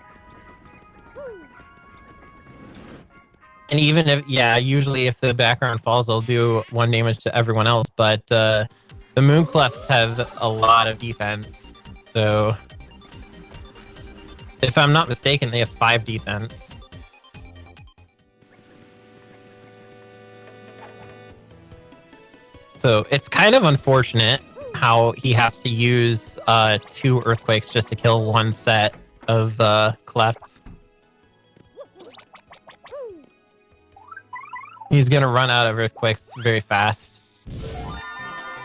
And even if... Yeah, usually if the background falls, they'll do 1 damage to everyone else, but the moon clefts have a lot of defense. So... If I'm not mistaken, they have 5 defense. So it's kind of unfortunate how he has to use 2 earthquakes just to kill 1 set of clefts. He's gonna run out of earthquakes very fast.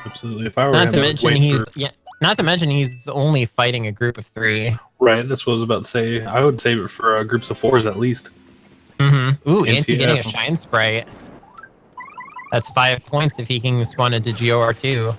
Absolutely. If I were Not to him, I would mention wait he's for... not to mention he's only fighting a group of 3. Right, that's what I was about to say. I would save it for groups of 4s at least. Mm-hmm. Ooh, Anti getting a NTS. shine sprite. That's 5 points if he can spawn into GOR2.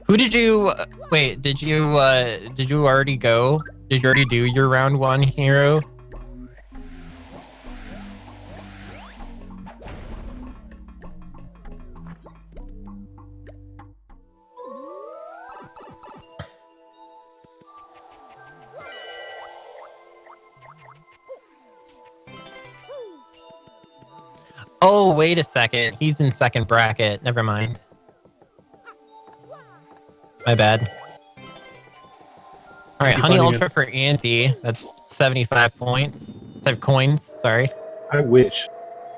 Who did you wait? Did you already go? Did you already do your round 1 hero? Oh, wait a second. He's in second bracket. Never mind. My bad. Alright, Honey Ultra for Anti. That's 75 points. Coins, sorry. I wish.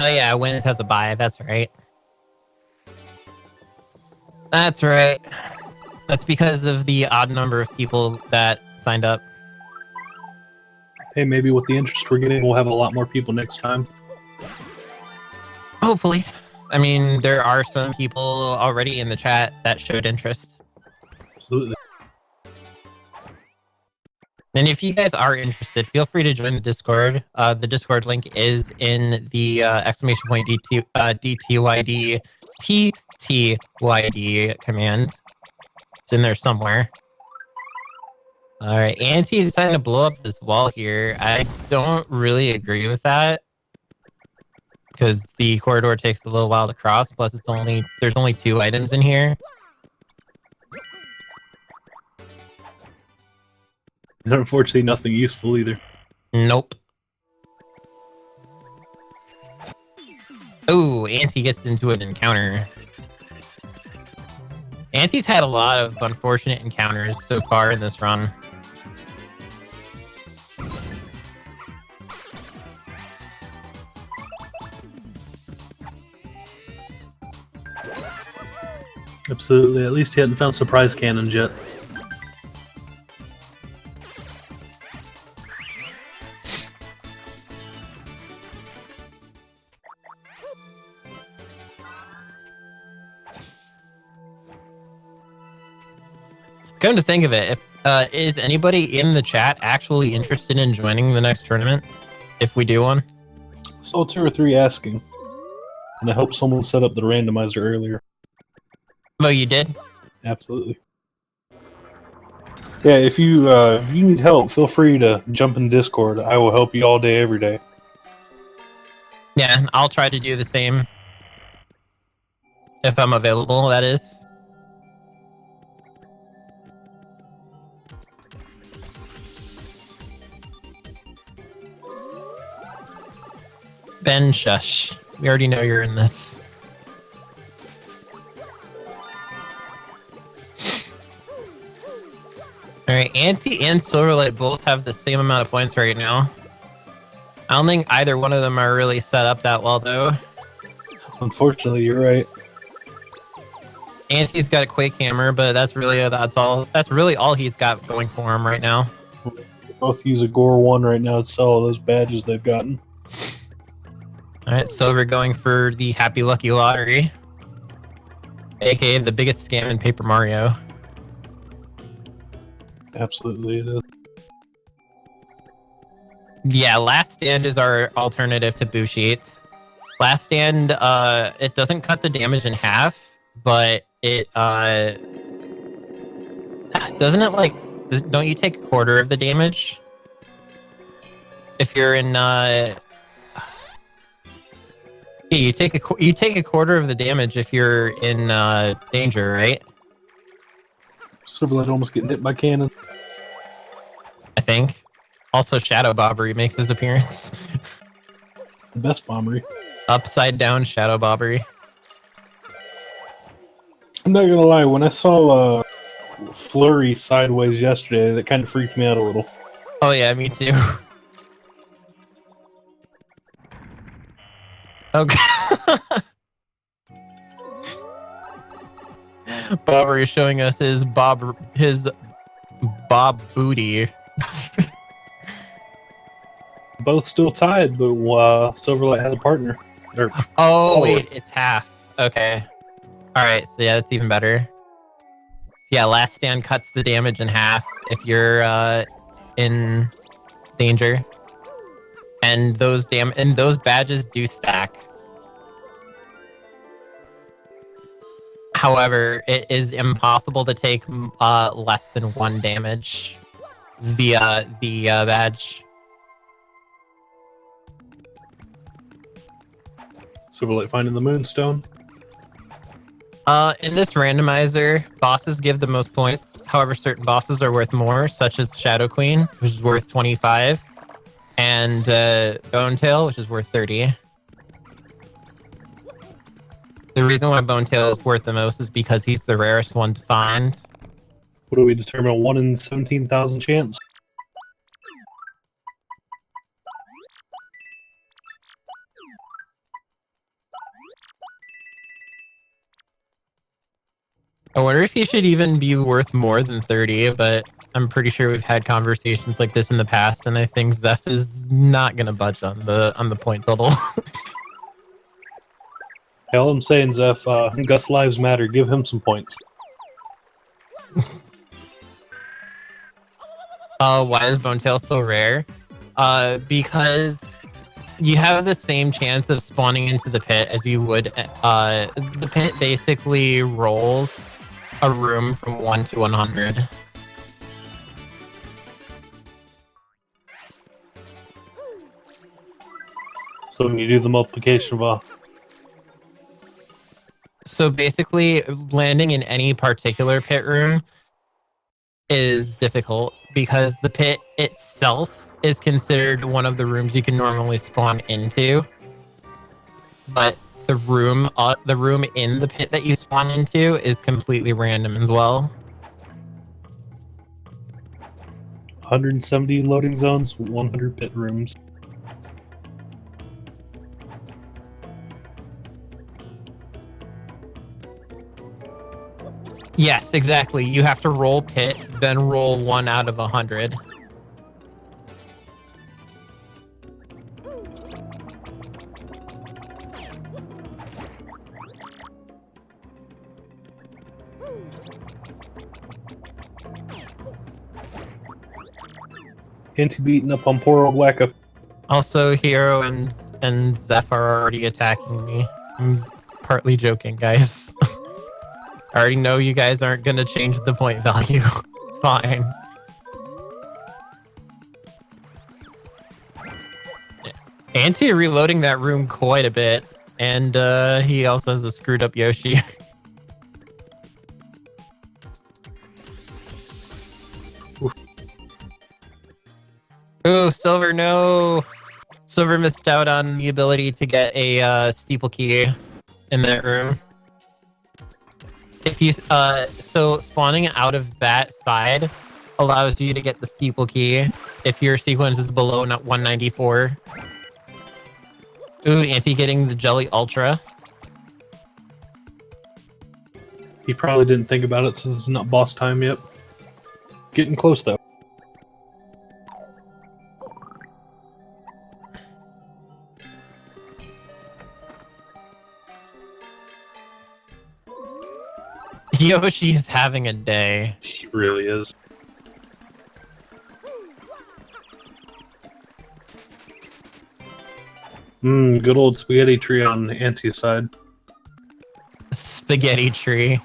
Oh yeah, Wins has a buy. That's right. That's right. That's because of the odd number of people that signed up. Hey, maybe with the interest we're getting, we'll have a lot more people next time. Hopefully. I mean, there are some people already in the chat that showed interest. Absolutely. And if you guys are interested, feel free to join the Discord. The Discord link is in the exclamation point DTYD TTYD command. It's in there somewhere. Alright, Anti deciding to blow up this wall here. I don't really agree with that. Because the corridor takes a little while to cross, plus there's only 2 items in here. And unfortunately, nothing useful either. Nope. Oh, Anti gets into an encounter. Anti's had a lot of unfortunate encounters so far in this run. Absolutely. At least he hadn't found surprise cannons yet. Come to think of it, if is anybody in the chat actually interested in joining the next tournament? If we do one? Saw 2 or 3 asking. And I hope someone set up the randomizer earlier. Oh, you did? Absolutely. Yeah, if you need help, feel free to jump in Discord. I will help you all day, every day. Yeah, I'll try to do the same. If I'm available, that is. Ben, shush. We already know you're in this. Alright, Anti and Sylverlight both have the same amount of points right now. I don't think either one of them are really set up that well, though. Unfortunately, you're right. Anti's got a Quake Hammer, but that's really all he's got going for him right now. They both use a Gore 1 right now to sell all those badges they've gotten. Alright, Silver going for the Happy Lucky Lottery. AKA the biggest scam in Paper Mario. Absolutely, it is. Yeah, Last Stand is our alternative to Bushites. Last Stand, it doesn't cut the damage in half, but it, doesn't it, like, don't you take a quarter of the damage? If you're in, yeah, you take a quarter of the damage if you're in, danger, right? Sylverlight almost getting hit by cannon. I think. Also, Shadow Bobbery makes his appearance. The best bombery. Upside down Shadow Bobbery. I'm not gonna lie, when I saw Flurry sideways yesterday, that kind of freaked me out a little. Oh yeah, me too. Okay. Bobbery is showing us his Bob booty. Both still tied, but Silverlight has a partner. Oh wait, it's half. Okay. Alright, so yeah, that's even better. Yeah, Last Stand cuts the damage in half if you're in danger. And those badges do stack. However, it is impossible to take less than 1 damage via the badge. Silverlight finding the Moonstone. In this randomizer, bosses give the most points. However, certain bosses are worth more, such as Shadow Queen, which is worth 25, and Bone Tail, which is worth 30. The reason why Bone Tail is worth the most is because he's the rarest one to find. What do we determine? A 1 in 17,000 chance? I wonder if he should even be worth more than 30, but I'm pretty sure we've had conversations like this in the past, and I think Zeph is not gonna budge on the point total. Hell, I'm saying, Zeph, Gus Lives Matter. Give him some points. Why is Bone Tail so rare? Because you have the same chance of spawning into the pit as you would. The pit basically rolls a room from 1 to 100. So when you do the multiplication of So basically, landing in any particular pit room is difficult because the pit itself is considered one of the rooms you can normally spawn into, but the room in the pit that you spawn into is completely random as well. 170 loading zones, 100 pit rooms. Yes, exactly. You have to roll pit, then roll 1 out of 100. Anti beating up on poor old Wacko. Also, Hero and Zeph are already attacking me. I'm partly joking, guys. I already know you guys aren't gonna change the point value. Fine. Anti reloading that room quite a bit, and he also has a screwed up Yoshi. Ooh, Silver, no! Silver missed out on the ability to get a steeple key in that room. If you so spawning out of that side allows you to get the steeple key if your sequence is below 194. Ooh, Anti getting the Jelly Ultra. He probably didn't think about it since it's not boss time yet. Getting close though. Yoshi's having a day. He really is. Good old spaghetti tree on Anti's side. Spaghetti tree.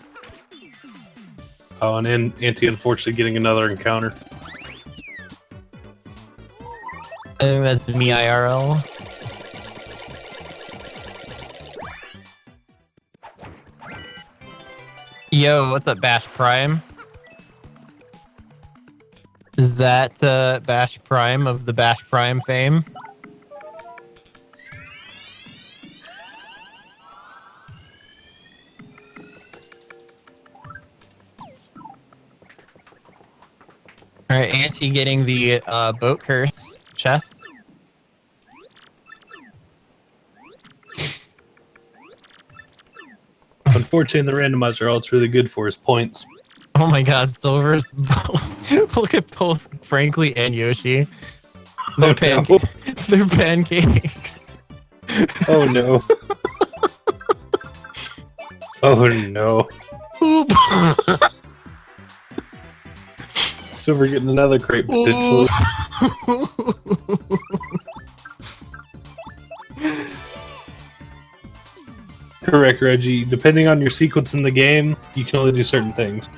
Oh, and Anti unfortunately getting another encounter. I think that's me IRL. Yo, what's up, Bash Prime? Is that Bash Prime of the Bash Prime fame? Alright, Anti getting the boat curse chest. Unfortunately, the randomizer, all it's really good for is points. Oh my god, Silver's... Look at both Frankly and Yoshi. They're, no. They're pancakes. Oh no. Oh no. Silver getting another crate potentially. Correct, Reggie. Depending on your sequence in the game, you can only do certain things.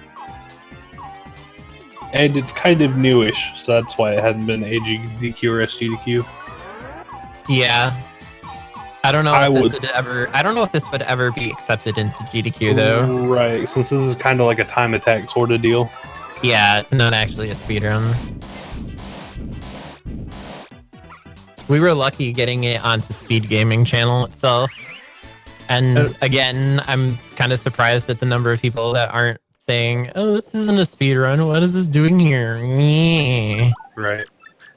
And it's kind of newish, so that's why it hadn't been AGDQ or SGDQ. Yeah. I don't know if this would ever. I don't know if this would ever be accepted into GDQ though. Right, since this is kind of like a time attack sort of deal. Yeah, it's not actually a speedrun. We were lucky getting it onto Speed Gaming channel itself. And again, I'm kind of surprised at the number of people that aren't saying, "Oh, this isn't a speedrun. What is this doing here?" Right.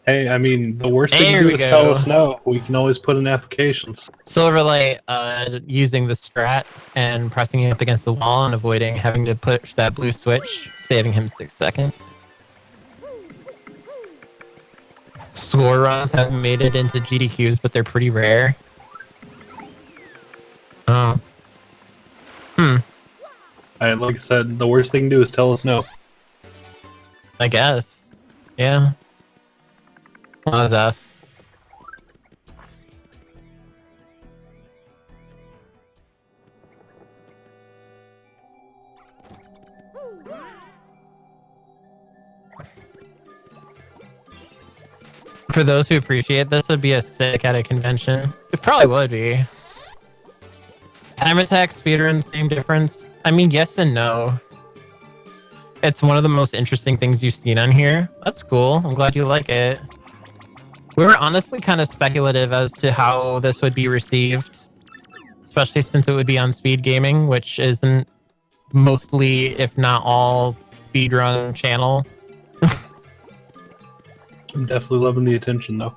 Hey, I mean, the worst thing to do is tell us no. We can always put in applications. Sylverlight using the strat and pressing it up against the wall and avoiding having to push that blue switch, saving him 6 seconds. Score runs haven't made it into GDQs, but they're pretty rare. Oh. Like I said, the worst thing to do is tell us no. I guess. Yeah. What was that? For those who appreciate this, would be a sick at a convention. It probably would be. Time attack, speedrun, same difference? I mean, yes and no. It's one of the most interesting things you've seen on here. That's cool. I'm glad you like it. We were honestly kind of speculative as to how this would be received, especially since it would be on Speed Gaming, which isn't mostly, if not all, speedrun channel. I'm definitely loving the attention, though.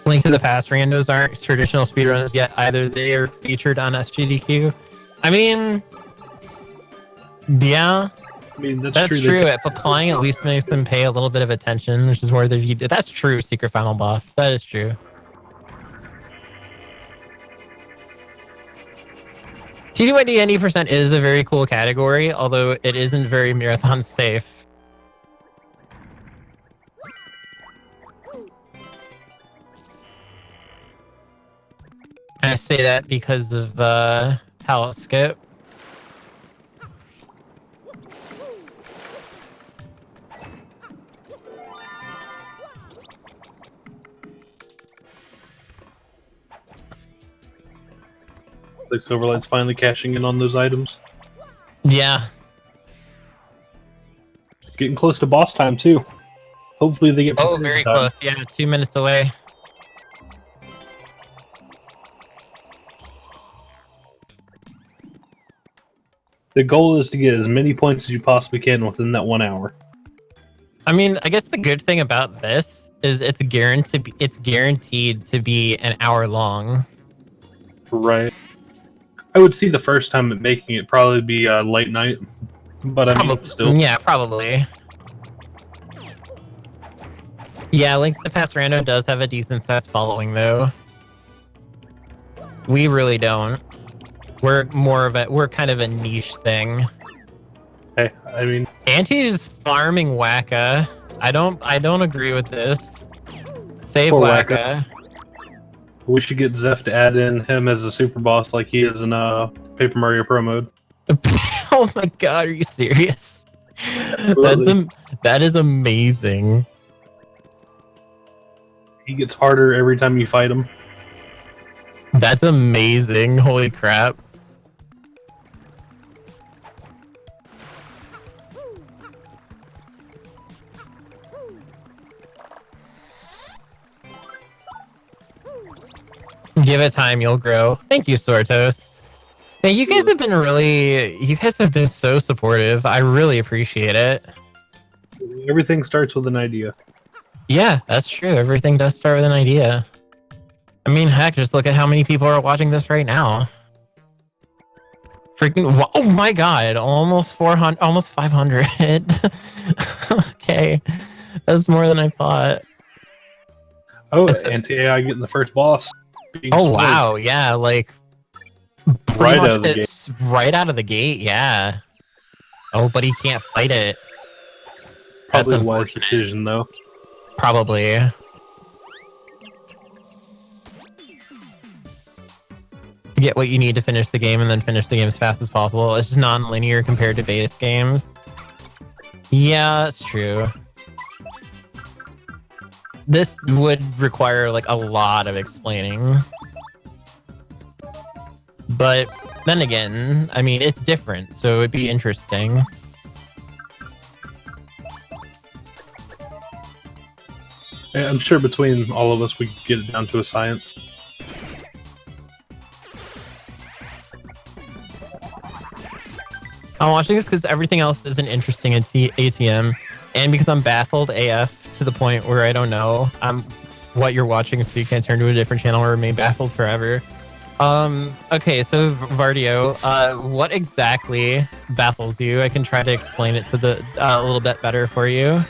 Link to the Past randos aren't traditional speedruns yet either. They are featured on SGDQ. I mean, yeah. I mean, That's true. Applying at least makes them pay a little bit of attention, which is where the that's true. Secret Final Boss. That is true. TTYD 90% is a very cool category, although it isn't very marathon safe. I say that because of pallet skip. Like Silverlight's finally cashing in on those items. Yeah. Getting close to boss time too. Hopefully they get. Oh, very close. Yeah, 2 minutes away. The goal is to get as many points as you possibly can within that 1 hour. I mean, I guess the good thing about this is it's guaranteed to be an hour long. Right. I would see the first time at making it probably be late night, but I mean, still. Yeah, probably. Yeah, Link to the Past Rando does have a decent size following, though. We really don't. We're kind of a niche thing. Hey, I mean, Anti's farming Wacka. I don't agree with this. Save poor Wacka. we should get Zeph to add in him as a super boss like he is in Paper Mario Pro mode. Oh my god, are you serious? Absolutely. That is amazing. He gets harder every time you fight him. That's amazing. Holy crap. Give it time, you'll grow. Thank you, Sortos. Hey, you guys have been so supportive. I really appreciate it. Everything starts with an idea. Yeah, that's true. Everything does start with an idea. I mean, heck, just look at how many people are watching this right now. Freaking, oh my god, almost 400, almost 500. Okay, that's more than I thought. Oh, Anti-A.I getting the first boss. Oh wow, yeah, like right out of the gate. Right out of the gate, yeah. Oh, but he can't fight it. Probably a wise decision, though. Probably. Get what you need to finish the game and then finish the game as fast as possible. It's just non-linear compared to base games. Yeah, that's true. This would require like a lot of explaining. But then again, I mean, it's different, so it'd be interesting. Yeah, I'm sure between all of us we could get it down to a science. I'm watching this because everything else isn't interesting in ATM, and because I'm baffled AF to the point where I don't know what you're watching, so you can't turn to a different channel or remain baffled forever. Okay, so Vardio, what exactly baffles you? I can try to explain it to a little bit better for you.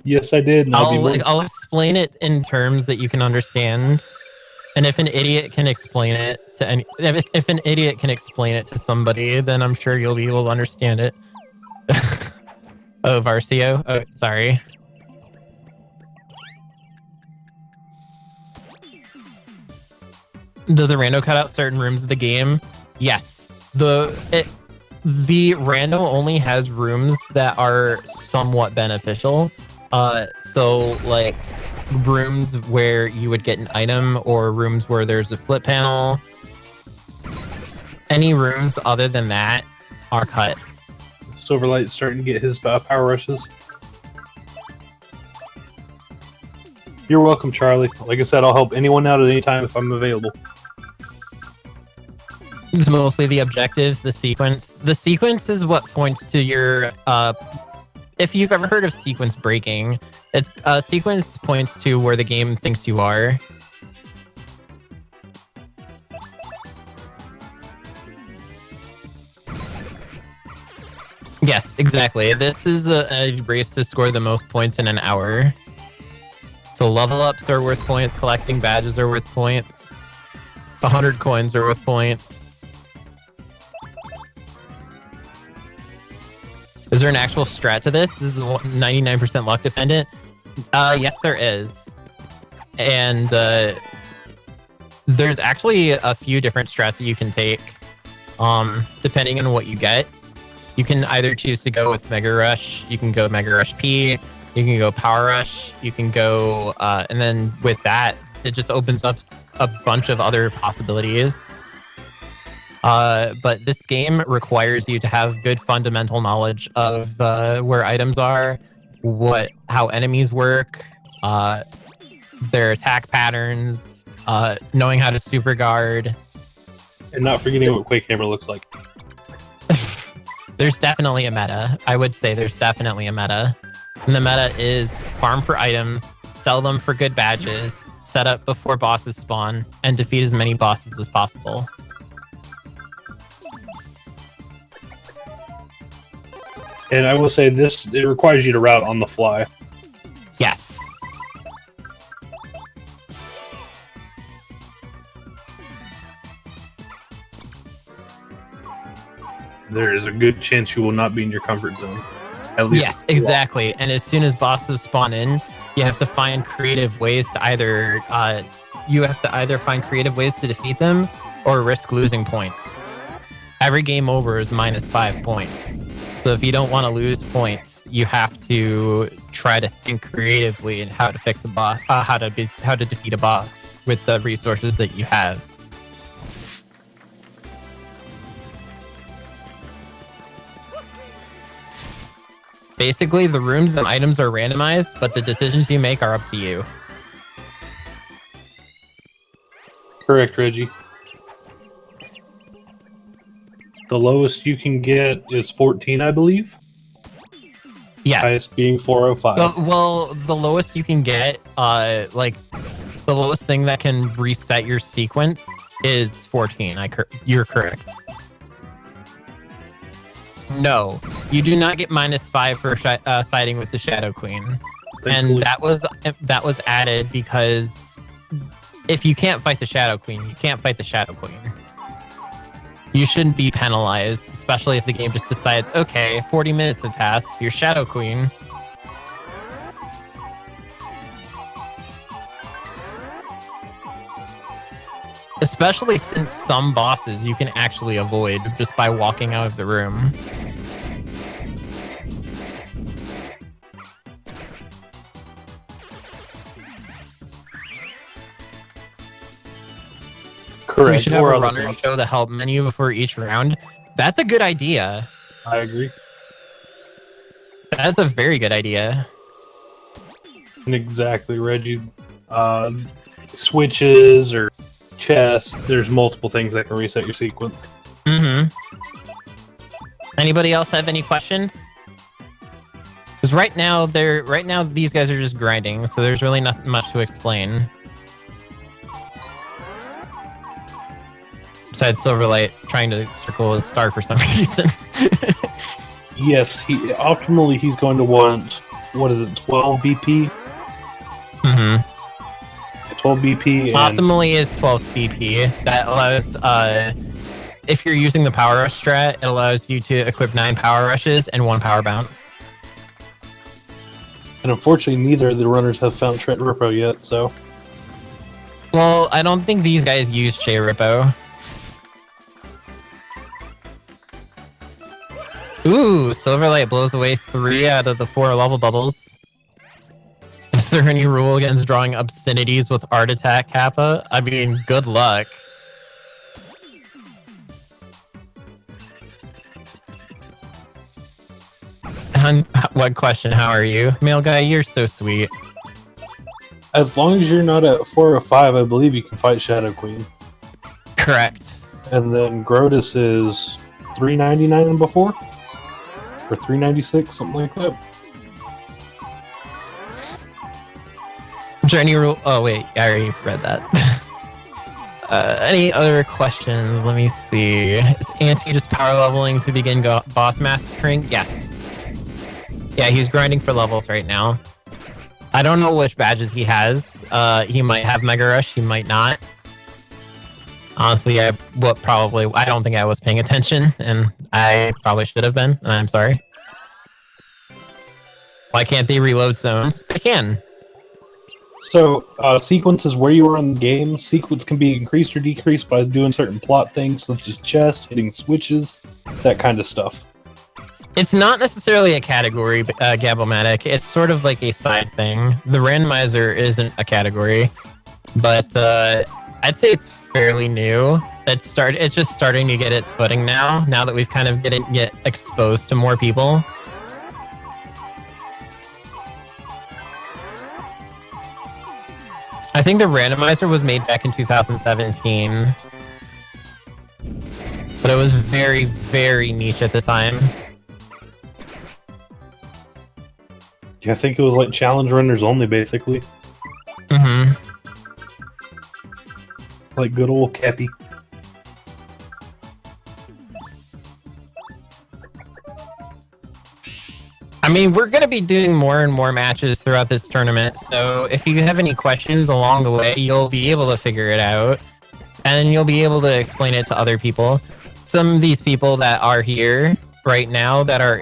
Yes, I did. I'll explain it in terms that you can understand. And if an idiot can explain it to if an idiot can explain it to somebody, then I'm sure you'll be able to understand it. Oh, Varcio? Oh, sorry. Does the rando cut out certain rooms of the game? Yes. The rando only has rooms that are somewhat beneficial. So like rooms where you would get an item or rooms where there's a flip panel. Any rooms other than that are cut. Silverlight's starting to get his power rushes. You're welcome, Charlie. Like I said, I'll help anyone out at any time if I'm available. It's mostly the objectives, the sequence. The sequence is what points to your if you've ever heard of sequence breaking, it's sequence points to where the game thinks you are. Yes, exactly. This is a race to score the most points in an hour. So level ups are worth points, collecting badges are worth points. 100 coins are worth points. Is there an actual strat to this? This is 99% luck dependent. Yes, there is. And there's actually a few different strats that you can take, depending on what you get. You can either choose to go with Mega Rush, you can go Mega Rush P, you can go Power Rush, you can go, and then with that, it just opens up a bunch of other possibilities. But this game requires you to have good fundamental knowledge of where items are, how enemies work, their attack patterns, knowing how to super guard. And not forgetting what Quake Hammer looks like. There's definitely a meta. I would say there's definitely a meta. And the meta is farm for items, sell them for good badges, set up before bosses spawn, and defeat as many bosses as possible. And I will say this, it requires you to route on the fly. Yes. There is a good chance you will not be in your comfort zone. At least yes, exactly. And as soon as bosses spawn in, you have to find creative ways to either find creative ways to defeat them or risk losing points. Every game over is -5 points. So if you don't want to lose points, you have to try to think creatively in how to fix a boss, how to defeat a boss with the resources that you have. Basically, the rooms and items are randomized, but the decisions you make are up to you. Correct, Reggie. The lowest you can get is 14, I believe. Yes. Highest being 405. Well, the lowest you can get, the lowest thing that can reset your sequence is 14. You're correct. No, you do not get -5 for siding with the Shadow Queen, and that was added because if you can't fight the Shadow Queen, you can't fight the Shadow Queen. You shouldn't be penalized, especially if the game just decides, okay, 40 minutes have passed, you're Shadow Queen. Especially since some bosses you can actually avoid just by walking out of the room. Correct. We should have a runner show the help menu before each round. That's a good idea. I agree. That's a very good idea. Exactly, Reggie. Switches or chests, there's multiple things that can reset your sequence. Mm-hmm. Anybody else have any questions? Because right now these guys are just grinding, so there's really nothing much to explain. Besides Sylverlight trying to circle his star for some reason. Yes, optimally he's going to want, what is it, 12 BP? Mm-hmm. 12 BP. And optimally is 12 BP. That allows, if you're using the Power Rush strat, it allows you to equip 9 Power Rushes and 1 Power Bounce. And unfortunately, neither of the runners have found Trent Rippo yet, so... Well, I don't think these guys use Che Rippo. Ooh, Sylverlight blows away 3 out of the 4 level bubbles. Is there any rule against drawing obscenities with Art Attack Kappa? I mean, good luck. What question? How are you? Male guy, you're so sweet. As long as you're not at 4 or 5, I believe you can fight Shadow Queen. Correct. And then Grotus is 399 and before? Or 396, something like that. Is there any rule? Oh wait, I already read that. Any other questions? Let me see. Is Anti just power leveling to begin boss mastering? Yes. Yeah, he's grinding for levels right now. I don't know which badges he has. He might have Mega Rush, he might not. Honestly, I don't think I was paying attention, and I probably should have been, and I'm sorry. Why can't they reload zones? They can. So, sequences where you are in the game, sequence can be increased or decreased by doing certain plot things, such as chests, hitting switches, that kind of stuff. It's not necessarily a category, Gabomatic. It's sort of like a side thing. The randomizer isn't a category, but I'd say it's fairly new. It's just starting to get its footing now that we've kind of get exposed to more people. I think the randomizer was made back in 2017. But it was very, very niche at the time. Yeah, I think it was like challenge runners only, basically. Mm-hmm. Like good old Cappy. I mean, we're going to be doing more and more matches throughout this tournament, so if you have any questions along the way, you'll be able to figure it out, and you'll be able to explain it to other people. Some of these people that are here right now that are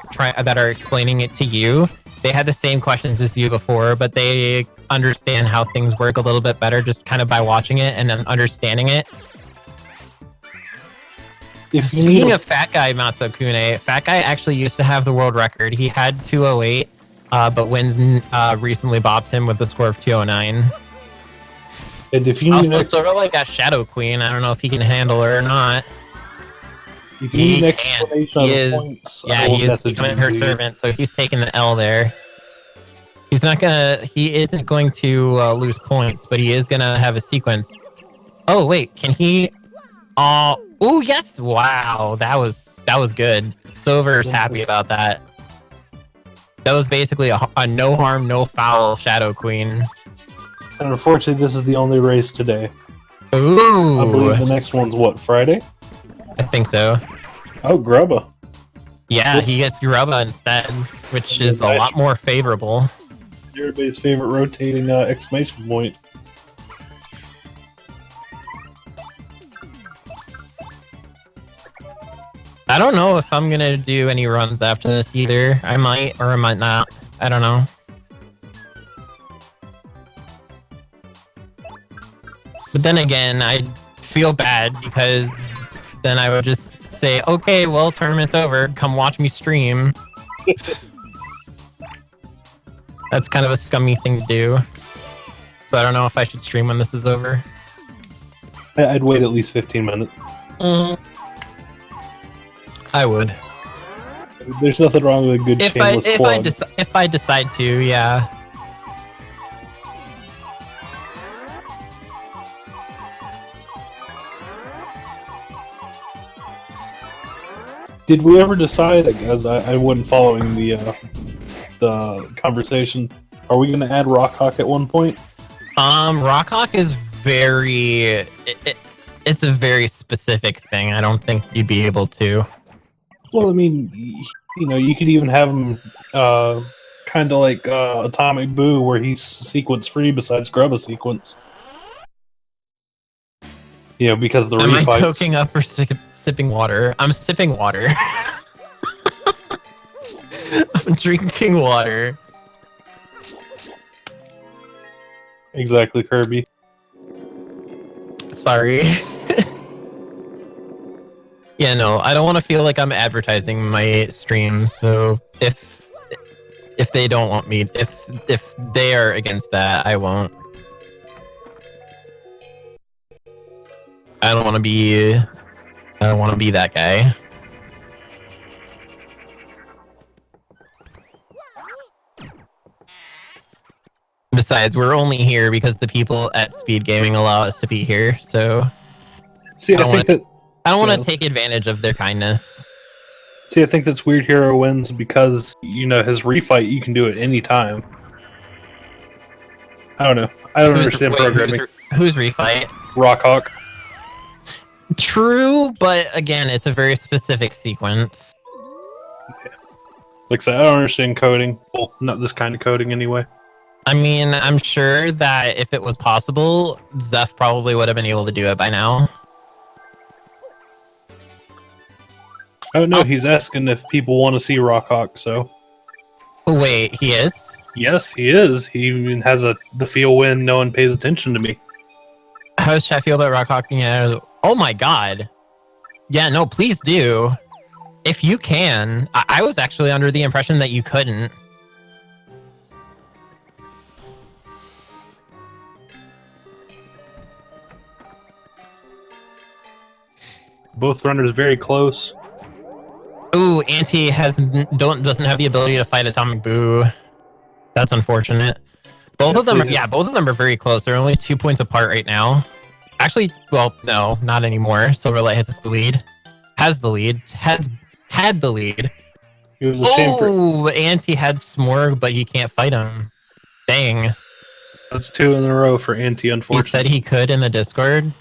explaining it to you, they had the same questions as you before, but they understand how things work a little bit better just kind of by watching it and then understanding it. Speaking of Fat Guy Matsukune, Fat Guy actually used to have the world record. He had 208, but Wins recently bopped him with a score of 209. And if you also, sort of like a Shadow Queen. I don't know if he can handle her or not. If you need an explanation on the points, he is becoming her servant, so he's taking the L there. He isn't going to lose points, but he is gonna have a sequence. Oh wait, can he? Oh yes! Wow, that was good. Silver's happy about that. That was basically a no harm, no foul Shadow Queen. And unfortunately, this is the only race today. Ooh! I believe the next one's what, Friday? I think so. Oh, Grubba. Yeah, he gets Grubba instead, which is a lot more favorable. Everybody's favorite rotating exclamation point. I don't know if I'm gonna do any runs after this either. I might or I might not. I don't know. But then again, I'd feel bad because then I would just say, okay, well, tournament's over. Come watch me stream. That's kind of a scummy thing to do. So I don't know if I should stream when this is over. I'd wait at least 15 minutes. I would. There's nothing wrong with a good shameless plug. If I decide to, yeah. Did we ever decide, as I wasn't following the conversation, are we going to add Rockhawk at one point? Rockhawk is very... It's a very specific thing. I don't think you'd be able to. Well, I mean, you know, you could even have him kind of like Atomic Boo, where he's sequence free besides Grubba sequence. You know, because the refights. Am I refights. choking up or sipping water? I'm sipping water. I'm drinking water. Exactly, Kirby. Sorry. Yeah, no, I don't want to feel like I'm advertising my stream, so if they don't want me, if they are against that, I won't. I don't want to be that guy. Besides, we're only here because the people at Speed Gaming allow us to be here, so... See, I don't want to take advantage of their kindness. See, I think that's Weird Hero wins because, you know, his refight, you can do it any time. I don't know. I don't understand programming. Who's refight? Rockhawk. True, but again, it's a very specific sequence. Okay. Like I said, I don't understand coding. Well, not this kind of coding anyway. I mean, I'm sure that if it was possible, Zeph probably would have been able to do it by now. Oh no, he's asking if people want to see Rockhawk. So Wait, he is? yes, he is. He even has the feel when no one pays attention to me. How does chat feel about Rockhawk being out? Oh my god. Yeah, no, please do. If you can. I was actually under the impression that you couldn't. Both runners very close. Ooh, Anti doesn't have the ability to fight Atomic Boo. That's unfortunate. Both of them are very close. They're only 2 points apart right now. Actually, well, no, not anymore. Silverlight has the lead. Has the lead. Had the lead. It was a shame for. Anti had Smorg, but he can't fight him. Dang. That's 2 in a row for Anti, He unfortunately. said he could in the Discord.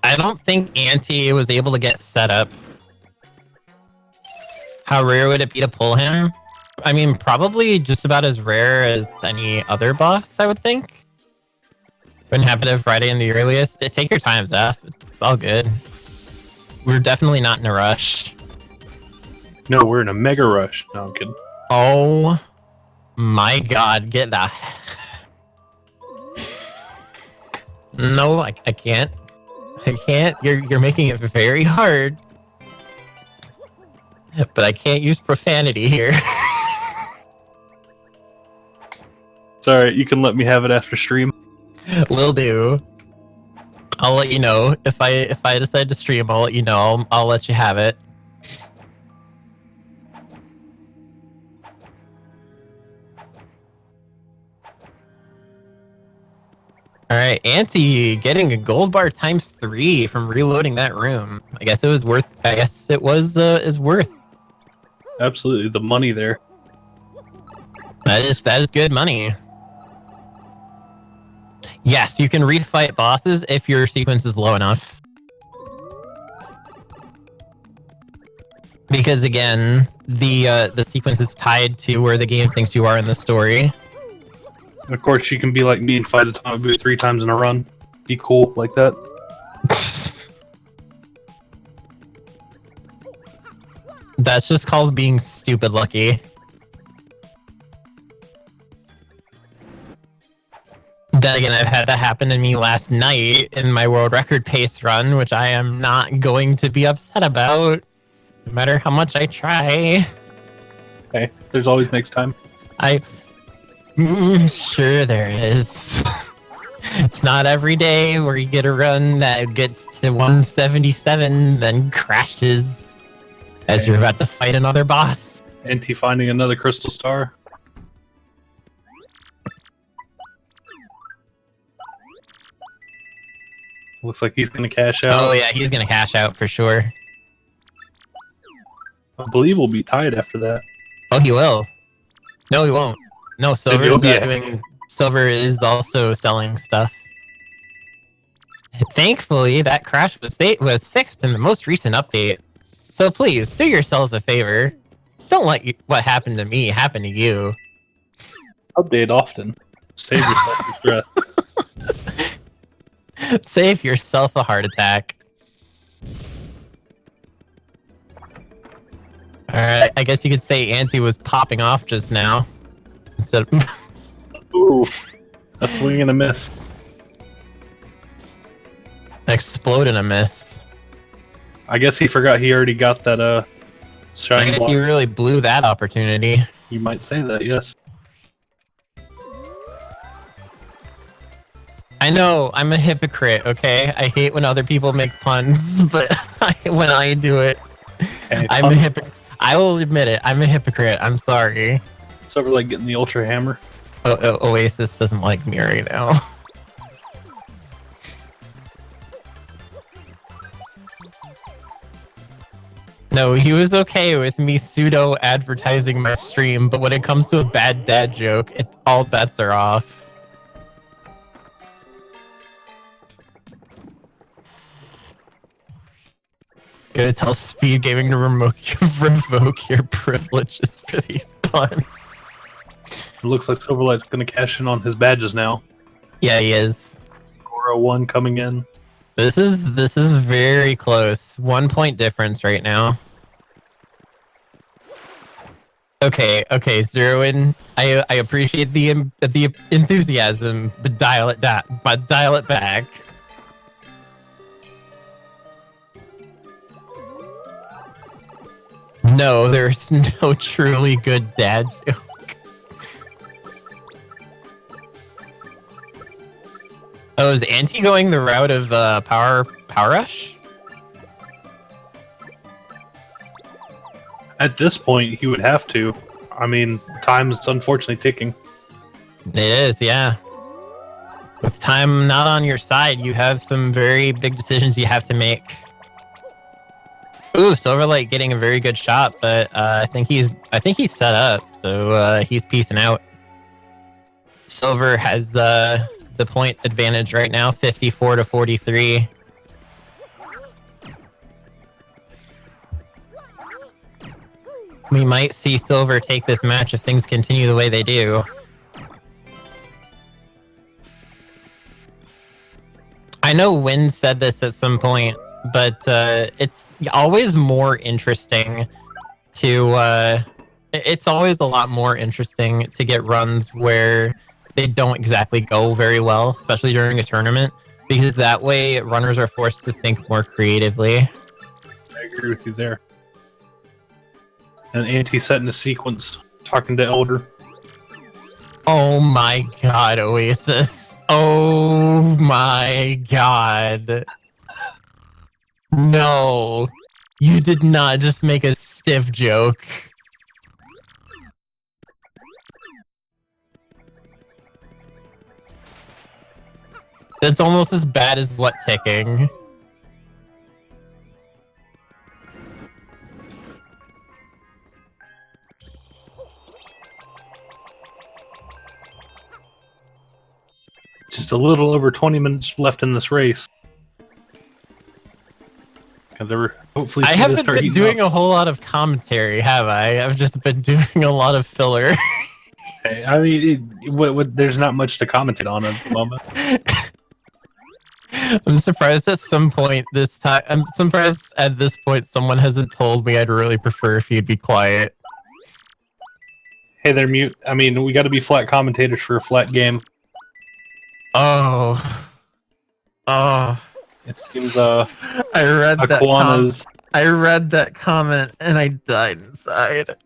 I don't think Anti was able to get set up. How rare would it be to pull him? I mean, probably just about as rare as any other boss, I would think. Wouldn't happen to Friday in the earliest. Take your time, Zeph. It's all good. We're definitely not in a rush. No, we're in a mega rush. No, I'm kidding. Oh my god, get that. No, I can't. I can't. You're making it very hard. But I can't use profanity here. Sorry, you can let me have it after stream. Will do. I'll let you know if I decide to stream. I'll let you know. I'll let you have it. All right, Anti getting a gold bar ×3 from reloading that room. I guess it was worth. I guess it was is worth. Absolutely, the money there. That is good money. Yes, you can refight bosses if your sequence is low enough. Because again, the sequence is tied to where the game thinks you are in the story. And of course, you can be like me and fight Atomic Boo 3 times in a run. Be cool like that. That's just called being stupid lucky. Then again, I've had that happen to me last night in my world record pace run, which I am not going to be upset about, no matter how much I try. Hey, there's always next time. Sure there is. It's not every day where you get a run that gets to 177, then crashes as you're about to fight another boss. Anti finding another crystal star. Looks like he's gonna cash out. Oh yeah, he's gonna cash out for sure. I believe we'll be tied after that. Oh, he will. No, he won't. No, Silver is yeah. doing. Silver is also selling stuff. Thankfully, that crash was fixed in the most recent update. So please do yourselves a favor. Don't let what happened to me happen to you. Update often. Save yourself the stress. Save yourself a heart attack. Alright, I guess you could say Anti was popping off just now. Instead of Ooh, a swing and a miss. explode in a miss. I guess he forgot he already got that I shiny guess block. you really blew that opportunity. You might say that, yes. I know, I'm a hypocrite, okay? I hate when other people make puns, but when I do it, Hey, I'm a hypocrite. I will admit it, I'm a hypocrite. I'm sorry. Silverlight getting the Ultra Hammer. Oasis doesn't like me right now. No, he was okay with me pseudo advertising my stream, but when it comes to a bad dad joke, all bets are off. Gonna tell Speed Gaming to revoke your privileges for these puns. It looks like Silverlight's going to cash in on his badges now. Yeah, he is. 401 coming in. This is very close. 1 point difference right now. Okay, Zero In. I appreciate the enthusiasm, but dial it back. No, there's no truly good dad joke. Oh, is Anti going the route of Power Rush? At this point, he would have to. I mean, time's unfortunately ticking. It is, yeah. With time not on your side, you have some very big decisions you have to make. Ooh, Sylverlight getting a very good shot, but I think he's set up, so he's peacing out. Silver has the point advantage right now, 54-43. We might see Silver take this match if things continue the way they do. I know Win said this at some point, but it's always more interesting to... it's always a lot more interesting to get runs where they don't exactly go very well, especially during a tournament, because that way runners are forced to think more creatively. I agree with you there. And Anti setting a sequence, talking to Elder. Oh my god, Oasis. Oh my god. No. You did not just make a stiff joke. That's almost as bad as what ticking. Just a little over 20 minutes left in this race. And there hopefully I haven't been doing a whole lot of commentary, have I? I've just been doing a lot of filler. Hey, I mean, there's not much to commentate on at the moment. I'm surprised at some point this time. I'm surprised at this point someone hasn't told me I'd really prefer if you'd be quiet. Hey there, Mute. I mean, we got to be flat commentators for a flat game. Oh. It seems I read Aquana's... I read that comment and I died inside.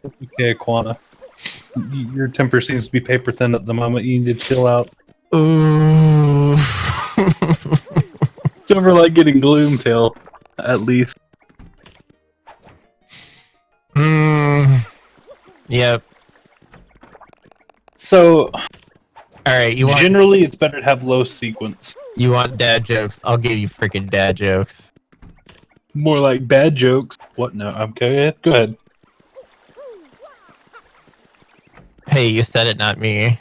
Okay, Aquana. Your temper seems to be paper thin at the moment. You need to chill out. Ooh. Silverlight getting Gloomtail, at least. Yep. So, alright, generally it's better to have low sequence. You want dad jokes? I'll give you freaking dad jokes. More like bad jokes. What? No, okay, go ahead. Hey, you said it, not me.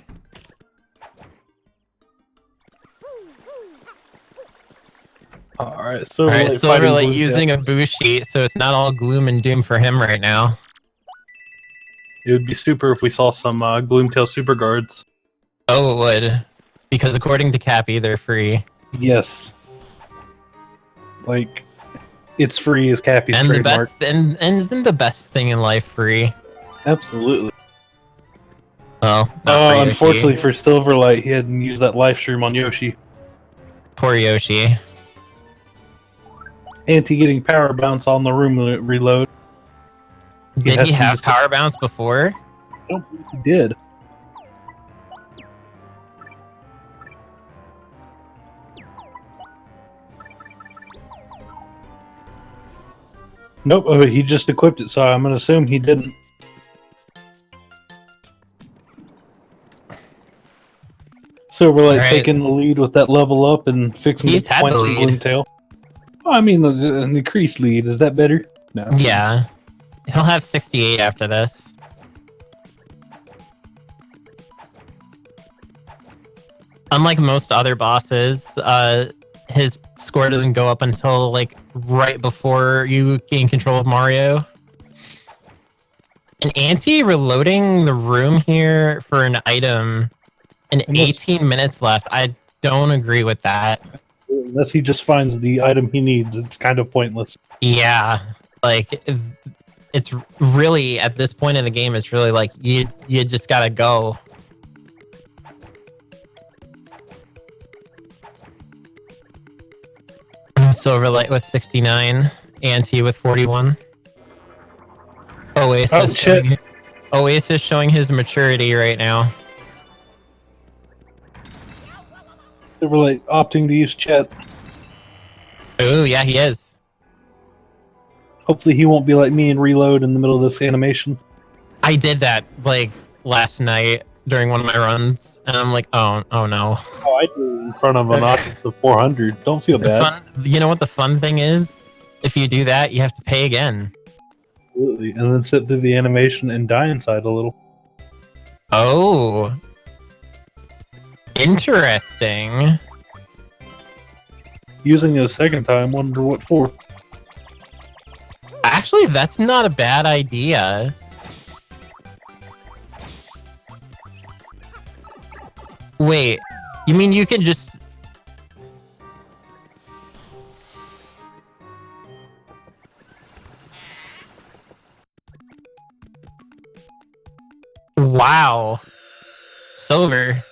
Alright, Silverlight using a boost sheet, so it's not all gloom and doom for him right now. It would be super if we saw some Gloomtail Super Guards. Oh, it would. Because according to Cappy, they're free. Yes. Like, it's free as Cappy's and trademark. And isn't the best thing in life free? Absolutely. Oh, unfortunately for Silverlight, he hadn't used that live stream on Yoshi. Poor Yoshi. Anti getting power bounce on the room reload. Did he have power bounce before? I don't think he did. Nope, he just equipped it, so I'm going to assume he didn't. Silverlight taking the lead with that level up and fixing the points with Gloomtail. Oh, I mean, an increased lead. Is that better? No. Yeah. He'll have 68 after this. Unlike most other bosses, his score doesn't go up until, like, right before you gain control of Mario. An Anti reloading the room here for an item and Unless- 18 minutes left. I don't agree with that. Unless he just finds the item he needs, it's kind of pointless. Yeah, like it's really at this point in the game, it's really like you just gotta go. Silverlight with 69, Anti with 41. Oasis showing his maturity right now. Sylverlight opting to use chat. Oh yeah, he is. Hopefully he won't be like me and reload in the middle of this animation. I did that like last night during one of my runs, and I'm like, oh no. Oh, I do in front of an audience of 400. Don't feel bad. You know what the fun thing is? If you do that, you have to pay again. Absolutely. And then sit through the animation and die inside a little. Oh. Interesting. Using it a second time, wonder what for. Actually, that's not a bad idea. Wait, you mean you can just... Wow. Silver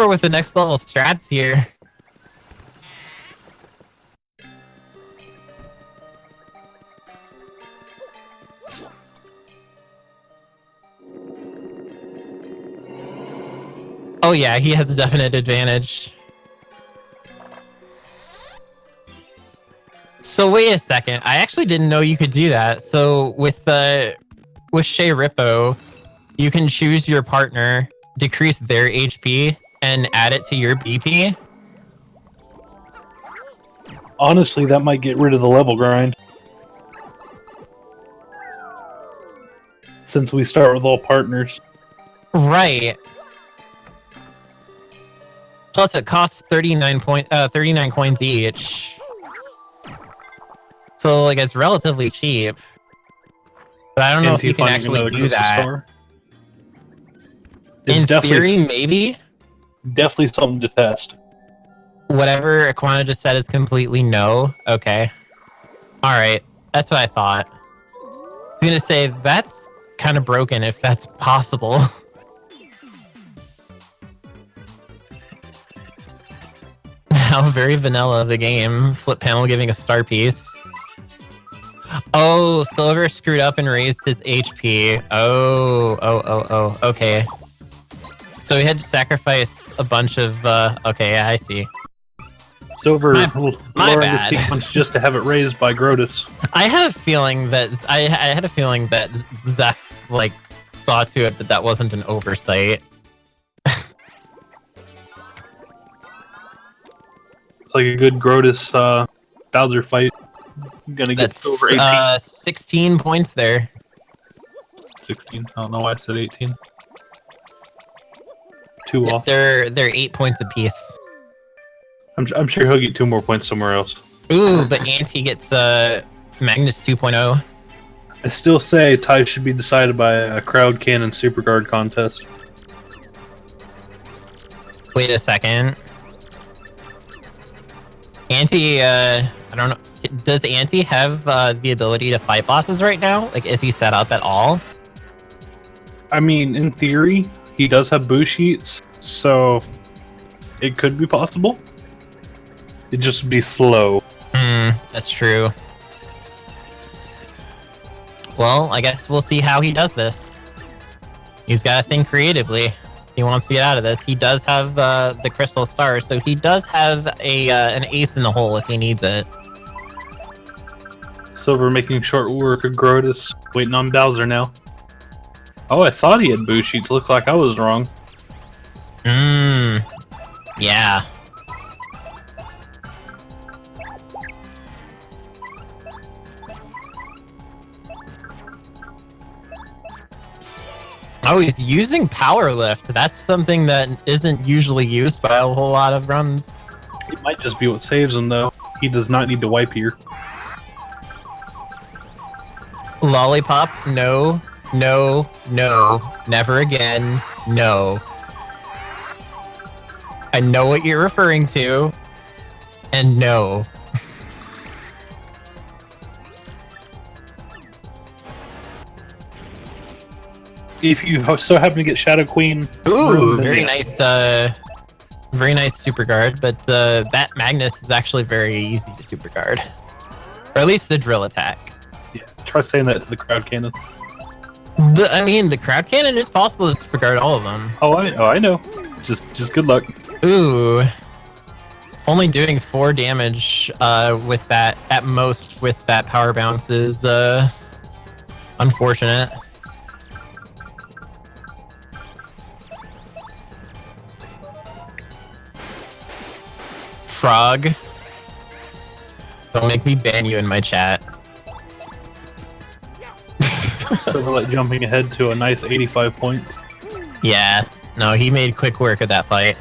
with the next level strats here. Oh yeah, he has a definite advantage. So wait a second, I actually didn't know you could do that. So with Shea Rippo, you can choose your partner, decrease their HP, and add it to your BP. Honestly, that might get rid of the level grind. Since we start with all partners. Right. Plus it costs 39 coins each. So like it's relatively cheap. But I don't know if you can actually do that. In theory, maybe. Definitely something to test. Whatever Aquana just said is completely no. Okay. Alright. That's what I thought. I was gonna say, that's kind of broken if that's possible. How very vanilla of the game. Flip panel giving a star piece. Oh, Silver screwed up and raised his HP. Oh, okay. So he had to sacrifice a bunch of, okay, yeah, I see. Silver My lowering the bad. sequence just to have it raised by Grotus. I had a feeling that, I had a feeling that Zeph, like, saw to it that that wasn't an oversight. It's like a good Grotus, Bowser fight. I'm gonna get That's, Silver 18. 16 points there. 16. I don't know why I said 18. Two off. They're 8 points apiece. I'm sure he'll get 2 more points somewhere else. Ooh, but Anti gets Magnus 2.0. I still say ties should be decided by a crowd cannon super guard contest. Wait a second. Anti, I don't know. Does Anti have the ability to fight bosses right now? Like, is he set up at all? I mean, in theory, he does have boo sheets, so it could be possible. It'd just be slow. That's true. Well, I guess we'll see how he does this. He's got to think creatively. He wants to get out of this. He does have the crystal star, so he does have an ace in the hole if he needs it. Silver making short work of Grotus, waiting on Bowser now. Oh, I thought he had boo sheets. Looks like I was wrong. Yeah. Oh, he's using Power Lift. That's something that isn't usually used by a whole lot of runs. It might just be what saves him, though. He does not need to wipe here. Lollipop, no, no, no, never again, no. I know what you're referring to, and no. If you so happen to get Shadow Queen, Ooh, then very yes. nice, very nice super guard, but that Magnus is actually very easy to super guard. Or at least the drill attack. Yeah, try saying that to the crowd cannon. I mean, the crowd cannon is possible to super guard all of them. Oh, I know. Just good luck. Ooh. Only doing 4 damage with that, at most, with that power bounce is unfortunate. Frog. Don't make me ban you in my chat. Sylverlight jumping ahead to a nice 85 points. Yeah. No, he made quick work of that fight.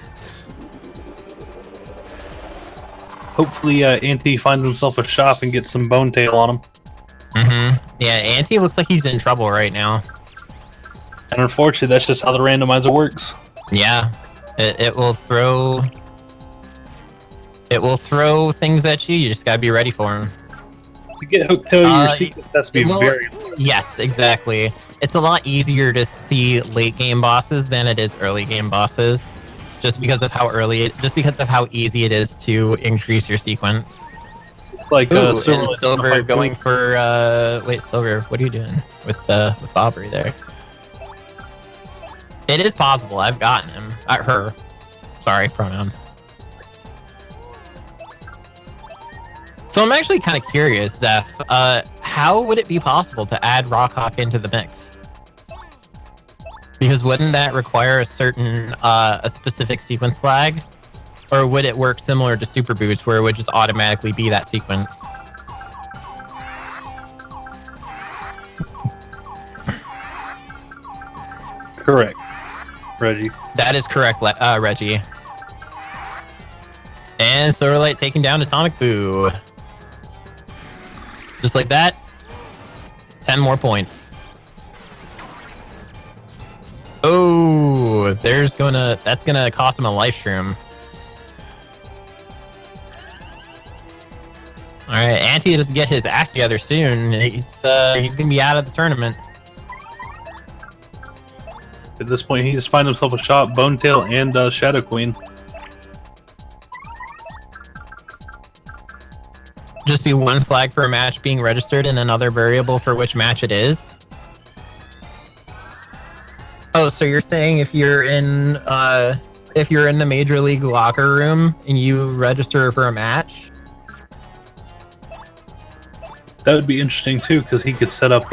Hopefully, Anti finds himself a shop and gets some bone tail on him. Yeah, Anti looks like he's in trouble right now. And unfortunately, that's just how the randomizer works. Yeah. It will throw... It will throw things at you. You just gotta be ready for them. To get hooked to your sequence has to be very... Yes, exactly. It's a lot easier to see late game bosses than it is early game bosses, just because of how easy it is to increase your sequence. Like Ooh, Silver, and Silver going for wait, Silver, what are you doing with Aubrey there? It is possible. I've gotten him. Her. Sorry, pronouns. So I'm actually kind of curious, Zeph. How would it be possible to add Rockhawk into the mix? Because wouldn't that require a certain, a specific sequence flag? Or would it work similar to Super Boost, where it would just automatically be that sequence? Correct, Reggie. That is correct, Reggie. And Sylverlight taking down Atomic Boo. Just like that. 10 more points. Oh, that's gonna cost him a life shroom. Alright, Anti doesn't get his act together soon. He's gonna be out of the tournament. At this point, he just finds himself a shop, Bone Tail, and Shadow Queen. Just be one flag for a match being registered and another variable for which match it is. Oh, so you're saying if you're in the Major League locker room and you register for a match? That would be interesting too, because he could set up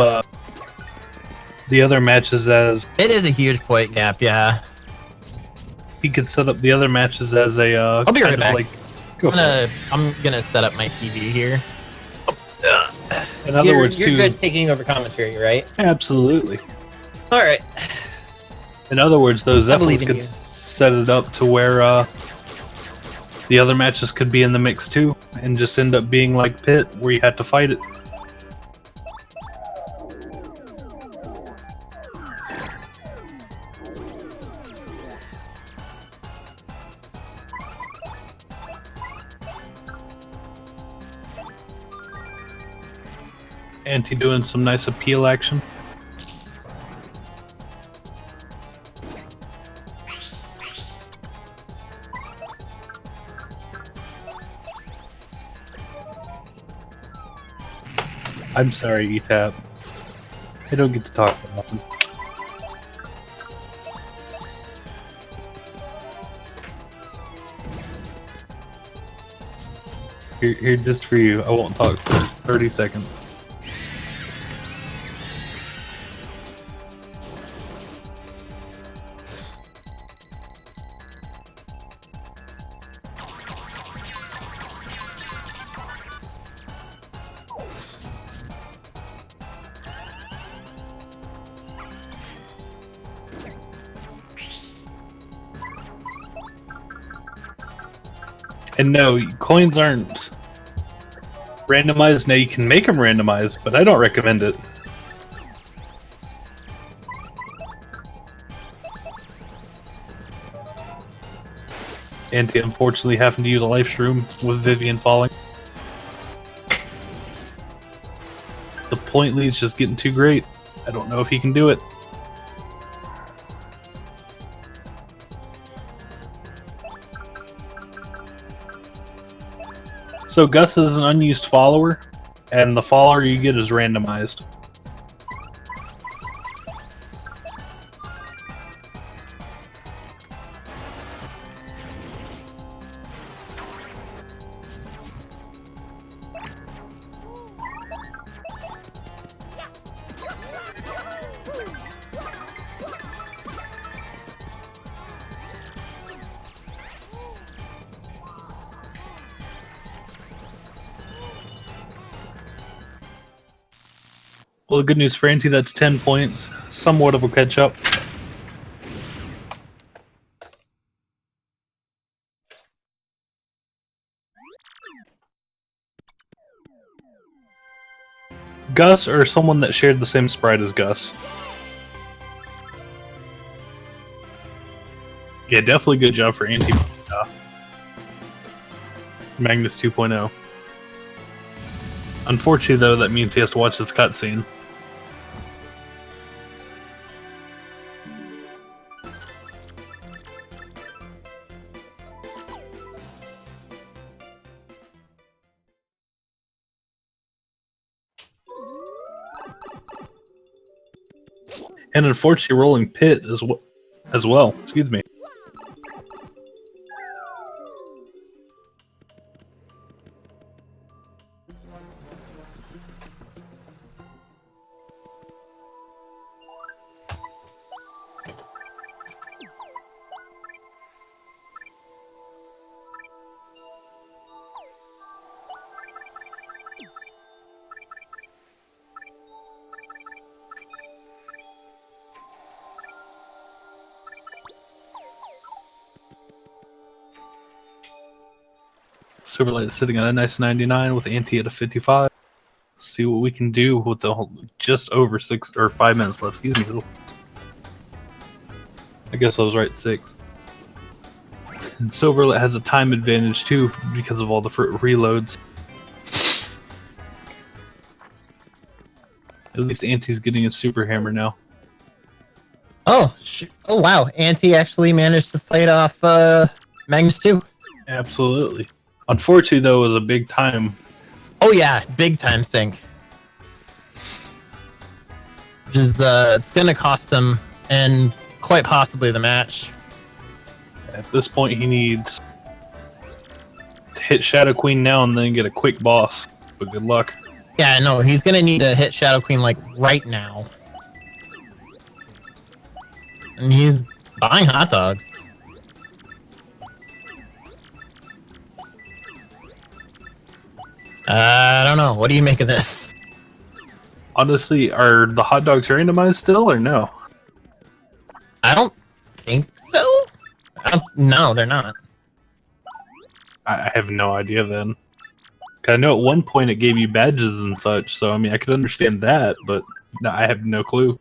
the other matches as... It is a huge point gap, yeah. He could set up the other matches as a... I'll be right back. I'm gonna set up my TV here. In other words, you're good taking over commentary, right? Absolutely. All right. In other words, those I Zeppelins believe in could you. set it up to where the other matches could be in the mix too, and just end up being like Pit, where you had to fight it. Anti doing some nice appeal action. I'm sorry, ETAP. I don't get to talk that often. Here, just for you. I won't talk for 30 seconds. And no, coins aren't randomized. Now you can make them randomized, but I don't recommend it. Anti unfortunately having to use a life shroom with Vivian falling. The point lead's just getting too great. I don't know if he can do it. So Gus is an unused follower, and the follower you get is randomized. Well, the good news for Anti, that's 10 points. Somewhat of a catch up. Gus or someone that shared the same sprite as Gus. Yeah, definitely good job for Anti. Magnus 2.0. Unfortunately, though, that means he has to watch this cutscene. And unfortunately, rolling pit as well. Excuse me. Sylverlight is sitting at a nice 99 with Anti at a 55. Let's see what we can do with the just over 6 or 5 minutes left. Excuse me. I guess I was right, 6. And Sylverlight has a time advantage too because of all the reloads. At least Anti's getting a super hammer now. Oh, oh wow! Anti actually managed to fight off Magnus 2. Absolutely. Unfortunately, though, it was a big time. Oh yeah, big time sink. Which is it's gonna cost him and quite possibly the match. At this point, he needs to hit Shadow Queen now and then get a quick boss. But good luck. Yeah, no, he's gonna need to hit Shadow Queen like right now. And he's buying hot dogs. I don't know. What do you make of this? Honestly, are the hot dogs randomized still or no? I don't think so. No, they're not. I have no idea then. 'Cause I know at one point it gave you badges and such, so I mean I could understand that, but no, I have no clue.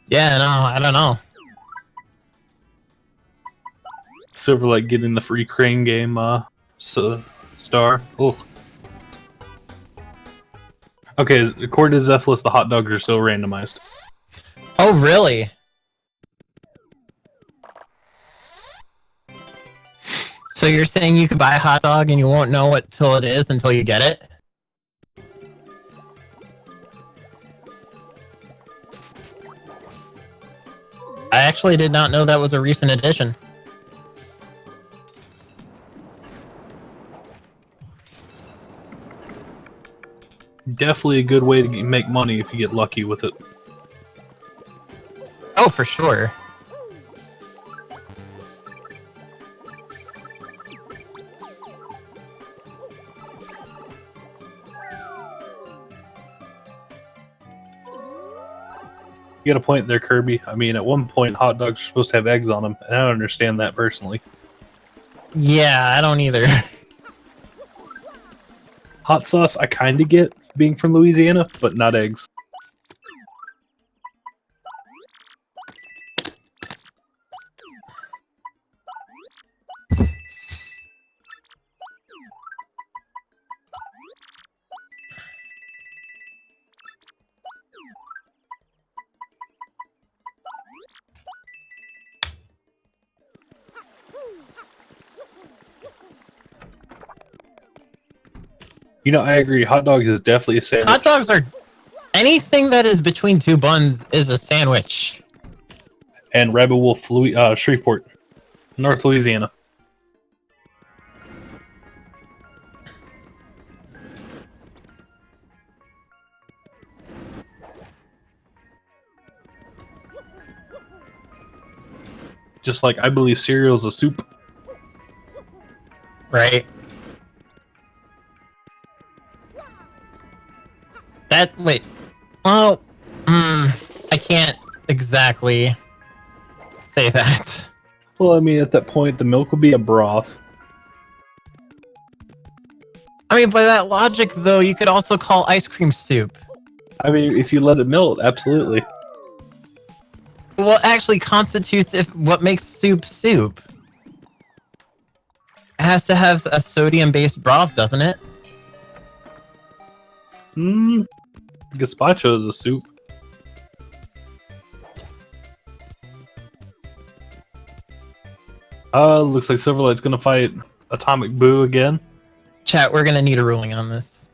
Yeah, no, I don't know. Silverlight getting the free crane game star. Ugh. Okay, according to Zephylus, the hot dogs are still randomized. Oh, really? So you're saying you could buy a hot dog and you won't know what till it is until you get it? I actually did not know that was a recent addition. Definitely a good way to make money if you get lucky with it. Oh, for sure. You got a point there, Kirby. I mean, at one point, hot dogs are supposed to have eggs on them, and I don't understand that personally. Yeah, I don't either. Hot sauce, I kind of get, being from Louisiana, but not eggs. You know, I agree. Hot dog is definitely a sandwich. Hot dogs are anything that is between two buns is a sandwich. And Rebel Wolf, Shreveport, North Louisiana. Just like I believe cereal is a soup. Right. Wait. Well, I can't exactly say that. Well, I mean, at that point, the milk would be a broth. I mean, by that logic, though, you could also call ice cream soup. I mean, if you let it melt, absolutely. What actually constitutes what makes soup soup? It has to have a sodium-based broth, doesn't it? Gazpacho is a soup. Looks like Silverlight's gonna fight Atomic Boo again. Chat, we're gonna need a ruling on this.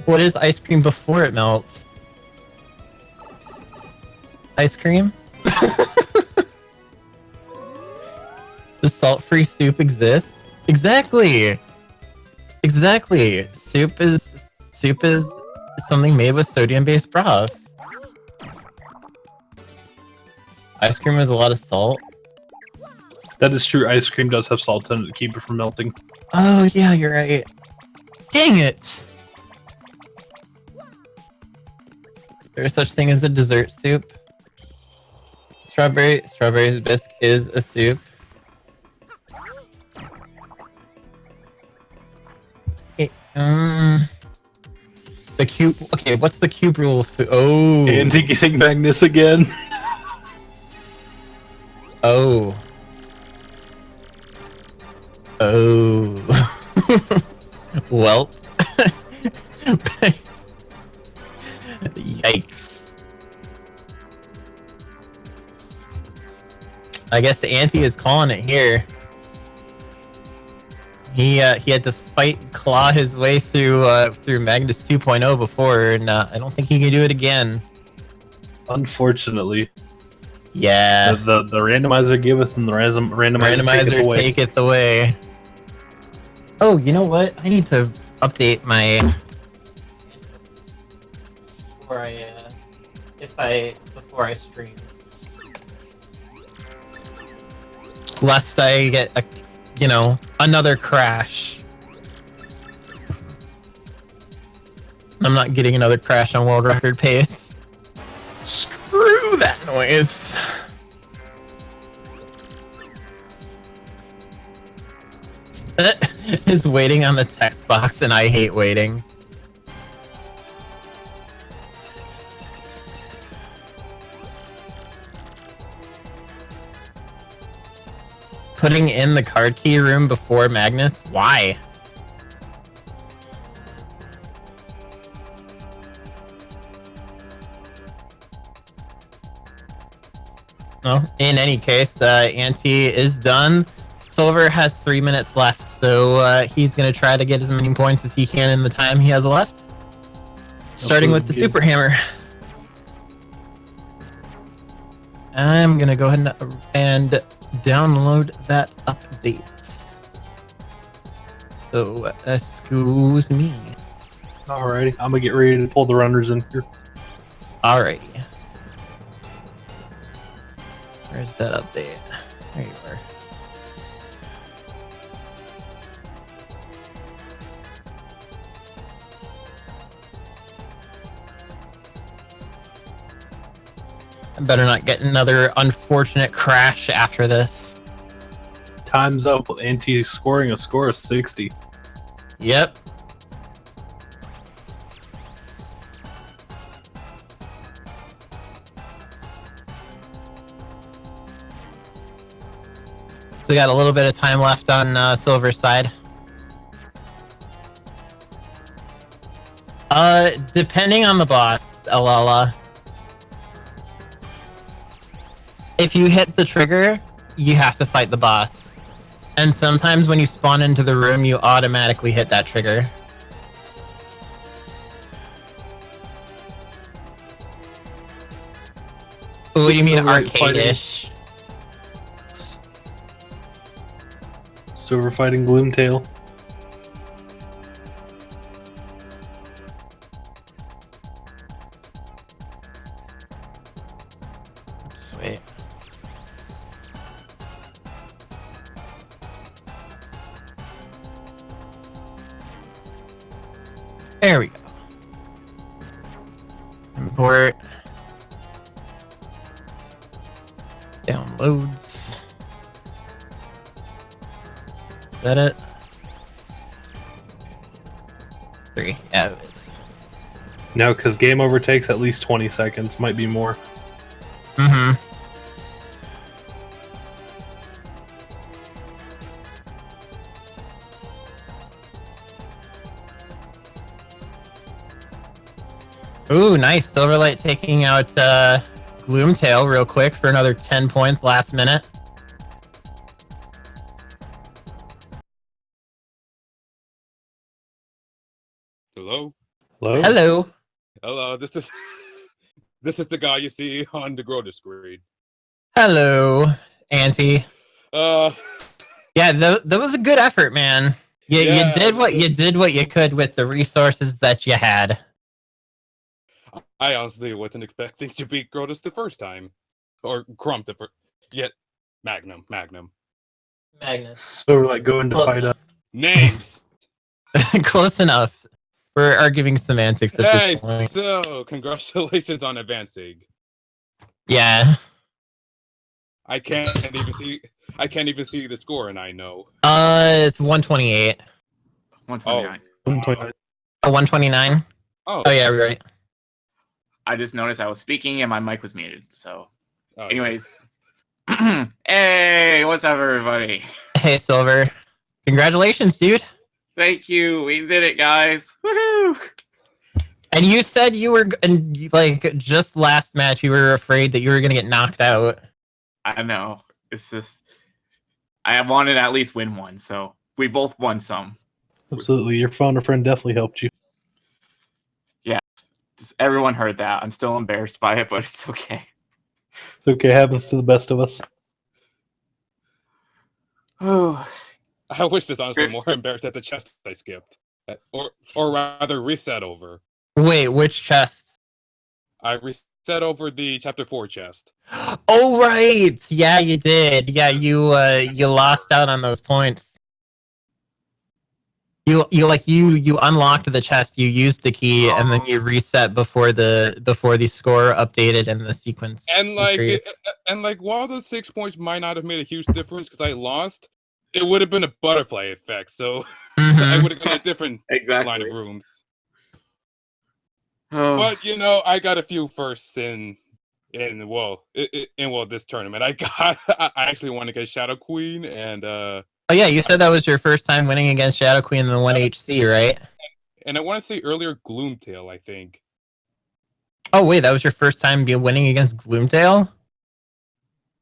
What is ice cream before it melts? Ice cream? The salt-free soup exists? Exactly! Exactly! Soup is something made with sodium-based broth. Ice cream has a lot of salt. That is true. Ice cream does have salt in it to keep it from melting. Oh yeah, you're right. Dang it! There's such thing as a dessert soup. Strawberry bisque is a soup. The cube. Okay, what's the cube rule of food? Oh. Andy getting Magnus again. Oh. Oh. Well. Yikes. I guess the Anti is calling it here. He had to claw his way through Magnus 2.0 before, and I don't think he can do it again. Unfortunately. Yeah. The randomizer giveth and the randomizer taketh away. Oh, you know what? I need to update my before I stream. Lest I get another crash. I'm not getting another crash on world record pace. Screw that noise. Is waiting on the text box, and I hate waiting. Putting in the card key room before Magnus? Why? Well, in any case, Anti is done. Silver has 3 minutes left, so he's going to try to get as many points as he can in the time he has left. Starting with the Super Hammer. I'm going to go ahead and download that update. So, excuse me. Alrighty, I'm gonna get ready to pull the runners in here. Alrighty. Where's that update? There you are. I better not get another unfortunate crash after this. Time's up with Anti scoring a score of 60. Yep. So we got a little bit of time left on Silver's side. Depending on the boss, Alala. If you hit the trigger, you have to fight the boss. And sometimes when you spawn into the room, you automatically hit that trigger. What do you mean Sylverlight fighting- arcade-ish? So we're fighting Gloomtail. Sweet. There we go. Import. Downloads. Is that it? 3. Yeah, it is. No, because game over takes at least 20 seconds, might be more. Mm-hmm. Ooh, nice. Sylverlight taking out Gloomtail real quick for another 10 points last minute. Hello? Hello? Hello. Hello, this is this is the guy you see on the Groda screen. Hello, Auntie. Uh Yeah, that was a good effort, man. You Yeah, did what you could with the resources that you had. I honestly wasn't expecting to beat Grotus the first time. Or Crump the first. Yet Magnum. Magnus. Sylverlight going to fight up. Names! Close enough. We're arguing semantics at Hey, this point. so congratulations on advancing. Yeah. I can't even see the score, and I know. It's 128. 129. 129. Oh, 129? Oh, Oh, yeah, right. I just noticed I was speaking and my mic was muted. So, oh, anyways. Hey, what's up, everybody? Hey, Silver. Congratulations, dude. Thank you. We did it, guys. Woohoo! And you said you were, like, just last match, you were afraid that you were going to get knocked out. I know. It's just, I wanted to at least win one, so we both won some. Absolutely. Your founder friend definitely helped you. Just everyone heard that. I'm still embarrassed by it, but it's okay. It's okay. Happens to the best of us. Oh, I wish this honestly more embarrassed at the chest I skipped. Or rather reset over. Wait, which chest? I reset over the chapter 4 chest. Oh, right. Yeah, you did. Yeah, you lost out on those points. You unlocked the chest, you used the key, and then you reset before the score updated and the sequence. And like, increased. while the 6 points might not have made a huge difference because I lost, it would have been a butterfly effect. So I Mhm. would have got a different line exactly. of rooms. Oh, But you know, I got a few firsts in this tournament. I actually want to get Shadow Queen and Oh yeah, you said that was your first time winning against Shadow Queen in the 1HC, right? I want to say earlier Gloomtail. I think. Oh wait, that was your first time winning against Gloomtail?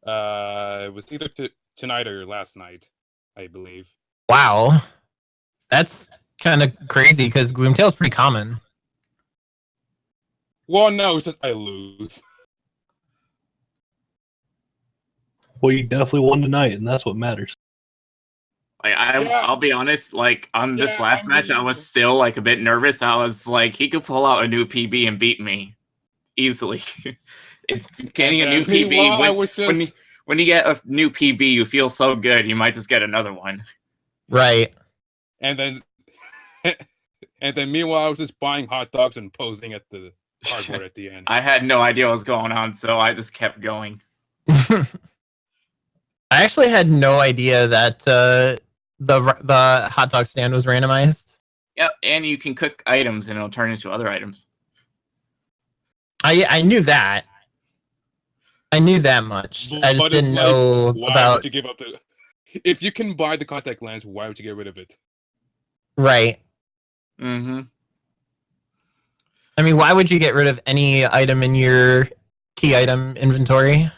It was either tonight or last night, I believe. Wow. That's kind of crazy because Gloomtail's pretty common. Well, no, it's just I lose. Well, you definitely won tonight, and that's what matters. like Yeah. I'll be honest. Like on this Yeah, last I match, I mean- was still like a bit nervous. I was like, he could pull out a new PB and beat me easily. It's getting a new PB. Meanwhile, I was just When you get a new PB, you feel so good. You might just get another one. Right. and then meanwhile, I was just buying hot dogs and posing at the cardboard at the end. I had no idea what was going on, so I just kept going. I actually had no idea that the hot dog stand was randomized. Yep, and you can cook items, and it'll turn into other items. I knew that. I knew that much. I just But it's didn't like, know why about would you give up the? If you can buy the contact lens, why would you get rid of it? right. Mm-hmm. I mean, why would you get rid of any item in your key item inventory?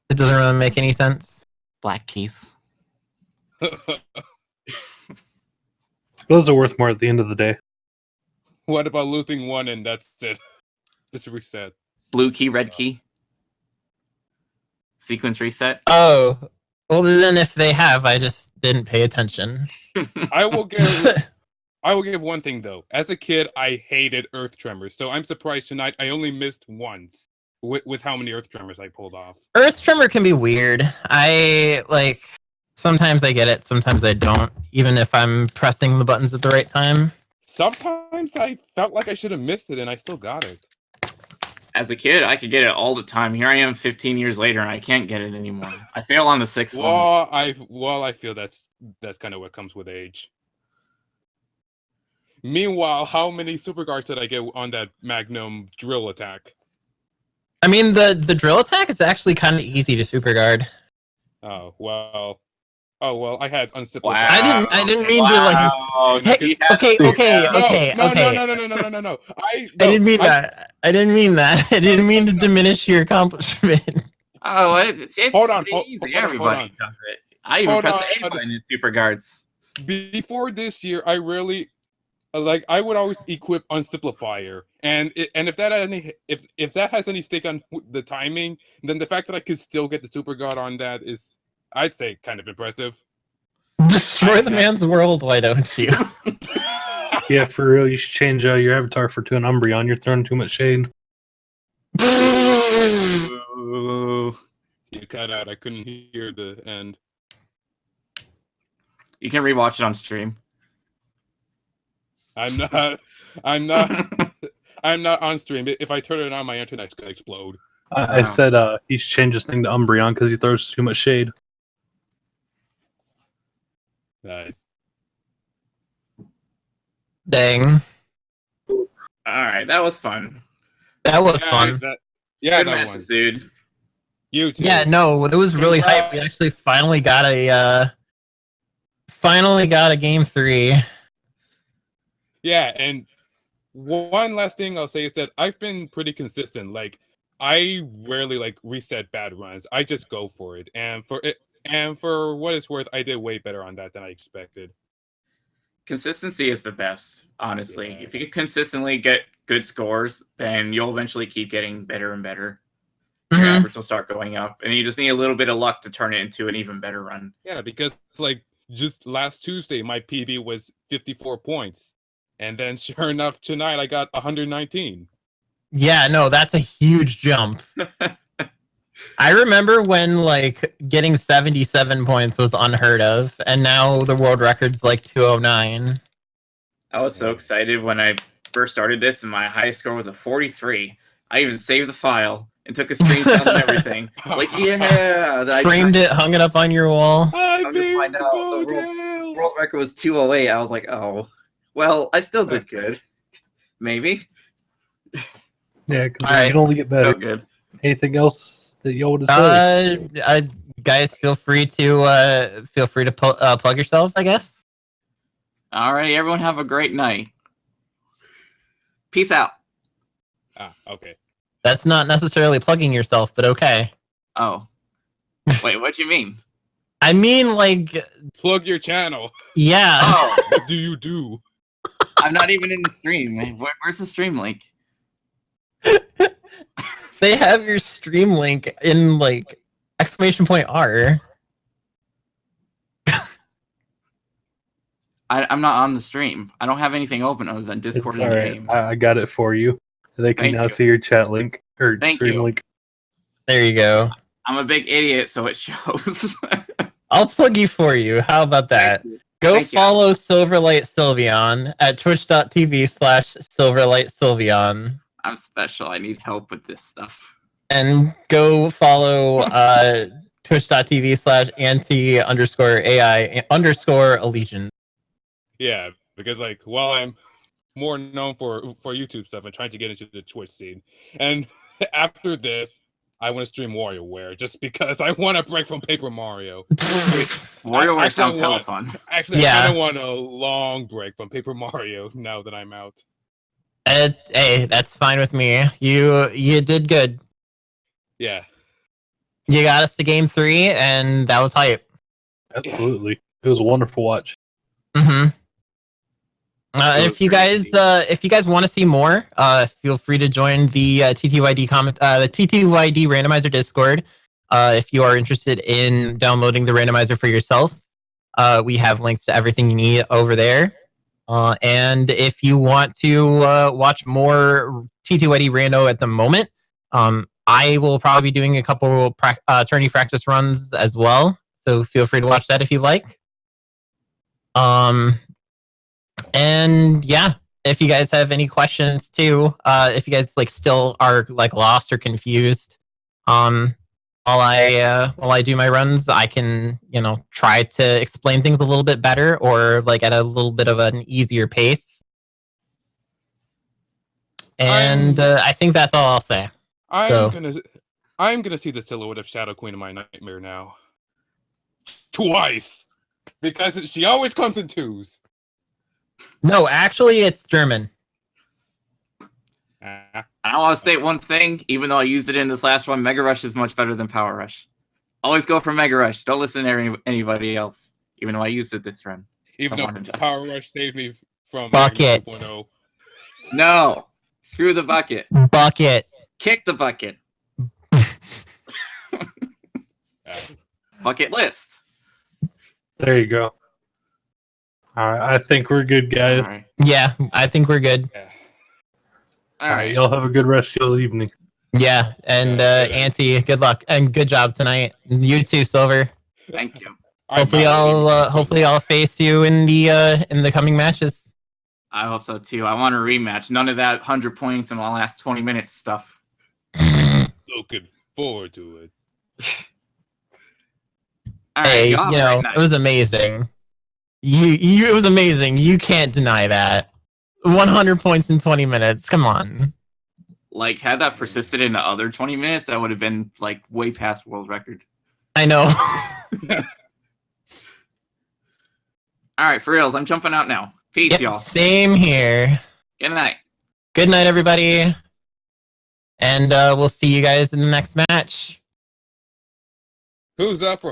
It doesn't really make any sense. Black keys. Those are worth more at the end of the day. What about losing one and that's it? Just reset. Blue key, red key. Sequence reset. Oh, well then if they have, I just didn't pay attention. I will give one thing though. As a kid, I hated earth tremors, so I'm surprised tonight I only missed once with how many earth tremors I pulled off. Earth Tremor can be weird. Sometimes I get it, sometimes I don't, even if I'm pressing the buttons at the right time. Sometimes I felt like I should have missed it, and I still got it. As a kid, I could get it all the time. Here I am 15 years later, and I can't get it anymore. I fail on the sixth one. I feel that's kind of what comes with age. Meanwhile, how many super guards did I get on that Magnum drill attack? I mean, the drill attack is actually kind of easy to super guard. Oh well, I had unsimplified. Wow. I didn't mean to like. Wow. Hey, okay. No. I didn't mean that. I didn't mean that. I didn't mean to diminish your accomplishment. Oh, it's Hold on, pretty easy. hold on. Everybody does it. I even press the A button in super guards. Before this year, I really I would always equip Unsimplifier, and if that has any stake on the timing, then the fact that I could still get the super guard on that is, I'd say, kind of impressive. Destroy the man's world, why don't you? Yeah, for real, you should change your avatar to an Umbreon. You're throwing too much shade. Ooh. You cut out. I couldn't hear the end. You can rewatch it on stream. I'm not on stream. If I turn it on, my internet's gonna explode. I said he should change his thing to Umbreon because he throws too much shade. Nice. Dang. Alright, that was fun. That was fun. Good that matches, one. dude. You too. Yeah, no, it was really hype. We actually finally got a game 3. Yeah, and one last thing I'll say is that I've been pretty consistent. Like, I rarely reset bad runs. I just go for it. And for what it's worth, I did way better on that than I expected. Consistency is the best, honestly. Yeah. If you can consistently get good scores, then you'll eventually keep getting better and better. Your average will start going up, and you just need a little bit of luck to turn it into an even better run. Yeah, because just last Tuesday, my PB was 54 points. And then sure enough, tonight I got 119. Yeah, no, that's a huge jump. I remember when getting 77 points was unheard of, and now the world record's 209. I was so excited when I first started this, and my highest score was a 43. I even saved the file and took a screenshot and everything. Framed it, hung it up on your wall. I I'm just find out the world record was 208. I was like, oh, well, I still did good. Maybe. Yeah, because All right. you can only get better. So good. Anything else that y'all want to say? Guys, feel free to plug yourselves, I guess. Alrighty, everyone have a great night. Peace out. Okay. That's not necessarily plugging yourself, but okay. Oh. Wait, what do you mean? I mean, Plug your channel. yeah. Oh, What do you do? I'm not even in the stream. Where's the stream link? They have your stream link in !R. I'm not on the stream. I don't have anything open other than Discord It's in the alright. game. I got it for you. They can Thank now you. see your chat link or Thank stream you. link. There you go. I'm a big idiot, so it shows. I'll plug you for you. How about that? Thank you. Go Thank you. follow Sylverlight Sylveon at twitch.tv/Sylverlight Sylveon. I'm special. I need help with this stuff. And go follow twitch.tv/Anti-A.I_Allegiance. Yeah, because while I'm more known for YouTube stuff, I'm trying to get into the Twitch scene. And after this, I want to stream WarioWare just because I want a break from Paper Mario. WarioWare sounds kind of fun. Actually, Yeah. I kind of want a long break from Paper Mario now that I'm out. Hey, that's fine with me. You did good. Yeah. You got us to game 3, and that was hype. Absolutely. It was a wonderful watch. Mm-hmm. It If was you pretty guys want to see more, feel free to join the TTYD the TTYD randomizer Discord. If you are interested in downloading the randomizer for yourself, we have links to everything you need over there. And if you want to watch more TTYD rando at the moment, I will probably be doing a couple tourney practice runs as well. So feel free to watch that if you like. And yeah, if you guys have any questions too, if you guys like still are like lost or confused, while I do my runs, I can try to explain things a little bit better or like at a little bit of an easier pace. And I think that's all I'll say. I'm gonna see the silhouette of Shadow Queen in my nightmare now. Twice, because she always comes in twos. No, actually, it's German. I want to state one thing, even though I used it in this last one, Mega Rush is much better than Power Rush. Always go for Mega Rush. Don't listen to anybody else, even though I used it this run. Even though Power Rush saved me from Bucket. 2.0. No! Screw the bucket. Bucket. Kick the bucket. Bucket list. There you go. All right, I think we're good, guys. All right. Yeah, I think we're good. Yeah. All All right. right, y'all have a good rest of y'all's evening. Yeah, and Auntie, good luck and good job tonight. You too, Silver. Thank you. Hopefully, I'll face you in the coming matches. I hope so too. I want a rematch. None of that 100 points in the last 20 minutes stuff. Looking forward to it. All right, Hey, y'all have a great night. it was amazing. It was amazing. You can't deny that. 100 points in 20 minutes. Come on. Like, had that persisted in the other 20 minutes, that would have been like way past world record. I know. All right, for reals, I'm jumping out now. Peace, Yep, y'all. same here. Good night. Good night, everybody. And we'll see you guys in the next match. Who's up for